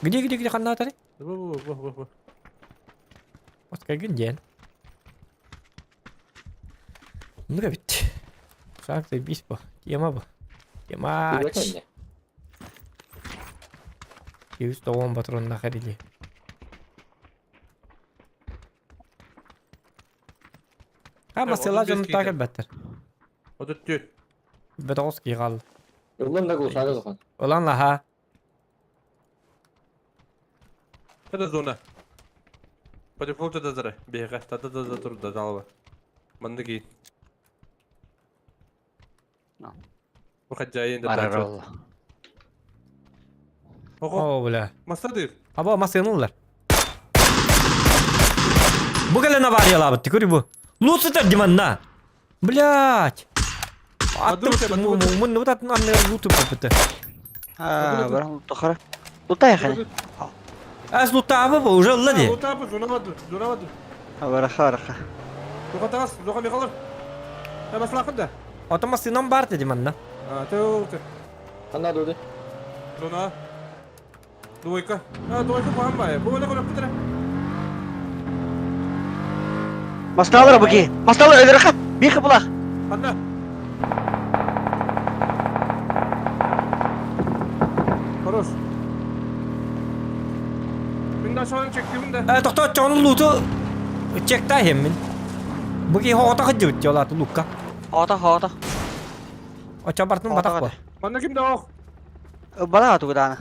gede kan nada tadi. Bu. Mas kayak genjen. Ini gak bit. Sak tay bis bu. Diam apa? Diam Bir aç. bakayım. Yus tawon patron nak dili. Ha mesela canım takip better. O da tüy. Bedowski gal. Ulan da gulsaga Zokan. Ulan la ha. Hadi zona. По дефолту да зара. Бега. Та тур да залва. Мандagi. Waxat jaayeen da Arar tacho. oldu. Oh bula. Masadir. Aba masyanırlar. Bu gelene var ya la bitti kuri bu. Lutu ter dimana. Блять. Attım mun bu tatın anne lutu kapıtı. Ha, barang tukhara. Luta ya kan? Az lutu abi bu уже лади. O tapu zona vadı. Ha, baraka. Zoka tas, zoka mi kalır. Ha maslakında. Otomasyonan var dedi dimana. Ha teu. Kanna dodi. Zona. Duika. Ha duika paham ba ya? Bu ne kadar pitra. Mastalar bagi. Mastalar öyle rakam. Bir kapılar. Anna. Koros. Minda şu an çektiğimde. Doktor çoğun lutu çekti hemin. Bu ki hota hıcıt yola tu lukka. Hota. O çabartın batak bu. Bana kim de o? Bana tu kadana.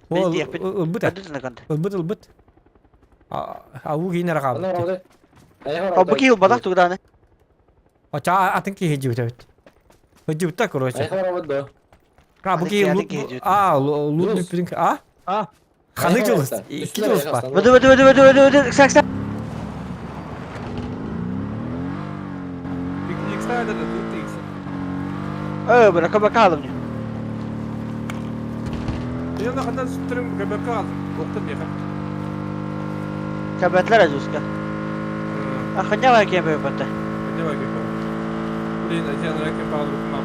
O Biz diyek. ılbıt. Adı ne kan? Ilbıt. Avu giyine Kanna rakabı. orada. Ayah O bagi bana tu kadana. O ça atın ki hıcıt evet. Hıcıt da kuroça. Ayah orada. Ha bu ki Atın lut. ki hıcıt. Lut Rus. pink. Ah. Ah. Kanık yılız. Ayah İki yılız var. Vıdı. Sak. İlk sayede de tut değilsin. Bırak bakalım. Yanında kadar sütürüm göbekte aldım. Oktum ya. Kabetler azuska. Akhanya var ki yapıyor bende. Ne var ki? Burayı da canlı rakip bağlı bakmam.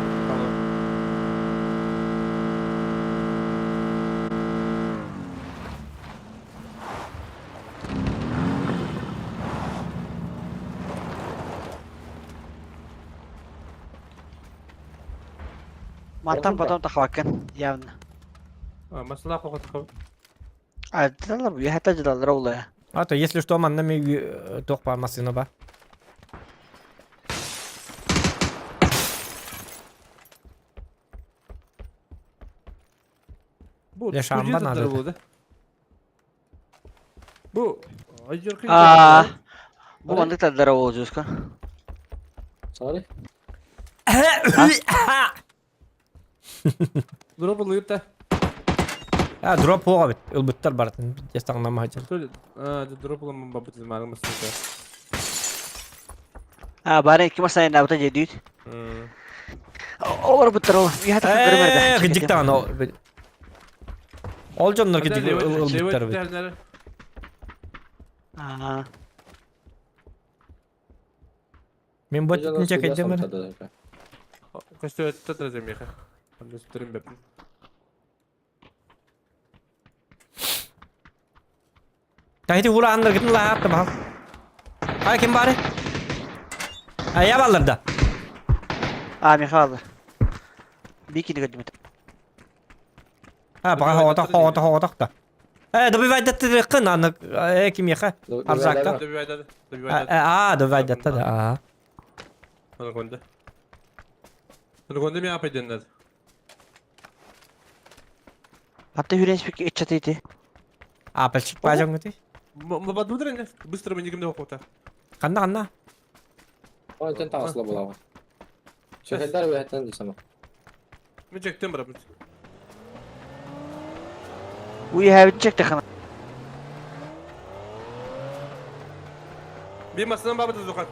Matan потом тахвакан явно. Masalah kokot. Adalar bu yahtacılar olaya. А то если что, man nami tok pa masino ba? Bu Yaşam bana da. Bu acır kıyı. Bu mandık tadlara olacağız kan. Sorry. Drop oluyor da. Ha drop ho bit. Ilbıttar baratın. Jestang nama hajar. Söyle. Drop olamam babet izmarım mısın Bari iki masaya ne yaptı jadi. Olur bu taro. Ya tak bermerda. Gıcık tane o. Olcanlar gıcık ılbıttar bit. Men bot ne çekeceğim ben? Kaçtı ötü tutacağım ya. Ben de sütürüm benim. Tahiti hula anlar gidin la yaptı bak. Hay kim bari? Ya ballarda. Mikhail. Bir kini kadimit. Ha bak hota da. Da bir vaydat tıkın anık. Kim yaka? Arzakta. Da bir ayda. Da vaydat da. Onu kondu. Onu kondu mi yapaydın dedi. Hatta hürenç bir çatıydı. Apelçik bacak mı ti? Babat mıdır ne? Bыстро mı nikimde okuta. Kanna. Oh, itu tak asla bola. Şehirler ve hatten sana. Ben çektim bırak. We have checked kana. Bir masadan babı da zokan.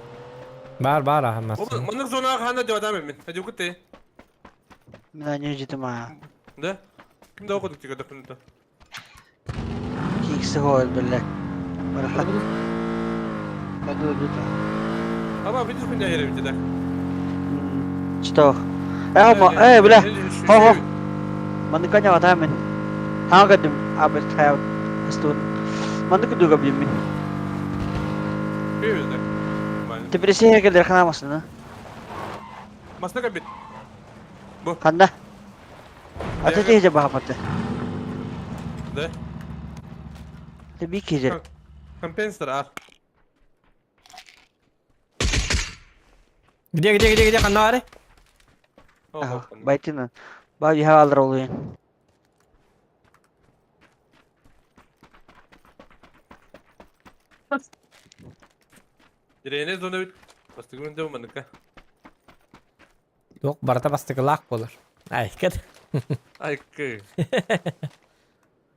Bar ahmad. Manık zona handa diyor adam emin. Hadi okutte. Minanya jitu ma. Da. Kim de okuduk diyor da fındı. Kiksi hol bille. Barakat. Badu duta. Ama bir düşkün de yere bitti de. Çito. Bile. Ho. Manık kanya wata men. Hanga dim abet hayat. Astun. Manık duga bimin. Bir de. Depresi herkeler kana masna. Masna kabit. Kanda. Ate teje bahapatte. De. Tabii ki. Kompensler al. Gidiyor kanna var. Baitin. Bayi havalar oluyor. Direğine zona bit. Bastık önünde mi manık ha? Yok barata bastık lak olur. Ay ket. Ay kı.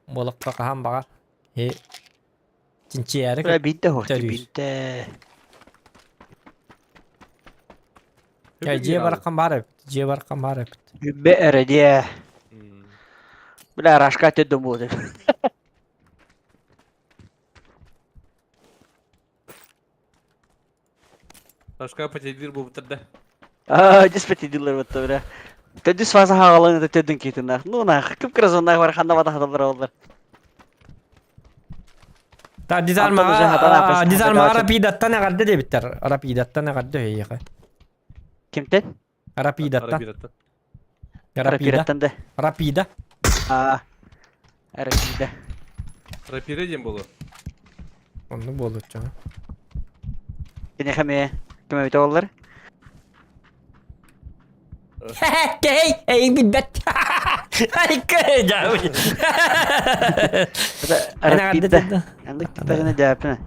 Bolak bakaham bakar. He. Cinci yere. Böyle binte hoş Terüş. binte. Ya ciye barakam barep. Ciye barakam barep. Be ere diye. Bila raşka tedim bu. Başka paçaydır bu bitirde. Dispeti dillar batta bile. Tedis fasa havalarını da tedin kitinde. Nuna kıpkırız onlar var kanda bada hadalar oldular. Ta dizarma Aptal uzun hata yapıyorsun, dizarma hata arapidatta ne kadar de bitter. Arapidatta ne kadar de ya. Kimten? Arapidatta. Arabiyatta. Rapida. Rapirattan de. Rapida. Rapida. Rapire yem bolu. Onu bolutça. Yine kime bite oldular? Hey bir bet. Ay kıcağı. Rapida. Yandık tıklarına cevapına.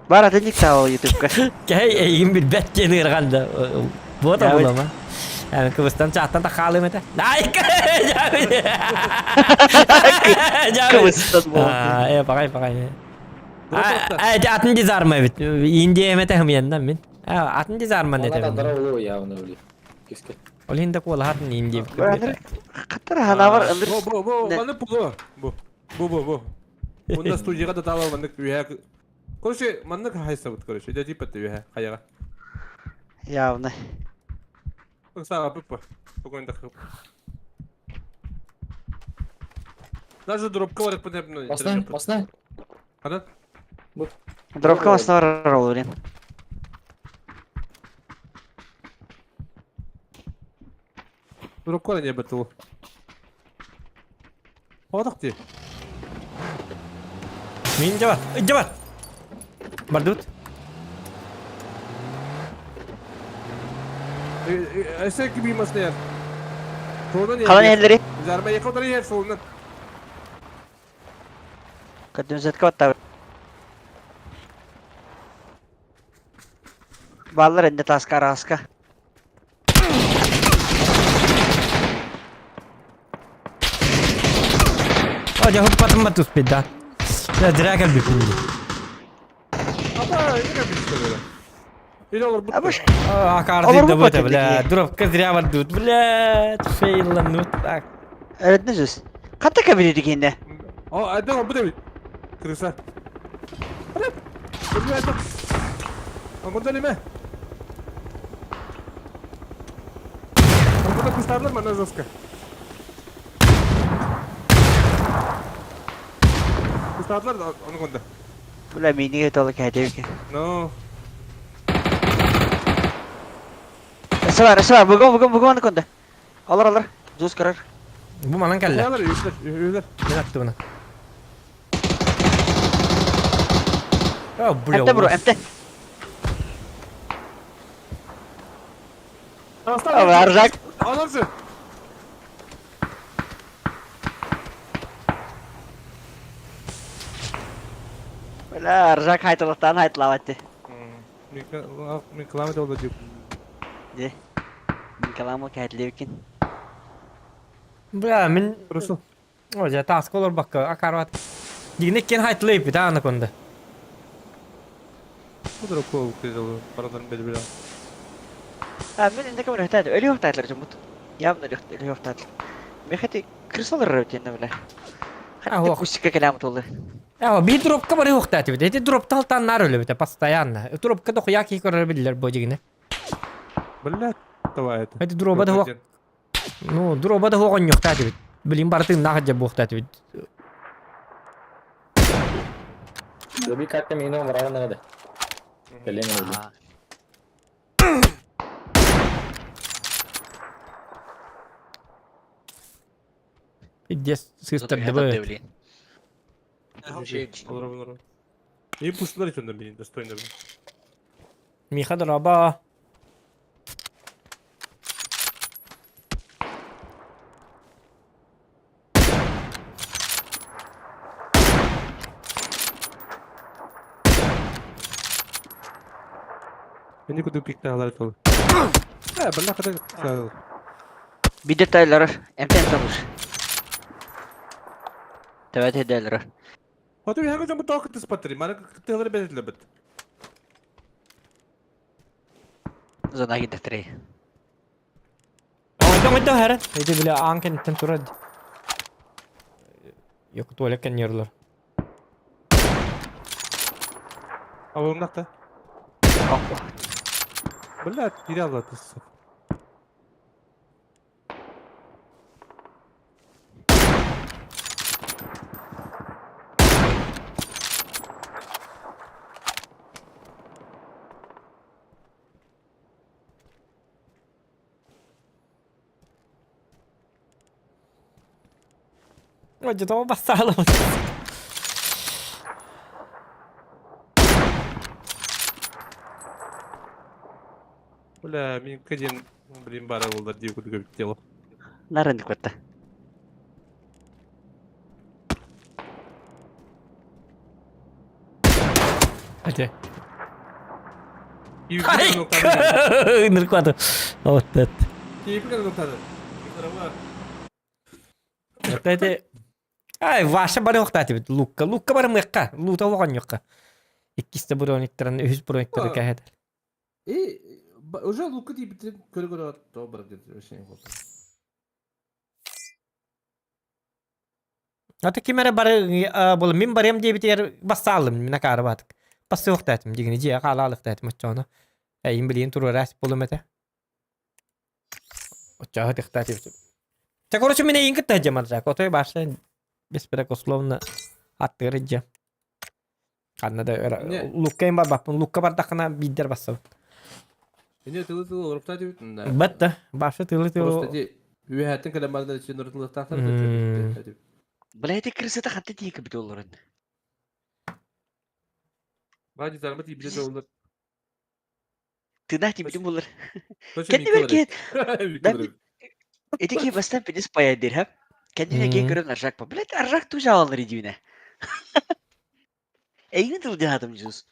Bara tencik sağ ol YouTube'ka. Hey bir bet gelir kanda. Bu da bulama. Yani Kıbrıs'tan çattan da kalım ete. Ay kıcağı. Kıbrıs'tan bu. Pakai. Atın dizarma evet. İndiye emete hem yandan ben. Atın dizarma ne Ona tabii. kadar oluyor ya onu öyle. Keşke. Olhin de kola hatın indiye. Katır hana var alır. Bu manık bu. Bu. Bunda stüdyoya da tava manık üye. Korşe manık haysa but korşe. Jadi pat üye kaya. Ya ne? Bak sağ yapıp bu. Bugün de kıp. Даже дроп каварık bunu yapın. Masna. Hadi. Dropka masna var olur yani. Drop kavara niye betul? Hodak diye. Min jabat. Bardut. Eşek gibi masna yer. Soldan yer. Kalan elleri. Zarba yakaladı yer solundan. Kadın zetka batta. Ballar ende taska raska. Oh jauh patım batus peda. Ya direkt el bipindi. Ama yine bir şey böyle. İyi olur bu. Abuş. Akar Olur değil mu de bu patım bla. peki? Drop kız ya var dut bla. Fail lan nut. Evet ne söz? Katta kabili yine. Aa adam bu da bir. Kırısa. Hadi. Hadi hadi. Ama da lime. Burada kuşlarlar mı Nazoska? Kuşlarlar da onu konuda. Bula mini yatalı kaydı ki. No. Sevar. Bugu onu konda. Alır. Jus karar. Bu malan kelle. Kuşlarlar yüzler. Ne attı buna? Oh bro. Emte bro emte. Aslan. Verecek. Alırsın. Bula verecek haytalıktan haytlavatı. Min kılamet olacak. De. من كلامك هتلاقي Bra min Rusul. oja task olur bakka akarvat. Digine ken haytlayıp bir tane konda. Bu da okul kızılı. Paraların belli bir. من عندك من هتاد اللي هو هتاد لرجمت يا ابن الأخت اللي هو هتاد ما خدي كرسل الروتين ولا هو- خدي كوسكة كلام والله Ya bir drop ka bari hokta ati bite. Drop taltan nar öyle bite pastayan. Drop ka da ya ki korar biller bojigine. Bella tawayet. Hadi drop'a da hok. No drop'a da hok yok ati bit. Bilim bartın na hajja bokta ati bit. Lebih kata minum orang ada. Kalian ini. Iddes sister de böyle. Olur olur. İyi puşlar içinde benim de stoyunda benim. Miha drop'a. Beni kudu pikte halar kalır. Ha bella kadar kalır. بدي تايلر امتى انت مش تبعت هدايلر Hadi bir hangi zaman takip tıspatırı. Bana kıtları belirtle bit. زنا جدا تري Oyda her. Hadi bile anken tenturad. Yok tuvalet kan yerler. Alalım nakta. اقوى Bella biri Allah tısı. Oja tama basala. Bella min kajin birim bara oldu diye kudu göbükte نار عندك وقتها Hadi. İyi Ay. bir noktada. Nirkwado. Oh tet. İyi bir noktada. Tete. Ay vasha bari hokta ati bit. Lukka bari mekka. Luta wakan yokka. İkisi de broniklerin, ühüz bronikleri Ha. kahet. Уже лука ти битрин көре көре добра dedi şey oldu. Ata kimere bari bol min barem diye biter basalım mina karabat. Bas hokta atim digini jiya kalalık atim açana. Ay imbilin turu ras bolumete. Ocağı tıktati bit. Çakoroçu mine inkit tajamar jak. Otoy başla bespera koslovna attırıcı. Kanada Ne? Lukka'yım babapın. Lukka bardakına bider basal. Yine tılı tılı olup da diyor. Batta. Başta tığlı Просто tığlı. ди виһәтен калемарда için nurtulu tahtar Hmm. da. بلا هدي كرسة حتى تيجي بدولار Bacı zarma ti bile olur. تنحتي بدون دولار Başı كان bir بالكيت إدي كي بس تنفذ بالنسبة درهم كان دي جاي كرن أرجعك بلا أرجعك توجع والله ريديونا أين تودي هذا مجوز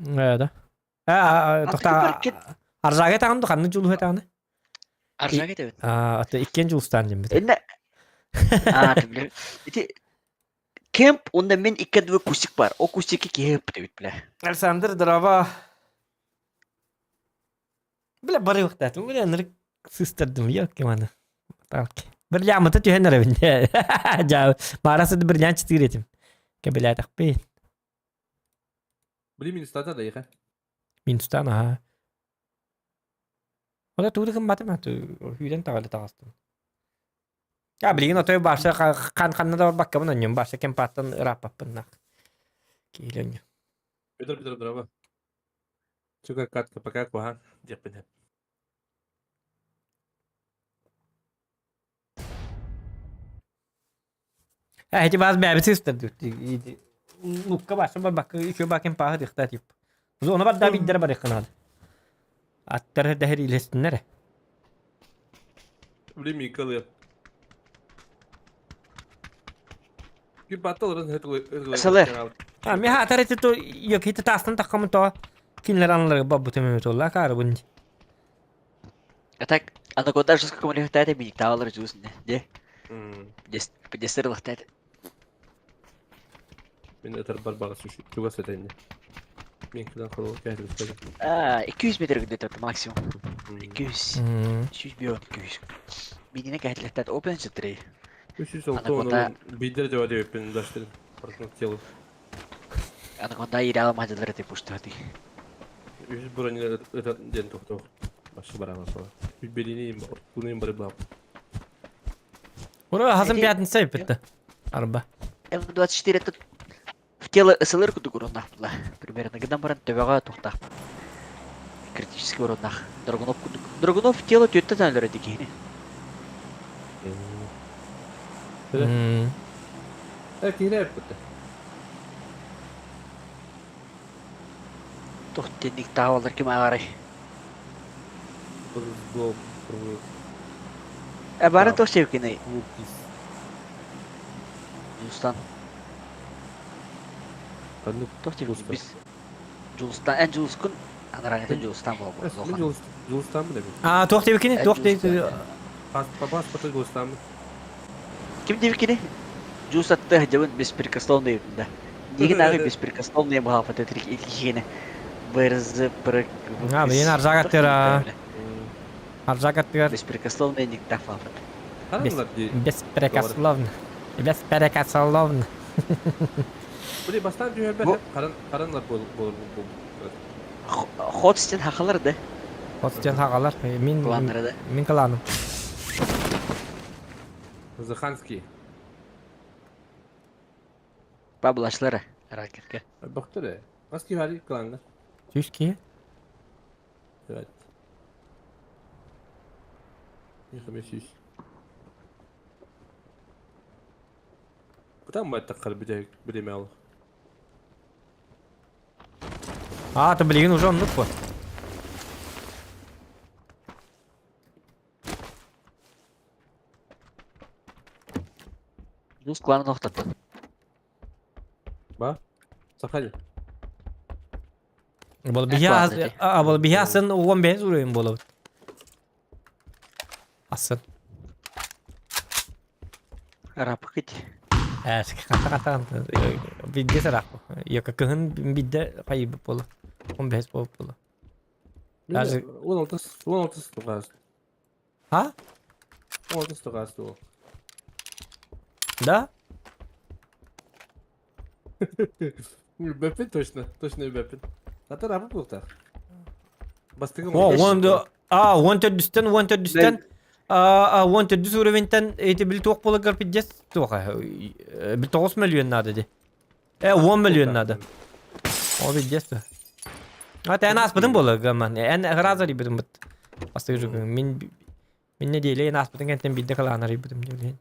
هذا تقطع أرجعت عنده خلنا نجوله تاني أرجعك تبي أنت إكين جوستان جنبه إن تبلا إدي كامب وند من إكاد وكوسيك بار أو كوسيك كي هي بتبي بلا Alexander drava بلا بري وقتات بلا نرك سيستر yok ki mana Oke. Berjam tuh cuy nara benda. Jauh. Marah sudah berjalan cetir itu. Kebelah tapi Bili min stata da yıka. minustan ha. Ola tuh kan mati mati. Hüden tak ada tas tuh. Ya beli no tuh bahasa kan ada bakka mana nyum bahasa kempatan rapa pernah. Kilanya. Betul berapa? Juga kat kepakai kuhan dia pindah. Hiç bazı bir sister diyor. Lukka başta bak iki bakın paha dikkat yap. Ona bak daha bir dere var yakın hadi. Attar dehri ilestin nere? Bili min kalıyor. Bir battal orası hep Salar. Ha mi ha tare tu yok hiç tastan takımı to. Kinler anlar babu tememi tolla kar bunci. Так, ана кода жестко коммуникация миник тавалар жуус не. Де. Подестер лахтает. Мен өтір бар бағасы үшін жүгас өтейін. Мен кідан қалу кәдір үстеді. 200 метр где-то максимум. 200. 300 бион 200. Минине кәтләттәт open житрей. 300 ол Анаконда- тоғын бейдер деп өдеп өппен даштырын. Барқын телу. Ана конда ирала мадалар деп пуштады. 300 бұрын өтетін ден тоқтау. Башы барама сола. Белинейім, күнейім бары бағып. Ура Хасан пятница битти. Арба. М24 тут в тело СЛР куду урон нахпла. Примерно когда баран төбега тухтах. Критический урон нах. Драгунов куду. Драгунов в тело түйетті тәнлер едекейні. Кейлер өппетті. Тухтенник тавалар кем ағарай. Бұл Барын тоқ севкені. Жулстан. Тоқ севкені біз. Жулстан, ән Жулс күн. Анараңетін Жулстан болып. Мен Жулстанмын деп. Тоқ дебекені, тоқ дебекені. Паспорты Жулстанмын. Кем дебекені? Жулс атты жабын беспрекословный ебінде. Неген ағы беспрекословный мұхафат өтірік елкешені. Бәрізі бірік... Мен арзағаттыр. Арзағаттыр. Беспрекословный никтақ фафат. Қаранлар де. Беспрекословно. Беспрекословно. Бұл бастан жүйер бәр. Қаранлар болыр. Ход істен хақылар да. Хотстен хағалар. Кланлары да. Мен кланым. Заханский. Баблашлары. Ракетке. Бақтыры. Аски вари кланлар. Түйшке. Evet. Yıkım Бұдан май таққар білеме алы. Ты білген уже ұмдық қой. Жулс кланын оқтатты. Ба? Сақали. Бұл биясын 15 ұрайын болып. Асын. Рапы кет. Қата. Бидде сарақ. Екі кіғын бидде қайып болу. 15 болып болу. 16 тұғасты. Ha? 16 тұғасты ол. Да? Бәппен точно бәппен. Ата рапы бұлтақ. Бастығы О, 14-дүстен 14 уровеньтен эти бил тоқ болы гарпи дес тоқа. Бил 9 миллион надо де. 10 миллион надо. О, бил дес то. Тән аспыдың болы гаман. Ән ғразари бідім бұд. Бастығы жүгін. Мен не дейлейін аспыдың әнтен бидді қаланар бідім дейлейін.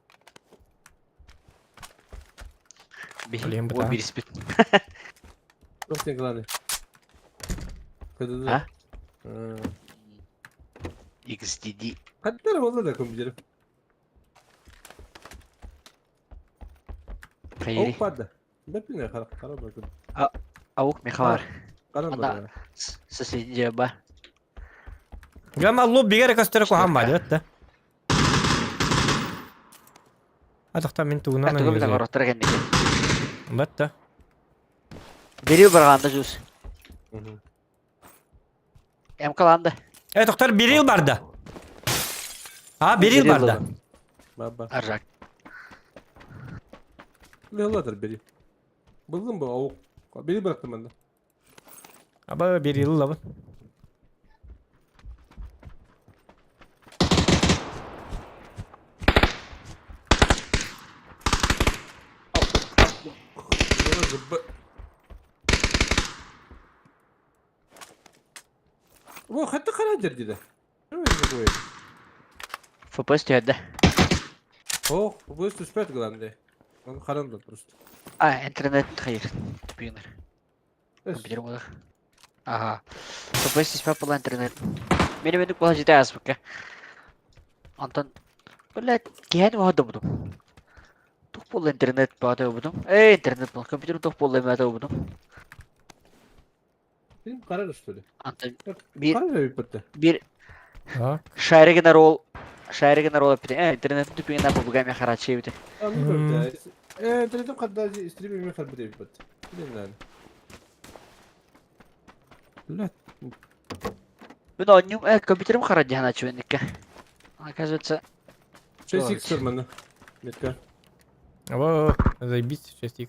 Блин, О, бириспит. Просто главное. А? XDD. Қаттар болды да компьютер. Қайри. Оппады. Бәппен қара бәппен. Ауық мехавар. Қара Анда соседи ба. Гама лоббиге рекостері қоған бады өтті. Атықта мен туғынан Әтігі білдің ұрықтыр кәндеке. Бәтті. Береу барғанда жүз. Әм қаланды. Тоқтар бір ел барды. Бір ел барды. Баба. Аржак. Леладыр бери. Бұлдың бұл ауық. Бери бұрақтым анда. Bir ел лабын. О, қатты қара жер деді. ФПС түйеді. О, бұл түспәді главное. Он қаранды просто. Интернет қайыр. Бүйінер. Компьютер болық. Ага. ФПС түспәп бұл интернет. Мені бендік бұл жеде аз бұққа. Антон. Біләт, кейәні оғады бұдым. Тұқ бұл интернет бағады бұдым. Интернет бұл. Компьютер тұқ бұл әмәді бұдым. Film karar что ли? Антон. Karar öyle bitti. Так. Шайрегенер ол апты. Интернет тупиген апы бугай мен харачы бите. Интернетім қадда стримингмен қадбы дейбі бәт. Білемін әлі. Мен оннюм компьютерім харачы ханачы бенекке. Оказывается, 6x var bende. Metka. О, заебись, 6х.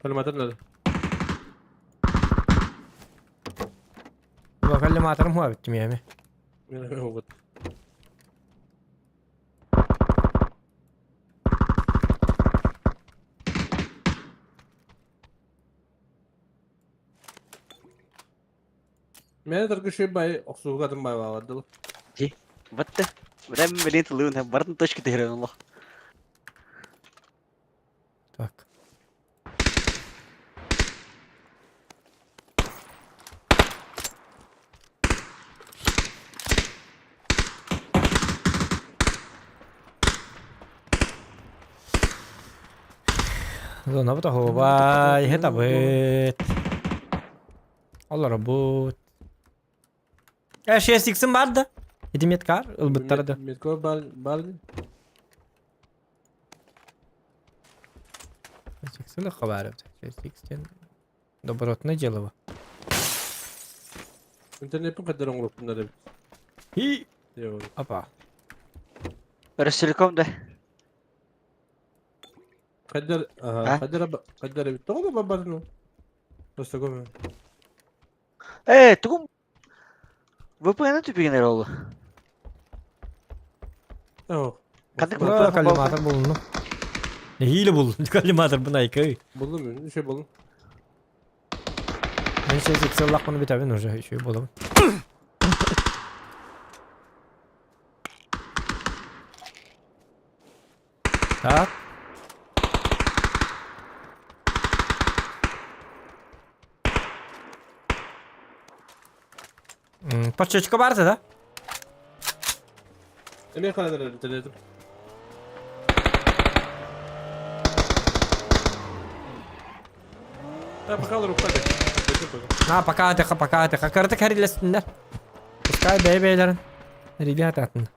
Kalmater nerede? بخلي ما ترم هو بالتميامي. هو Мен тәргі шөй бай оқсуға дым бай бағады. бітті. Бірәм білен тұлуын, бардың точки тегірен Allah. Так. Зона бутаху бай, это быт. Allah работ. 6x'im vardı. 7 metkar, ılbıtları. Метко барды. 6x легко варит. 6x добротное дело. İnternetin kadar oğlum bunları. И Yok. опа. Rösülkom da. Kadar kadar bir toğla babarını. Dosta koyma. Tugum. VPN tüpügen oldu. Yok. Kandık Bura kalimatır bulundu. Ne hile buldun? Kalimatır buna yıkayı. Buldum ben. Bir şey buldum. Ben 6x Allah bunu biterin hoca. Şey bulalım. Так. Подчечка vardı da. Ne kadar internetim? Bakalım hadi. Ha пока atı. Kırdık her ilesinler. Pускай beylerin. Riviyat atın.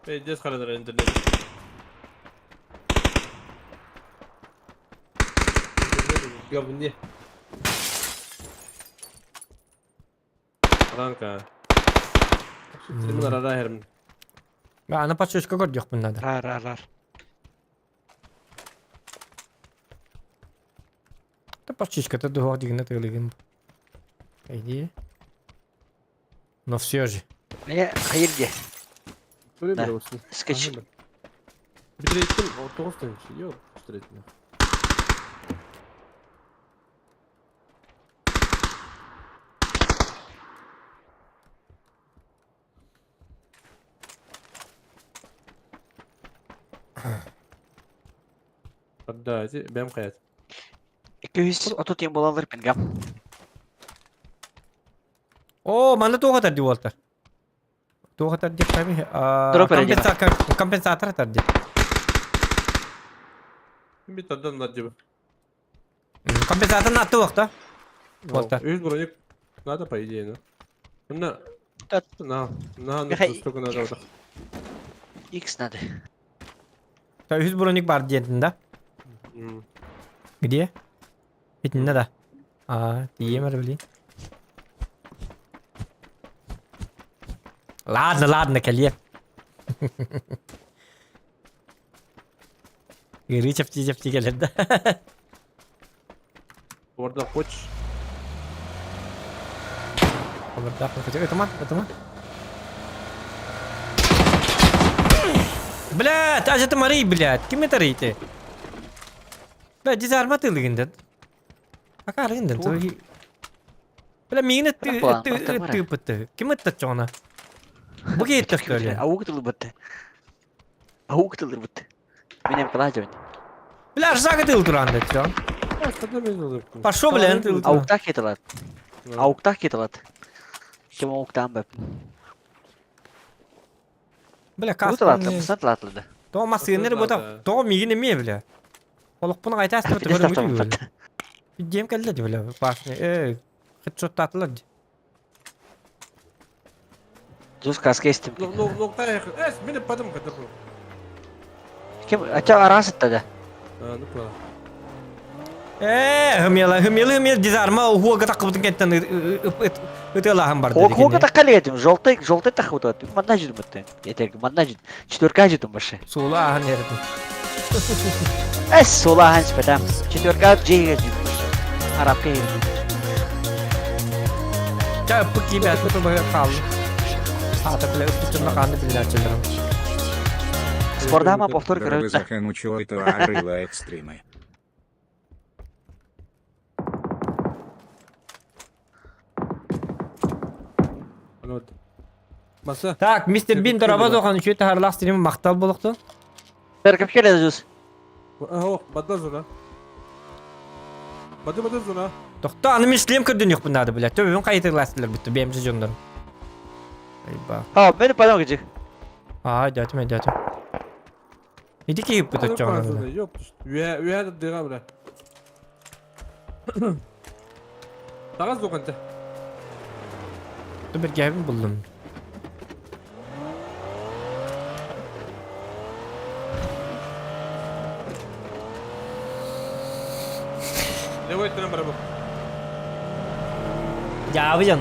Beydes kadar internetim. Gördün diye. Ranka. Bunlar ara herim. Ana подчечка gördük bunlarda. Rar. Да подчечка-то дух дигна тылыгын. Иди. Но все же. Ne hayır diye. Böyle Ne? bir olsun. Sketch. Bitirettim. Orta şey yok. Bitirettim. Hadi benim kayıt. 230 yang bolanlar ben gam. О, mana tuh kata di Walter. Tuh kata dia kami. Drop aja, Kompensator tadi. Bir taddan da acaba. Kompensator na tuh waktu. Walter. 100 броник надо по идее, ну. На столько надо вот. X надо. Tabii 100 bronik var diyetinde. Где? Bitinde de. Diyeyim öyle bileyim. Ладно, Калиев. Гыры чапти geldi. Orada koç. Это. Блядь, аж это Мари, блядь. Кем это рейте? Блядь, дизарма ты лыгындын. Пока лыгындын. Бля, мигне ты пыты. Кем это чона? Bu gittik öyle. Avuk tılır bıttı. Benim kılaç oyun. Bля, aşağı tıl durandı çon. Aslında ben oldum. Пошел, блин, тыл. Avuktak yetilat. Avuktak yetilat. Kim avuktan bep. Bля, Bu kas. talatlı, bu satlatlı. То маскинер bu da. То мигне ме, бля. Олық бұны қайта аспырты Biz көрім taraftan өтіп bıttı. өлі. Дем кәлді, бля. Башны. çok attılar. Cüz kaska istim. Nokta yakın. Benim padım kadar bu. Kim aça arası da. Nukla. Hımyalı dizarma huwa takıbıtın kentten ıtılahan var dedi. Хо такали этим, желтый так вот это. Мандажит мыты. Я так мандажит. Четверка житом başı. Sulu ahan yerdi. Sola hans pedam. Четверка J жит. Arap ke. Ya peki ben tutu bakar kaldı. Ata bile öpücüğün kandı biller çılırım. Спорда ма повтор Дорогой короче. Захан учил этого Арыла экстримы. Anladım. Masa. Tak, Mr. Bean darabaz okan üçü taharlaq stream'i maqtal boluqtu. Terkip keledi cüz. Oh, badda zona. Badda zona. Toqta anım islim kirdin yok bunlarda bile. Töbün qaytırlastılar bitti benim jonlarım. Ayba. Ha, beni padam gıcık. Ay dötme. İdi ki yıp bitti jonlarım. Yok. Üye de dira bile. Taraz dokanta. Bir gevim buldum. Ne var ettiğine beraber. Ya abican.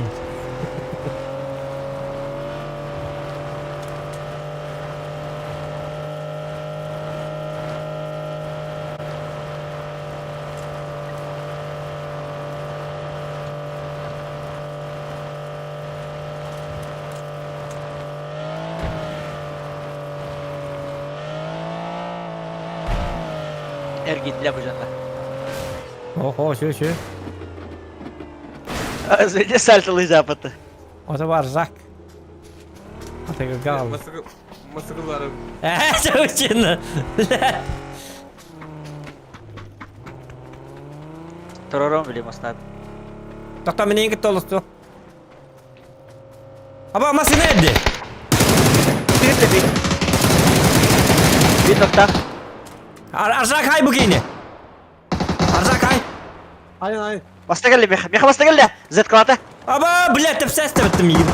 Ergitler bu canlar. Oho şu. Az önce saltılı zapatı. O da var Zak. Ataka gal. Masakırlarım. Çok şimdi. Tororom bileyim aslında. Toqta meni ingit tolustu. Aba masih nerede? Bir nokta. Arzak hay begini. Arzak hay. Aynen. Basta geldi Meha basta geldi. Zet kalata. Aba bilet tepses de bittim yiyeyim.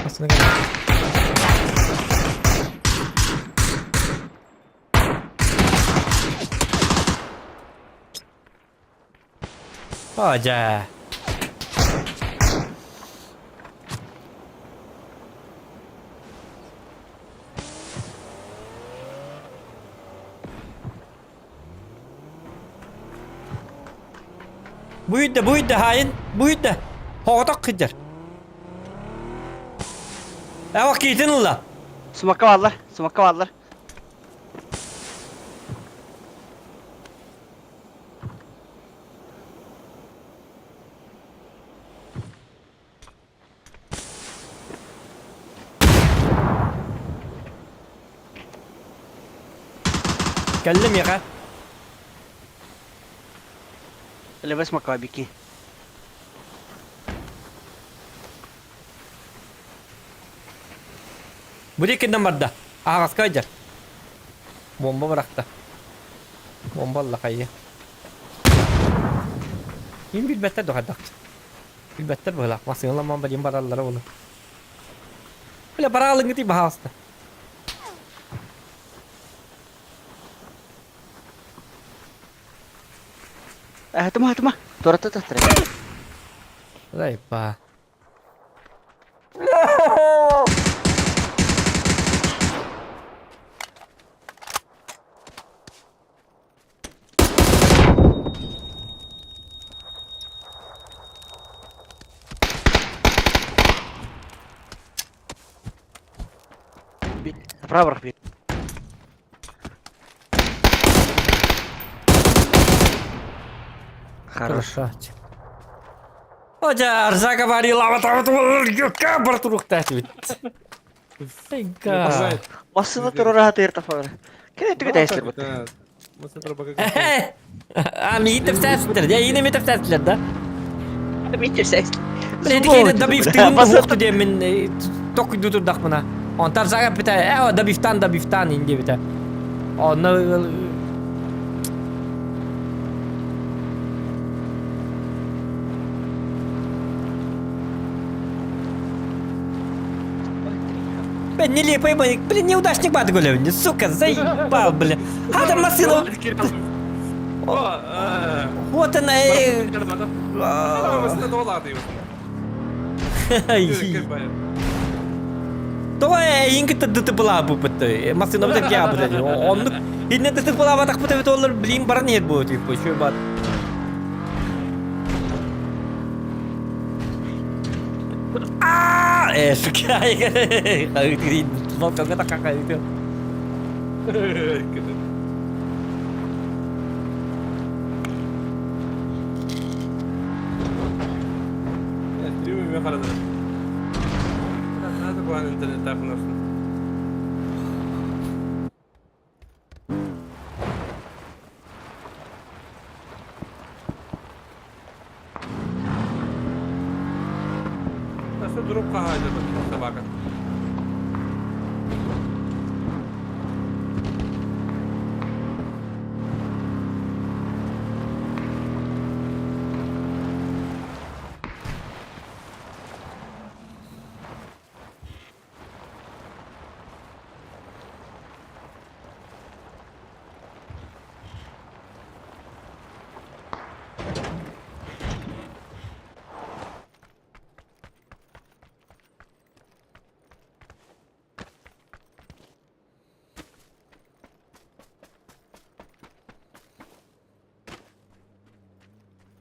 Aslında gel. Hoca. Buydu hain. Buydu. Hoğdak kıcar. Vakitin ulan. Sumakka varlar. Geldim ya. Lebes makka biki. Bu dikin numara. Ağız kaycar. Bomba bıraktı. Bomba Allah kayı. Yine bir better dokadak. Bir better böyle. Masih lama bacım paralara oğlum. Böyle para alın gidi bahasta. Tuma. Torata tere. Raipa. Право bir. Хорошо. Hoca arzaga var yıla yuka berturuk tahvit. Ega. Aslında terör rahat yer tafara. Kene itu kita istilah. Masakır bakak. Ami yitip sesler. Ya yine mi yitip sesler da? Bitir ses. Belki da biftin voktu diye min tok dudur buna. On tarzaga bita. Da biftan indi bita. Onu Бля, нелепый, блин, неудачник подгуливание, сука, заебал, бля. А там машина, вот она, Тоя ингит дыты була бу битти. Машина бит я бит. Онлук инне дыты була батак бит бит олар билин барын ет бу тип şu бат. Şu kaya. Kayıt değil. Bak kaka tak kayıt. Nasıl durup kahaydı da bakın.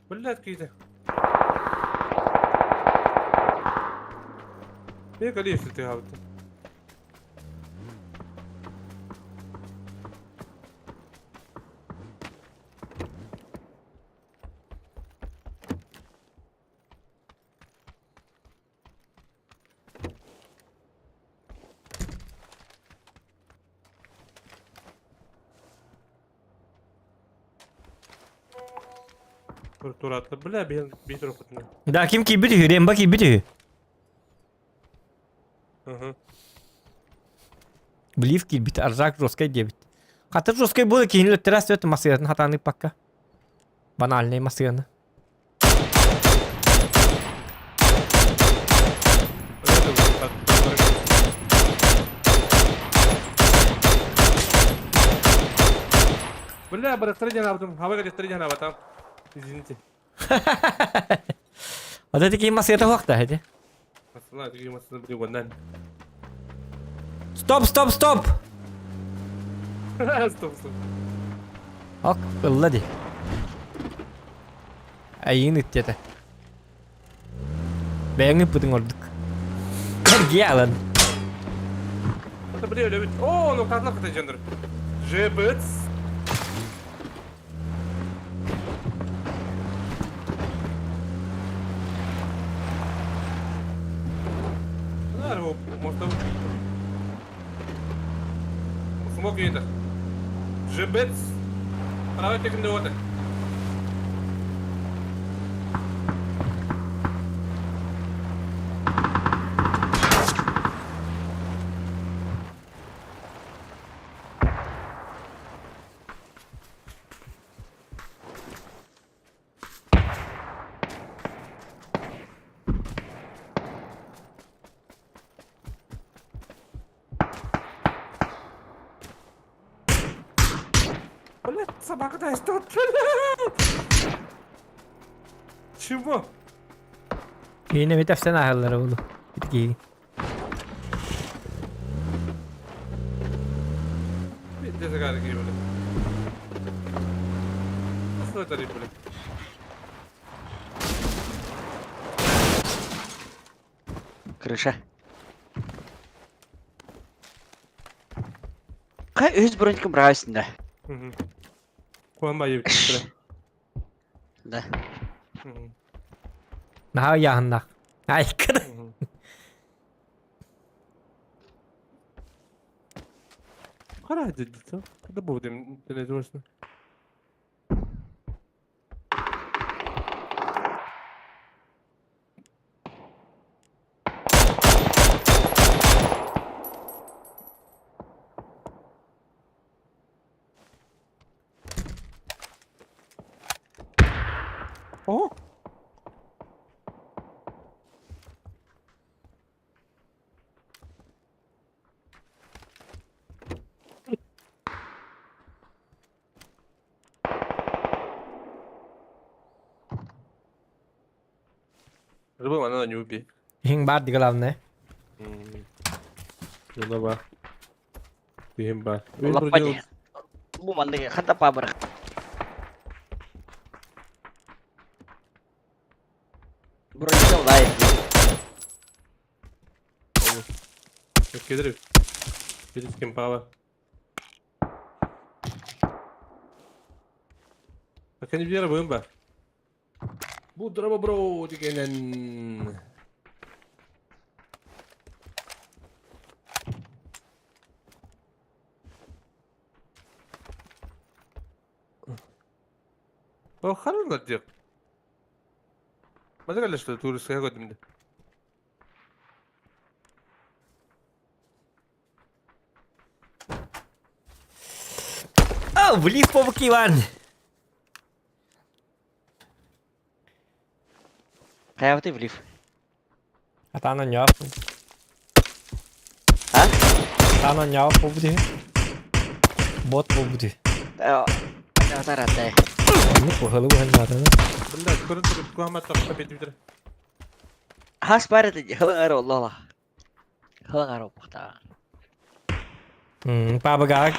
Блядь, какие-то. ايه قليل في التهاب. Turatlı bile bir tarafına. Da kim ki bitiyor, Remba ki bitiyor. Believe ki bit arzak roskay diye bit. Katır roskay bu ki hinle teras ötü masayın hatanı pakka. Bana alney masayını. Bля, быстрее на потом. Хавай как быстрее на потом. Извините. Ada ki masayı vakti hadi. Aslında tiki masasını biri ondan. Stop. Stop stop. Ak ılladı. Ayın ittiyete. Beğenip puding olduk. Gelin. Это бля, любит. О, ну как это гендер. Жебец. Может, смог это. Жебец. Правый как индиоты. Блядь, собака-то растет. Чего? Yine bir tefsen ahırları oldu. Bitki. Где загадки были? Что это были? Крыша. Кай өз бронькам браусында. Kuan bayı bitti. Да. Daha yanında. Ay kır. Кара дедito. Когда будем телевизор? О! Рыба, она не убей. Hing bad di главное. Рыба бар. Бейім бар. Лаппади. Bu mandagi kata pabrik. Bro itu lain. Кедрик. Кедрик с кемпала. Akan bir yere boyun бар. Bu drama bro degenen. O харалар дек. Маза галла что туристская годимде. Oh, влив по Иван. Kayak apa belief? Атана няп. А? Атана няп по буде. Бот по bude. Ya rata-rata. Ini по халу хан надо. Бля, скоро ты куама так победить битер. Has barat aja. Halang araw Allah lah. Halang araw pakta. Пабага.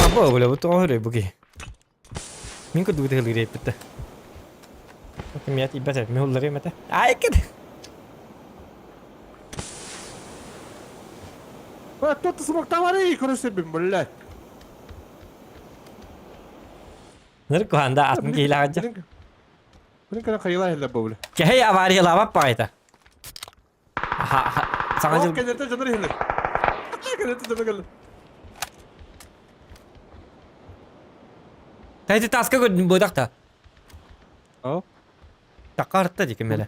Apa boleh betul orang bagi. Minggu dua kali repet. Oke, miat iba saya mehul lari mata. Ay kan. Ва, кто-то смог товары, короче, блядь. Nari ko handa at gila aja. Блин, когда хайла хила бовля. Kayak awari lava pa ita. Sangat О, кенете жанр хила. Кенете жанр хила. Kayak taska ko bodak ta. О, Takarta di kemela.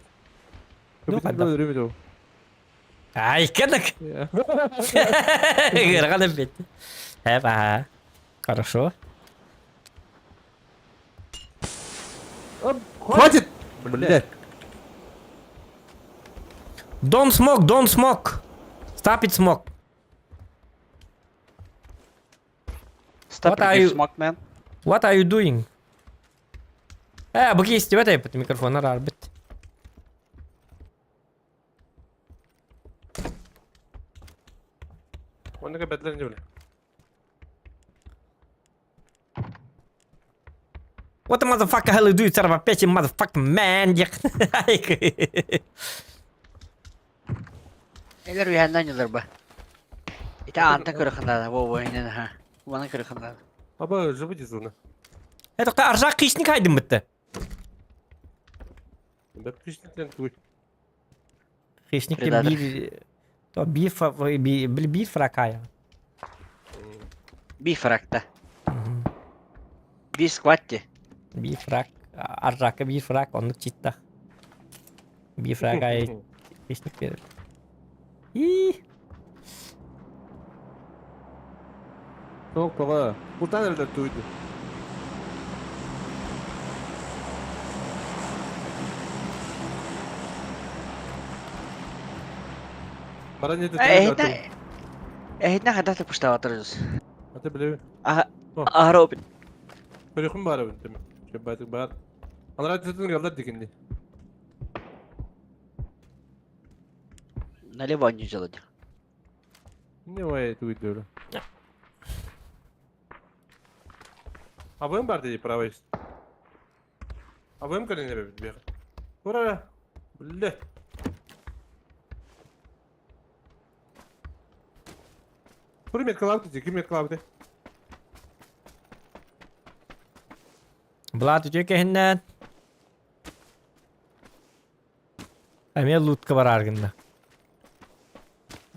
ну kan dah. ребята. Ay kan. Граган бит. Эпа. Хорошо. Хватит! Блядь. Don't smoke. Stop it smoke. Stop What are it, you- smoke man. What are you doing? Бagi istiwa tayo pati mikrofon na rarbit. Он как бетлер не бля. What the motherfucker hell you do, son of a bitch, you motherfucking man. Eller vi hända nyolar ba. Ita anta kırıkında bu oyunun ha. Bana kırıkında. Аба, живыди зона. Это аржак хищник хайдым бітті. Да пишниклен твой. Хищник Предатор. bir фракая. Bir frakta. Bir squatti. Bir frak. Arjaka bir frak onu çitta. Bir frakaya хищник verir. İyi. Soğuk baba. Buradan nerede duydu? Bana ne dedi? Ehitna kadar puşta terus. Hadi bile. Ahrobin. Böyle kim var abi demek. Şebatık var. Anlar dedin geldi dikindi. Налево не делать. Ne var duydu öyle. Abim var dedi prava ist. Abim kadın ne be? Ora. Bile. Примет клавти, кимет клавти. Бұлат үтеке хіннен. Әме лутка бар аргында.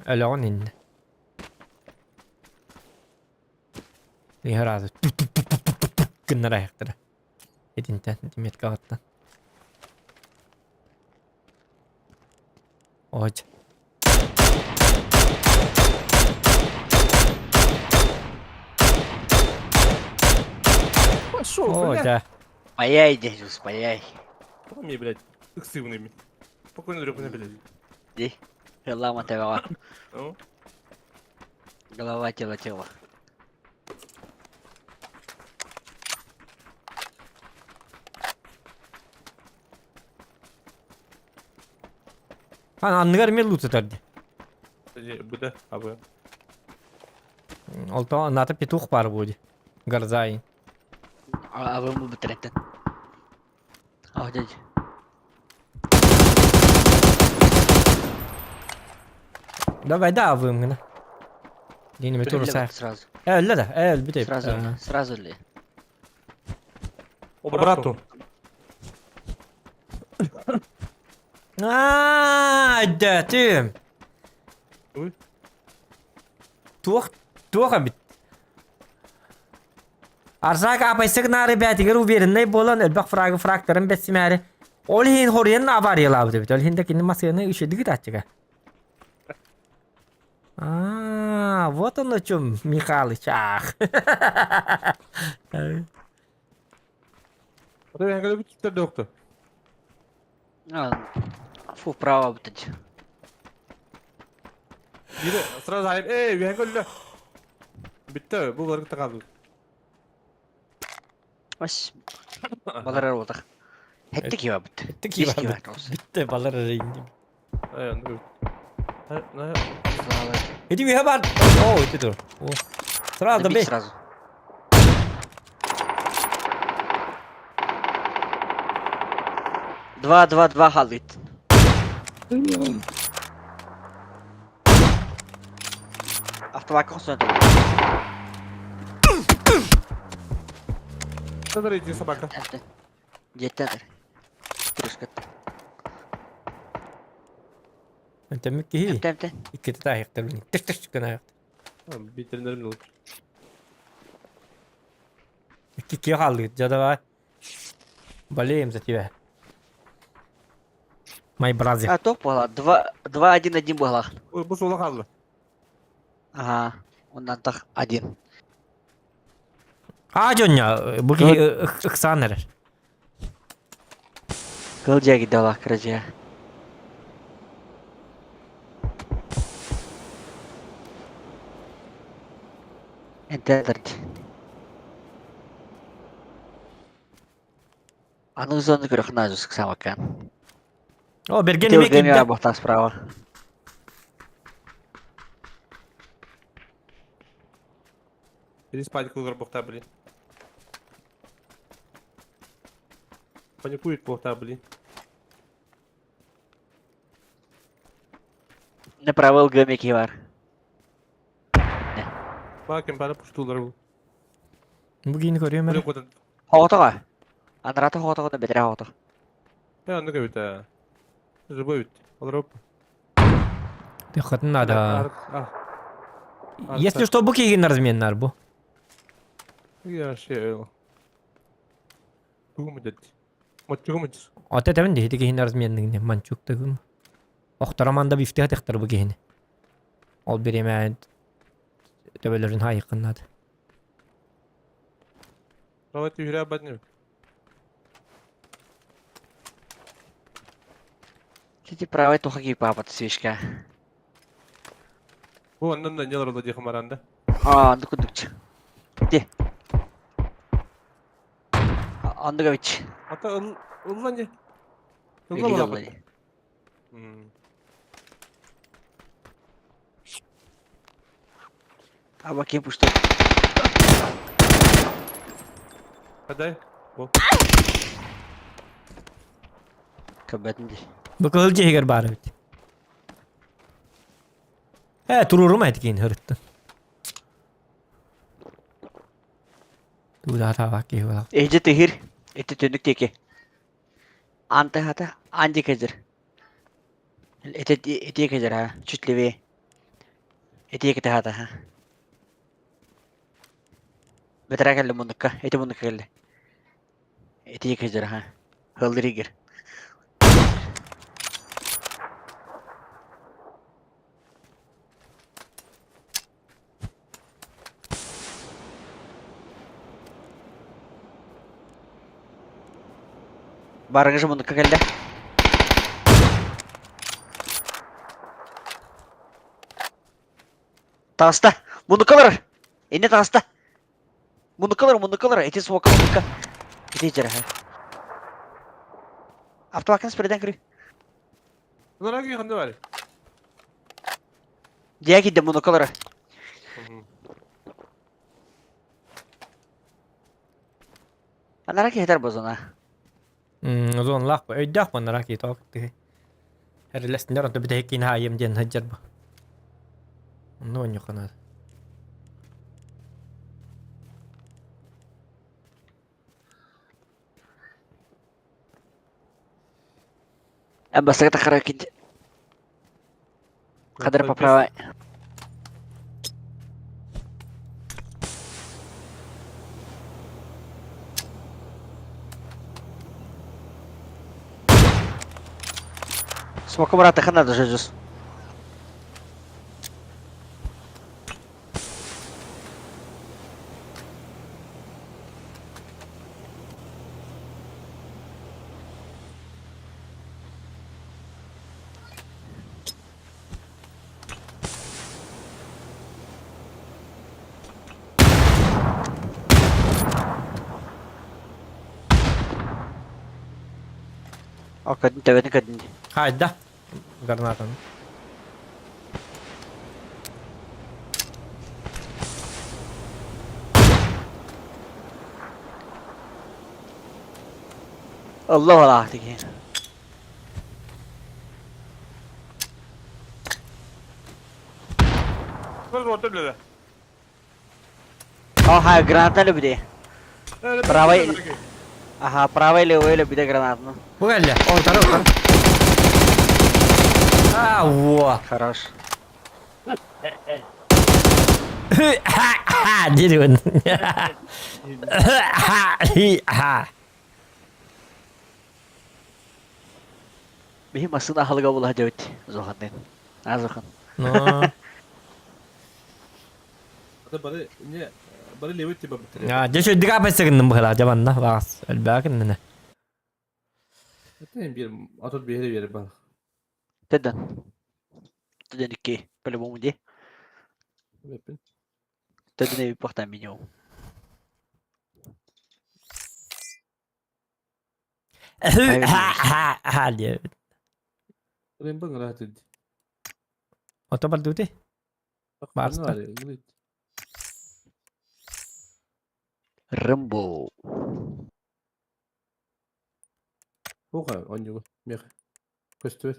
Өліғын хінне. Дегер азы. Күннер аяқтыры. Едінтен, деметке ағыттан. Ой. Пошел, Ой, блядь. да. Паяй, дядюс, паяй. Мне, блядь, активными. Спокойно, ребята, блядь. Ди. Лама голова. Ну, Голова, тело. Anlıgar mı loot tutardı? Bu da abi. Olta nata petuq var bu. Garzayın. Abi bu bitiretten. Ah dedi. Давай да avım gına. Yeni mi turu sar. Сразу. Öyle de, öyle bir de. Сразу. Сразу ли? Обратно. Da tüm. Uy. Тух бит. Арзак апайсык нары бәтигер уверенный болан элбак фрактарын бәтсимәре. Ол хин хориян аварияла бит бит. Ол хинде кине масканы üşedi git açıga. Вот он о чем, Михалыч. Ах. Ата ben kadar bir kitler de yoktu. Фу, право бутать. Biri sırada hayır. Ben kadar. Bitti. Bu varlıkta kaldı. Ось. Балар работа. Хеттик его бут. Тики var. Bitti balar rengi. Aynen. Ne? Иди ви хабар. О, иди dur. Сразу Добить бей. сразу. Два халит. Автовак söndü. Kadar iyi sabaka. Geldi. Jettedir. Kırışkıt. Demek ki iyi. Temte. İki de ayakta benim. Tık tık çıkın ayakta. Bitirinlerim de olur. İki haldı. Cada var. Болеем за тебя. Мои братья. А, топ была. 2-1-1 была. Bu sola kaldı. Ага. Ondan так 1. Jonya. Bugün ıksanır. Kılcaya gidiyorlar kırıcıya. Entedirdi. Анын зону көрөк назус ксамакан. О, берген Ты емек гэмия идді. бахта справа. Иди спать, кулгар бухта, блин. Паникует бухта, блин. Не правил гэмия кивар. Bakın bana puştular bu. Bugün görüyorum Böyle ben. kodan. Хоотога. Анрата хоотога да бетре хоото. Ya anlık evet ha. Zıbı bit. Olur hop. Dikkatin ada. Ah. Если что, букиген разменler bu. Ya şey öyle. Bu mu dedi? Maçı mı? Ata tabii de hiç разменнигне манчук тагым. Охтараманда бифте хатыктыр bu gehini. Ol biremen töbelerin hayıkınladı. Ravat yürüye badne. Ти правай тоха ги папата свишка. Bu ondan da neler oldu diye kameranda. Андыкудукчу. Де. Андыгович. Hatta ulan ne? Илига Ulan влади. Аба кем пушто. Hadi. Bu. Кабетинди. Bu kılcı heger bari bit. He tururum etkin hırttı. Bu da hata bak ki var. Эже техир. Эте төнүк теке. Анты хата анди кезер. Эте кезер ha. Чуть левее. Эте кете хата ha. Бетера келди мунукка. Эте мунукка келди. Эте кезер ha. Хылдыригер. Барыңы мунукка келди. Таста. Мунукка бар. Эне таста. Мунукка бар. Эте суока мунукка. Эте жера. Автовакын спирден кiri. Bunlar hangi yakında var? Diye gittim bunu kalara. Ana raki yeter bozona. Zon lak bu. Öydük bana raki tok. Her lesler onu bir de hekin hayım diyen haccar bu. Onu oynuyor kanal. Basta kita kara kinti. Kadar paprawa. Smoke berata kan ada jujus. Oh, kadin tabi ni kadin. Hayda. Granatan. Allah Allah tiki. Kız orta bile de. Oh, ha granata lebih deh. Perawai. Aha, perawai lebih deh granat no. Bu geldi. Ortada ortada. Vah. Хорош. Dirun. Bihi masuk ahal gak bolah jauh Zohan den. Ah Zohan. No. Hadi bari ne? Bari lewet tiba bitir. Ya, jadi diga apa sih bu hala zaman nah vas. Elbakin nene. Hatta bir atot bir yere verir bak. Tedan. Tedan iki. Pelo bom dia. Weapon. Tedan é importante minho. Dia. Rembang rahat edin. Otobar tuh deh. Bak Varsa. var ya. Grit. Rembo. Oha oynuyor. Mer. Köstü.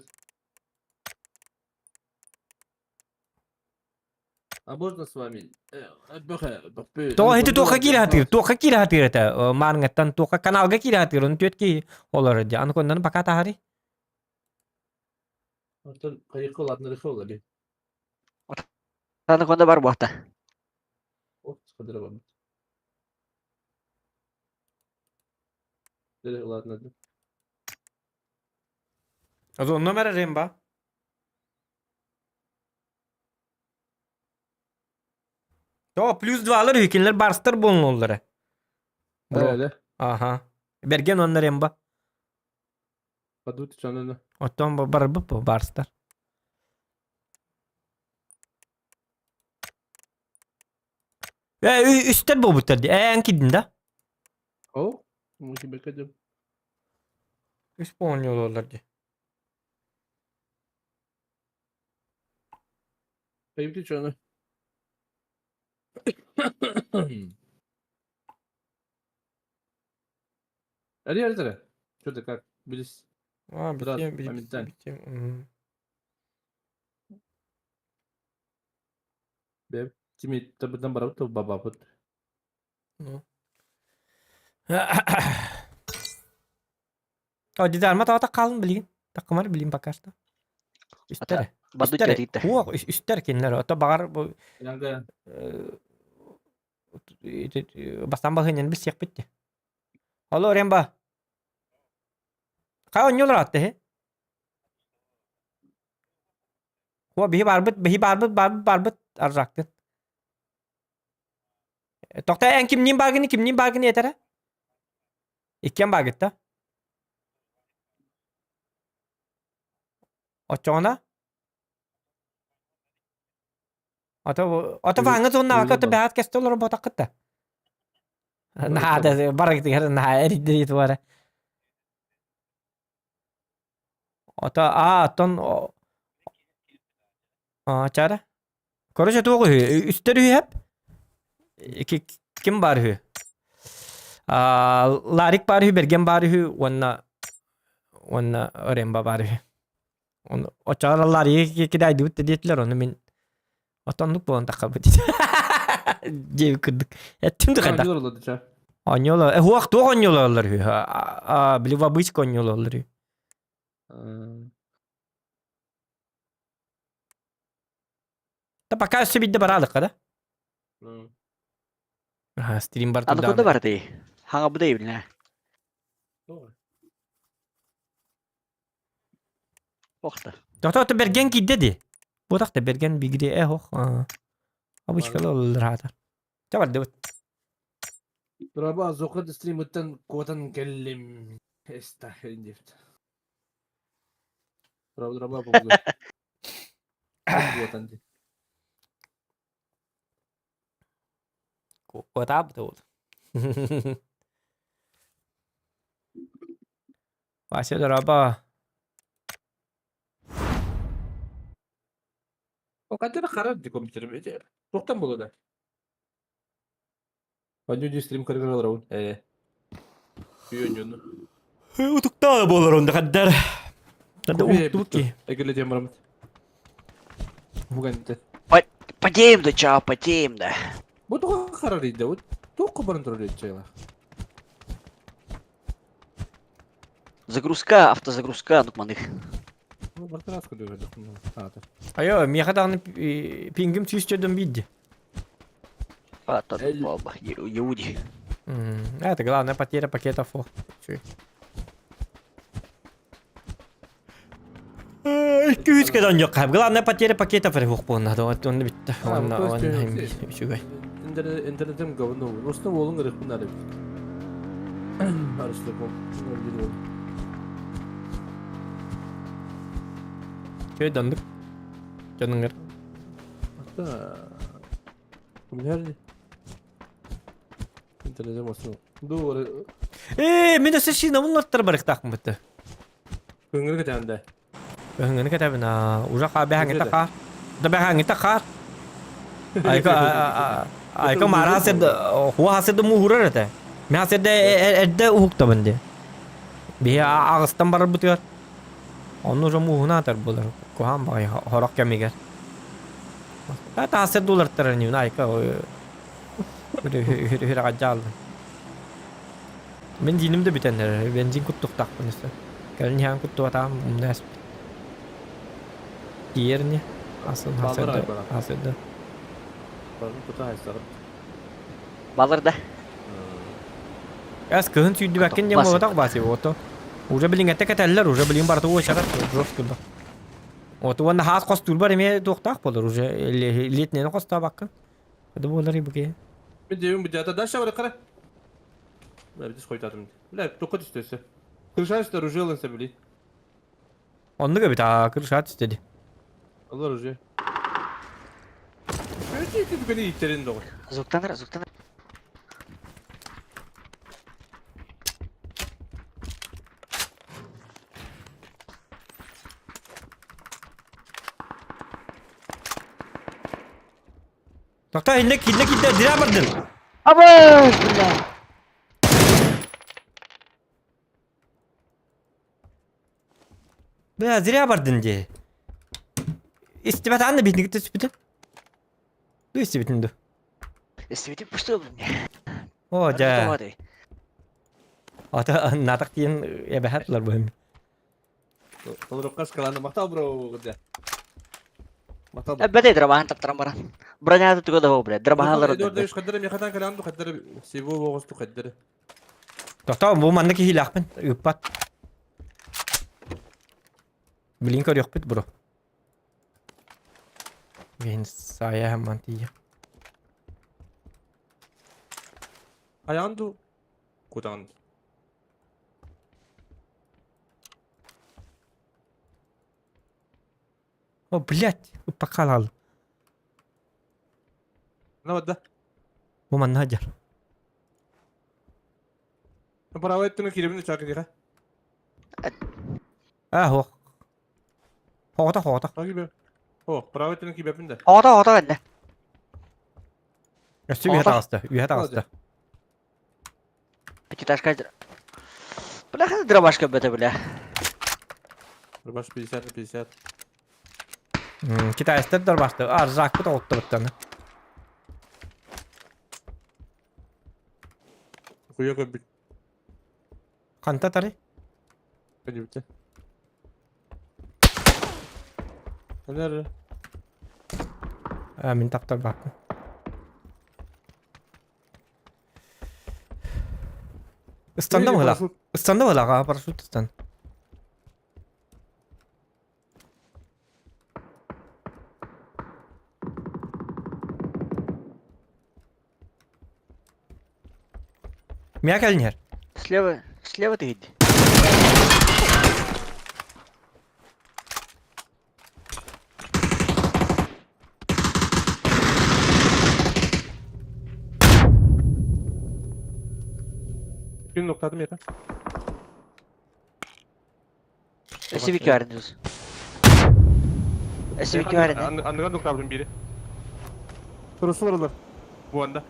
Абордно с вами. Tuh itu tuh kira hati itu. Mar ngetan tuh kanal gak kira hati run tuh ki olar aja. Anu kondan pakai hari. Hatta kayıklı adları oldu. Tanto quando baru bota. Oh, kadar var. Nereye adları? O zaman numara remba. Tuh plus dualar hükümler barstır bulun onları. Öyle. Aha. Bergen onlar remba. Padut canını. Otom bu barstır. Ve üstte bu bitirdi. En kidinde. Oh, mungkin bekledim. Üst oynuyorlar diye. Kayıptı canı. Hadi hadi hadi. Şurada kalk. Bilis. Aa, Biraz biteyim. Hamit'ten. Bev. Kimi tabidan barat tabi baba put. Oh, di dalam atau tak kalın bilin. Tak kemarin bilin pakasta. Üstere. Badu Üstere. cerita. Üster kinler. Atau bakar bu Yang ke bastan bahınyan bir siyak bitti. Halo Remba. Kau nyul rahat he. Gua bihi barbet arraktın. Tokta en kim bagini yeter ha? İkken bagitta. Ochona. Atau vangat onna atau behat kestol robot akıtta. Nah ada barak tinggal nah edit itu ada. Ota atan çare. Korece tuğu üstleri hep. Kim barı? Larik barı bergen barı wanna oremba barı. Onu o çaralar iyi ki day dut dedikler onu min atanlık bu anda kabul etti. Cev kırdık. Ettim de kadar. Yoruladı ça. Anyola. Huak doğu anyola biliva bıç anyola. Ta bakar sebidde baralık kada. Ha stream bar Anu kudu berarti. Hanga budaya bilna. Waktu. Doktor ta bergen ki dedi. Bu da bergen bigri hoh. Abu çıkalı olur hata. Çabar devet. Draba zokat stream'ten kuatan kellim. Estağfirullah dift. Draba bu. Kuatan di. Kuota betul. Masih ada apa? O kadar karar di komputerim. Çoktan bulu da. Önce stream kırıkır olur. Bir öncünü. Untuk tahu bolar onda kadar. Kada untuk ki. Egele cemaram. Bukan itu. Потеем да, чао, потеем да. Bu da karar idi. Bu çok kabarın troll edecekler. Загрузка, автозагрузка, ну кманых. Bu barter az kalıyor. Ayo, mi kadar pingim tüyüstürdüm bildi. Ата, баба, Юди. Это главная потеря пакетов. Küçük kadar yok abi. Главная потеря пакетов yok bu onda. Onu bitti. Onu şu gay. İnternetim gavunu. Rosna oğlun garip bunlar. Arıştık o. Köy döndük. Canın gar. Hatta. Bu nerede? İnternetim olsun. Doğru. Min de sesi bunlar terbarik tak mı bitti? Hıngır gidende. Hıngını kata bina. Uzak abi hangin takar. Tabi hangin takar. Ayka mara hasid. Huwa hasid muhura rete. Mi hasid edde hukta bende. Bihi ağıstan barar bitiyor. Onu da muhuna atar bular. Kuhan bakay horak kemiger. Ta hasid dolar terani. Ayka hür acal. Benzinim de bitenler. Benzin kutuk tak bunisi. Kalin yang kutu atam umnes. Yerni asıl hasede. Barın kutu haysarım. Балар да. Es kehun süydü bakken yang mau tak basi oto. Uja beli ngete keteller uja beli bar tu şarat rof kuda. Oto wan has kostul bar me doktak bolur uja lit ne kosta bakkan. Hadi bolar ibu ke. Bir devim bir data daşa var kara. Ben bir koytadım. La tokat istese. Kırşan ister ujelin sebili. Onu da bir ta kırşat istedi. Allah uje. Öyle ki beni iterin doğru. Зуктанар, зуктанар. Doktor hillek dira bardın. Аба! Be dira bardın je. İstibat anne bitni gitti sübütün. Du istibitin du. Если пустой был мне. O ja. Воды. Ata natak diyen ebehatlar bu hem. Olur kas kalan maktal bro gede. Maktal. بدأ دربان تترمبران. برانيا تقول ده هو برا دربان Dört هلا. dövüş kadar yakatan kalan du kadar sivu boğaz du kadar. Doktor bu mandaki hilak ben. Yupat. Bilin kau yok pit bro. Ben saya hemen tiya. Ayağın du kutan. О, блядь, покалал. Ne var da? Bu man hajar. Para ettiğini kirimini çakı diye. Ah, ho. Хота. Hangi bir? O, Bravet'in kibepinde. Ota bende. Östü üye tağıstı. İki taş kaçır. Bırak hadi başka bete bile. Baş 50. Kita istedi dur bastı. Arzak bu da ottu bittanı. Kuya köpük. Kanta tari. Bence bitti. Nerede? Min taptar baktım. Istanda mı hıla? Istanda mı hıla? Parasut istan. Mia gelin her. Слева ты иди. Bir noktadım yere. SVK verdiniz. SVK verdin. Anlayan noktadım biri. Sorusu oralar. Bu anda.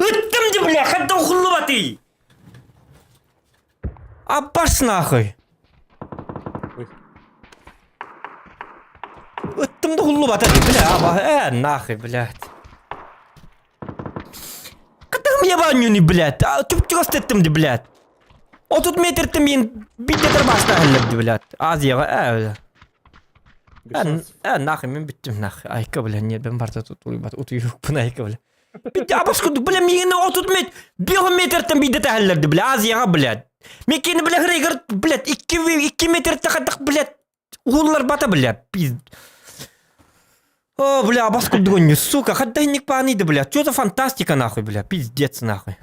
Ыттым же, бля, хадда ухуллуба ты! Аббаш нахуй! Ой. Ыттым да хуллуба ты, бля, нахуй, блядь. Катым ебанюни, блядь, тüpçük östettim de, блядь. 30 metr'tim ben bir başta halleddi, блядь. Az yağa, öyle. Nahı men bittim nahı. Ayka bilen niye ben barda tutuyuk buna ayka bilen. Bitti abaskuduk bilen miyini 30 metr 1 metr'ten bir de hallerdi bilen az yağa bilen. Mekini bilen hırıgır bilen 2 metr tıkadık bilen. Uğullar bata bilen. Biz... О, бля, аbaskuduk oynuyor. Сука, хотя не панıydı bilen. Что за фантастика нахуй, бля. Пиздец нахуй.